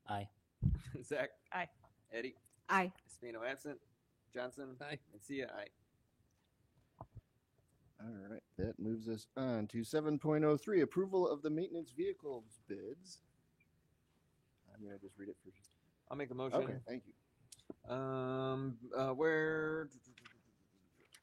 Aye. Zach. Aye. Eddie. Aye. Espino absent. Johnson. Aye. Mencia. Aye. All right, that moves us on to 7.03, approval of the maintenance vehicles bids. I'm gonna just read it for. I'll make the motion. Okay, thank you. Where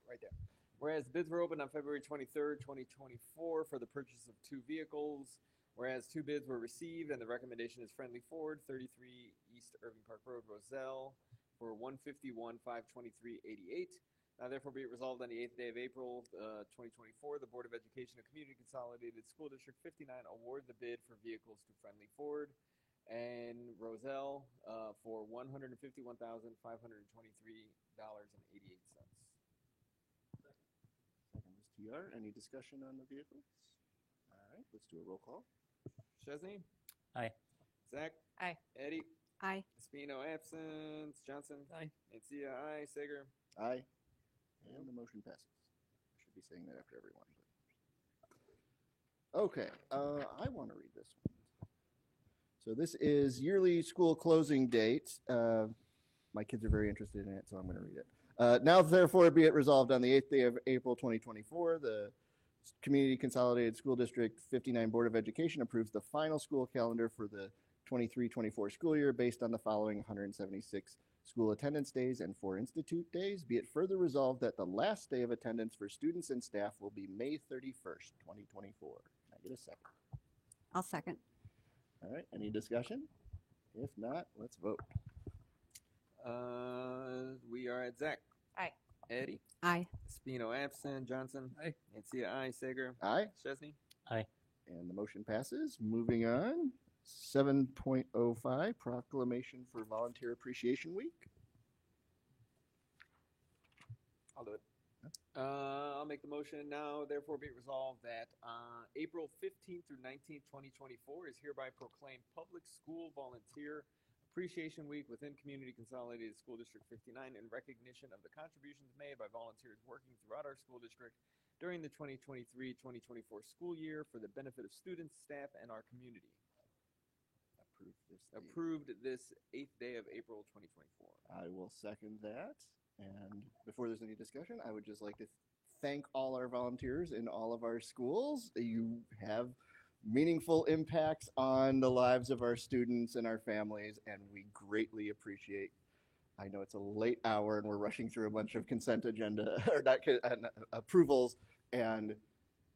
right there. Whereas bids were opened on February 23rd, 2024 for the purchase of 2 vehicles. Whereas 2 bids were received and the recommendation is Friendly Ford, 33 East Irving Park Road, Roselle, for $151,523.88. Now therefore be it resolved on the 8th day of April, 2024, the Board of Education of Community Consolidated School District 59 award the bid for vehicles to Friendly Ford and Roselle for $151,523.88. Second is TR. Any discussion on the vehicles? All right, let's do a roll call. Chesney. Aye. Zach. Aye. Eddie. Aye. Espino absent. Johnson. Aye. Mencia. Aye. Sager. Aye. And the motion passes. I should be saying that after everyone. But... Okay, I want to read this one. So this is yearly school closing date. My kids are very interested in it, so I'm going to read it. Now, therefore, be it resolved on the 8th day of April 2024, the Community Consolidated School District 59 Board of Education approves the final school calendar for the 23-24 school year based on the following 176 school attendance days and 4 institute days. Be it further resolved that the last day of attendance for students and staff will be May 31st, 2024. Can I get a second? I'll second. All right, any discussion? If not, let's vote. We are at Zach. Aye. Eddie. Aye. Espino absent. Johnson. Aye. Mencia. Aye. Sager. Aye. Chesney. Aye. And the motion passes. Moving on, 7.05, Proclamation for Volunteer Appreciation Week. I'll do it. I'll make the motion now. Therefore, be it resolved that April 15th through 19th, 2024 is hereby proclaimed Public School Volunteer Appreciation Week within Community Consolidated School District 59 in recognition of the contributions made by volunteers working throughout our school district during the 2023-2024 school year for the benefit of students, staff, and our community. Approved this 8th day of April 2024. I will second that. And before there's any discussion, I would just like to thank all our volunteers in all of our schools. You have meaningful impacts on the lives of our students and our families, and we greatly appreciate. I know it's a late hour and we're rushing through a bunch of consent agenda or not approvals, and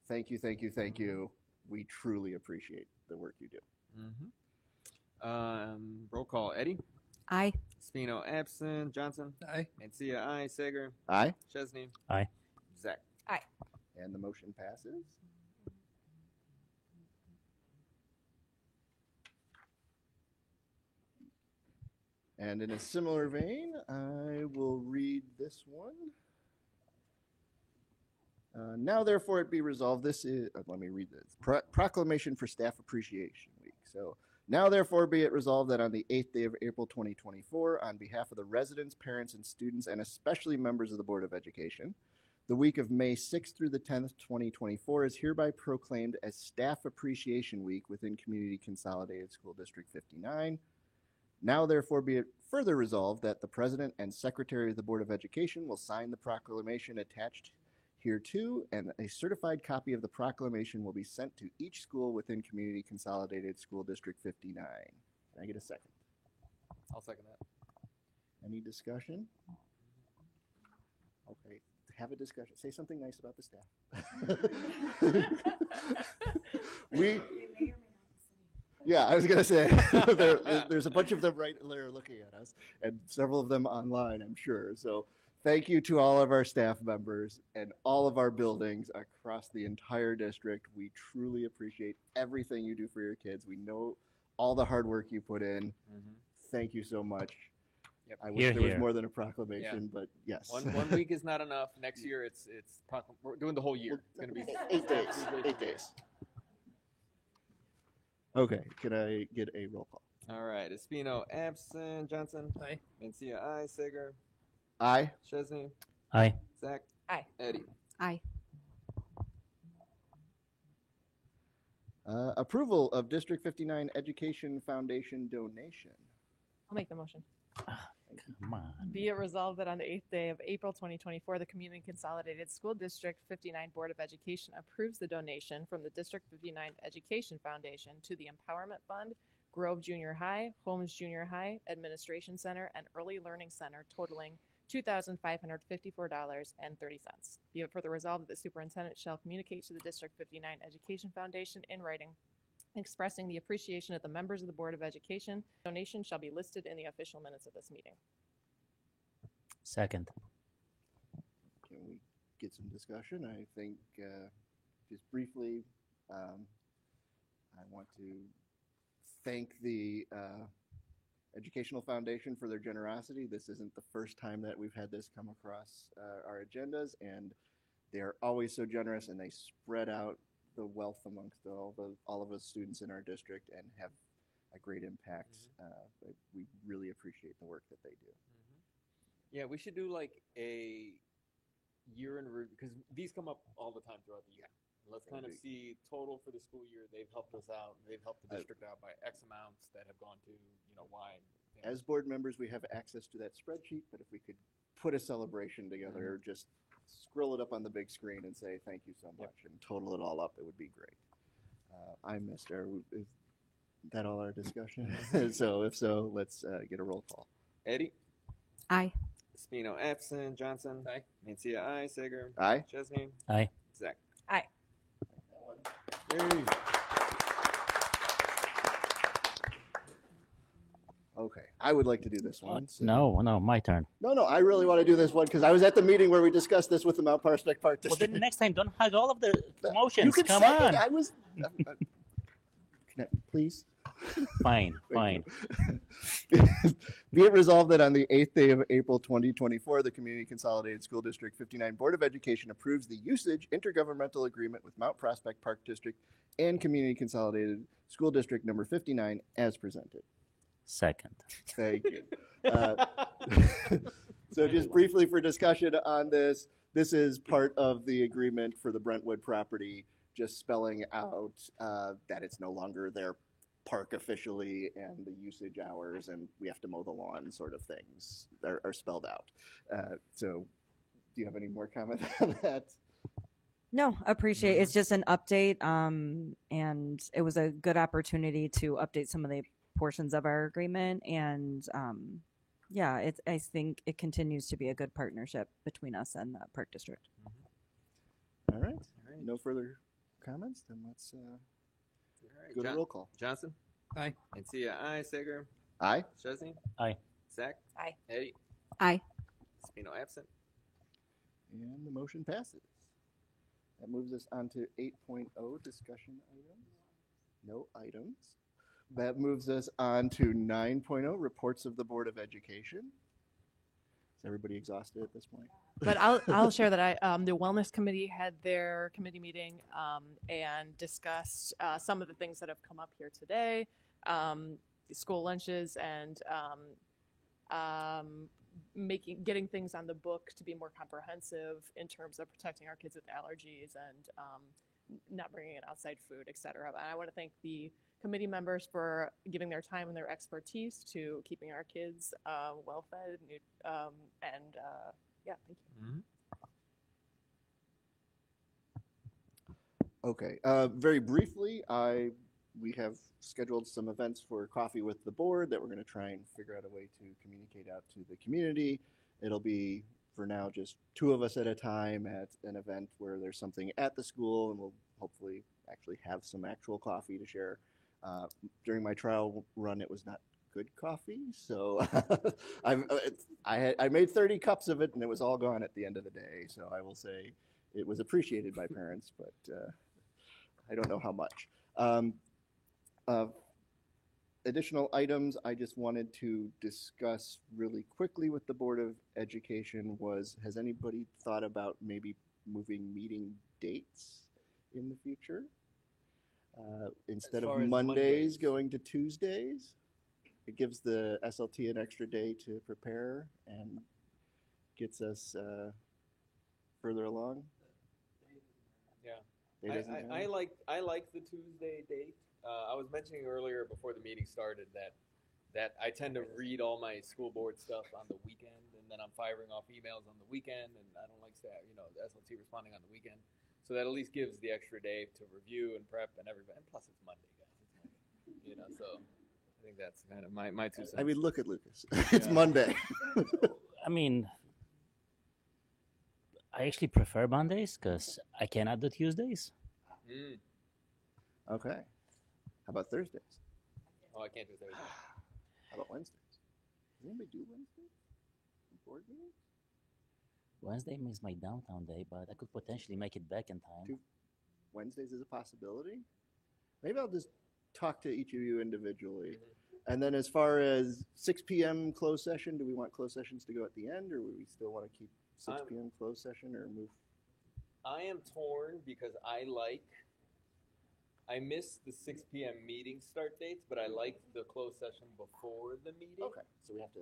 thank you, thank you, thank you. We truly appreciate the work you do. Roll call. Eddie. Aye. Espino absent. Johnson. Aye. Mencia. Aye. Sager. Aye. Chesney. Aye. Zach. Aye. And the motion passes. And in a similar vein, I will read this one. Now, therefore, it be resolved. This is, let me read this. Proclamation for Staff Appreciation Week. So, now, therefore, be it resolved that on the 8th day of April 2024, on behalf of the residents, parents, and students, and especially members of the Board of Education, the week of May 6th through the 10th, 2024 is hereby proclaimed as Staff Appreciation Week within Community Consolidated School District 59. Now, therefore, be it further resolved that the President and Secretary of the Board of Education will sign the proclamation attached hereto, and a certified copy of the proclamation will be sent to each school within Community Consolidated School District 59. Can I get a second? I'll second that. Any discussion? Okay, have a discussion. Say something nice about the staff. Yeah, I was gonna say there's a bunch of them right there looking at us, and several of them online, I'm sure. So thank you to all of our staff members and all of our buildings across the entire district. We truly appreciate everything you do for your kids. We know all the hard work you put in. Thank you so much. I wish Hear, there was hear. more than a proclamation, but yes. One week is not enough. Next year, we're doing the whole year. It's gonna be 8 days. 8 days. Okay, can I get a roll call? All right, Espino absent. Johnson. Aye. Mencia, aye. Sager. Aye. Chesney. Aye. Zach. Aye. Eddie. Aye. Approval of District 59 Education Foundation donation. I'll make the motion. Come on. Be it resolved that on the 8th day of April 2024, the Community Consolidated School District 59 Board of Education approves the donation from the District 59 Education Foundation to the Empowerment Fund, Grove Junior High, Holmes Junior High, Administration Center, and Early Learning Center totaling $2,554.30. Be it further resolved that the superintendent shall communicate to the District 59 Education Foundation in writing expressing the appreciation of the members of the Board of Education. Donation shall be listed in the official minutes of this meeting. Second. Can we get some discussion? I think just briefly, I want to thank the Educational Foundation for their generosity. This isn't the first time that we've had this come across our agendas, and they are always so generous, and they spread out the wealth amongst all of us students in our district and have a great impact. But we really appreciate the work that they do. Yeah, we should do like a year in review because these come up all the time throughout the year. Let's kind of see total for the school year. They've helped us out. They've helped the district out by X amounts that have gone to Y. As board members, we have access to that spreadsheet, but if we could put a celebration together, just scroll it up on the big screen and say thank you so much and total it all up, it would be great. I missed her. Is that all our discussion? So if so, let's get a roll call. Eddie. Aye. Espino absent. Johnson. Aye. Mencia, aye. Sager. Aye. Chesney. Aye. Zach. Aye. Yay. Okay, I would like to do this one. so- No, my turn. No, I really want to do this one because I was at the meeting where we discussed this with the Mount Prospect Park Well, District. then next time, don't hug all of the motions. You can Come say it. on. I was. Can I, please. Fine, fine. Be it resolved that on the 8th day of April 2024, the Community Consolidated School District 59 Board of Education approves the usage intergovernmental agreement with Mount Prospect Park District and Community Consolidated School District number 59 as presented. Second. Thank you. So just briefly for discussion on this, this is part of the agreement for the Brentwood property, just spelling out that it's no longer their park officially and the usage hours and we have to mow the lawn sort of things are spelled out. So do you have any more comment on that? No, appreciate it's just an update. And it was a good opportunity to update some of the portions of our agreement. And yeah, I think it continues to be a good partnership between us and the Park District. All right. No further comments? Then let's go to roll call. Johnson. Aye. Mencia, aye. Sager. Aye. Chesney. Aye. Zach. Aye. Eddie. Aye. Espino absent. And the motion passes. That moves us on to 8.0 discussion items. No items. That moves us on to 9.0 reports of the Board of Education. Is everybody exhausted at this point? But I'll share that the Wellness Committee had their committee meeting and discussed some of the things that have come up here today, the school lunches and getting things on the book to be more comprehensive in terms of protecting our kids with allergies and not bringing in outside food, et cetera. And I want to thank the committee members for giving their time and their expertise to keeping our kids well fed and yeah, thank you. Okay. Very briefly, we have scheduled some events for Coffee with the Board that we're going to try and figure out a way to communicate out to the community. It'll be for now, just two of us at a time at an event where there's something at the school, and we'll hopefully actually have some actual coffee to share. During my trial run, it was not good coffee, so I made 30 cups of it, and it was all gone at the end of the day. So I will say it was appreciated by parents, but I don't know how much. Additional items I just wanted to discuss really quickly with the Board of Education was, has anybody thought about maybe moving meeting dates in the future? Instead far of as Mondays, going to Tuesdays? It gives the SLT an extra day to prepare and gets us further along. Yeah, Day doesn't matter? I like the Tuesday date. I was mentioning earlier before the meeting started that I tend to read all my school board stuff on the weekend, and then I'm firing off emails on the weekend, and I don't like the SLT responding on the weekend. So that at least gives the extra day to review and prep and everything. And plus, it's Monday, guys. It's Monday, so I think that's kind of my 2 cents. I mean, look at Lucas. It's Monday. I mean, I actually prefer Mondays because I cannot do Tuesdays. Okay. How about Thursdays? Oh, I can't do Thursday. How about Wednesdays? Does anybody do Wednesdays? Board meetings? Wednesday is my downtown day, but I could potentially make it back in time. Wednesdays is a possibility. Maybe I'll just talk to each of you individually. And then as far as 6 p.m. closed session, do we want closed sessions to go at the end, or do we still want to keep 6 p.m. closed session, or move? I am torn because I miss the 6 p.m. meeting start dates, but I like the closed session before the meeting. Okay, so we have to.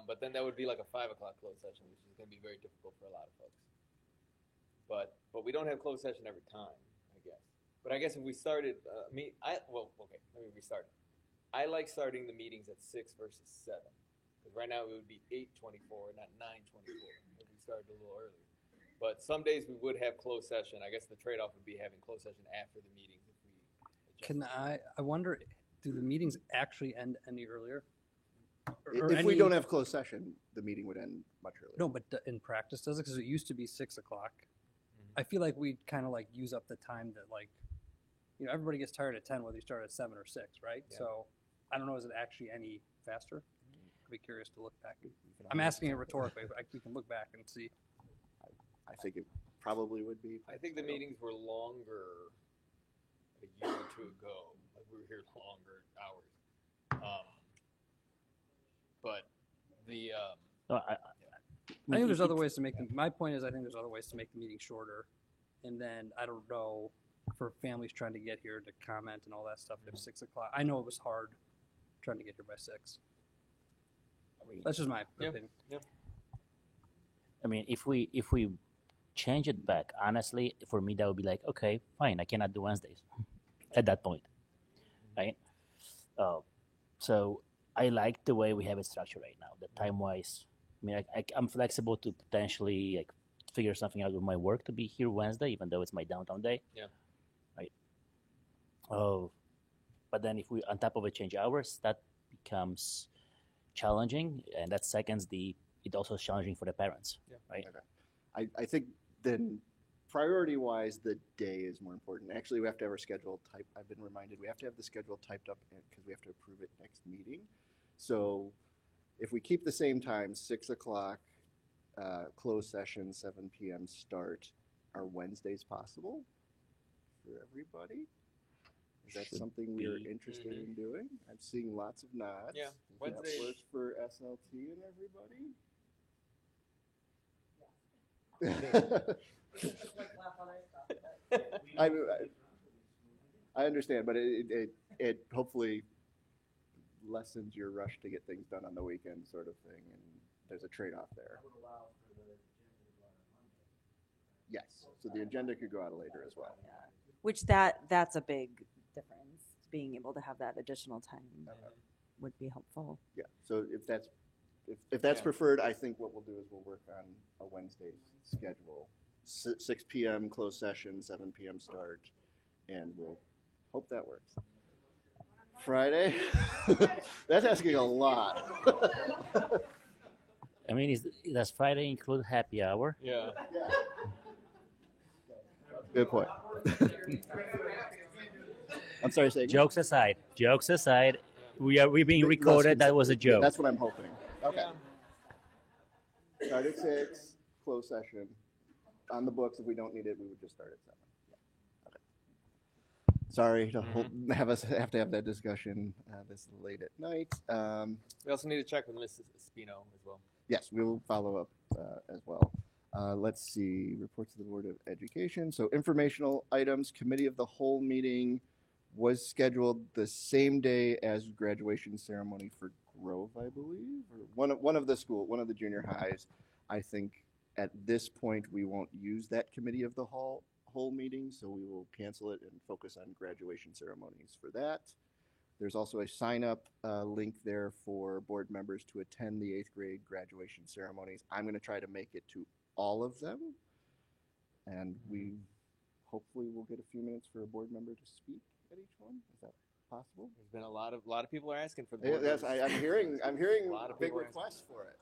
But then that would be like a 5 o'clock closed session, which is going to be very difficult for a lot of folks. But we don't have closed session every time, I guess. But I guess if we started, let me restart. I like starting the meetings at 6 versus 7, because right now it would be 8:24, not 9:24 if we started a little earlier. But some days we would have closed session. I guess the trade-off would be having closed session after the meetings. I wonder, do the meetings actually end any earlier? If we don't have closed session, the meeting would end much earlier. No, but in practice, does it? Because it used to be 6 o'clock. I feel like we kind of like use up the time that everybody gets tired at 10, whether you start at 7 or 6, right? Yeah. So I don't know, is it actually any faster? I'd be curious to look back. I'm asking it rhetorically. We can look back and see. I think it probably would be. I think the meetings were longer a year or two ago. Like we were here longer hours. But the I think there's other ways to make them. My point is, I think there's other ways to make the meeting shorter. And then I don't know, for families trying to get here to comment and all that stuff, if 6 o'clock. I know it was hard trying to get here by 6. That's just my opinion. Yeah. I mean, if we change it back, honestly, for me that would be like, okay, fine, I cannot do Wednesdays at that point, right? So I like the way we have it structured right now. The time wise, I mean, I'm flexible to potentially like figure something out with my work to be here Wednesday, even though it's my downtown day. Yeah. Right. But then if we on top of it change hours, that becomes challenging, and that seconds it also is challenging for the parents. Yeah. Right. Okay. I think then priority-wise, the day is more important. Actually, we have to have our schedule typed. I've been reminded we have to have the schedule typed up because we have to approve it next meeting. So if we keep the same time, 6 o'clock, closed session, 7 p.m. start, are Wednesdays possible for everybody? Is that something we are interested in doing? I'm seeing lots of nods. Yeah, Wednesday Wednesday. works for SLT and everybody. I understand, but it hopefully lessens your rush to get things done on the weekend, sort of thing, and there's a trade-off there. Yes, so the agenda could go out later as well. Which that's a big difference. Being able to have that additional time would be helpful. Yeah, so if that's preferred, I think what we'll do is we'll work on a Wednesday schedule. 6 p.m. closed session, 7 p.m. start, and we'll hope that works. Friday? That's asking a lot. I mean, does Friday include happy hour? Yeah. Good point. I'm sorry, say again? Jokes aside, we're being Let's recorded. That consider- was a joke. That's what I'm hoping. Okay. Start at 6, closed session. On the books, if we don't need it, we would just start at 7. Okay. Sorry to have to have that discussion this late at night. We also need to check with Mrs. Espino as well. Yes, we will follow up as well. Let's see, reports to the Board of Education. So informational items, committee of the whole meeting was scheduled the same day as graduation ceremony for Grove, I believe, or one of the junior highs. I think at this point we won't use that committee of the whole meeting, so we will cancel it and focus on graduation ceremonies for that. There's also a sign-up link there for board members to attend the 8th grade graduation ceremonies. I'm going to try to make it to all of them, and we hopefully will get a few minutes for a board member to speak at each one. Is that possible? There's been a lot of people are asking for the Yeah, board that's, members. I'm hearing A lot of big people are asking. requests for it.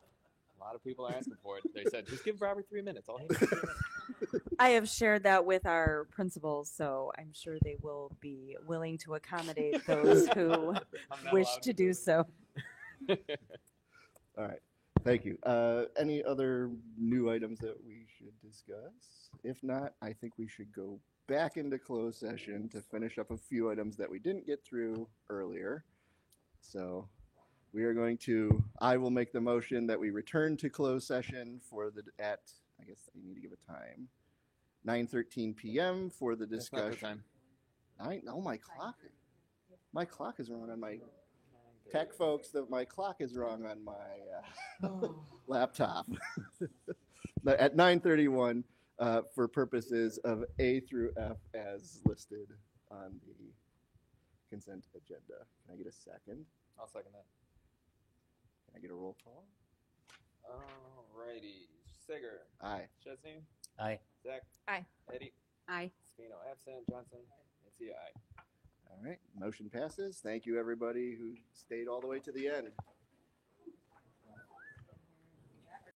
A lot of people are asking for it. They said, just give Robert 3 minutes. All he needs is 3 minutes. I have shared that with our principals, so I'm sure they will be willing to accommodate those who not wish allowed to do so. All right. Thank you. Any other new items that we should discuss? If not, I think we should go back into closed session to finish up a few items that we didn't get through earlier. So we are going to, I will make the motion that we return to closed session for I guess you need to give a time, 9:13 p.m. for the That's not the discussion. time. My clock is wrong on my tech folks. My clock is wrong on my laptop. At 9:31 for purposes of A through F as listed on the consent agenda. Can I get a second? I'll second that. Can I get a roll call? Alrighty. Sager. Aye. Chesney. Aye. Zach. Aye. Eddie. Aye. Spino absent. Johnson. Nancy, aye. All right, motion passes. Thank you, everybody who stayed all the way to the end.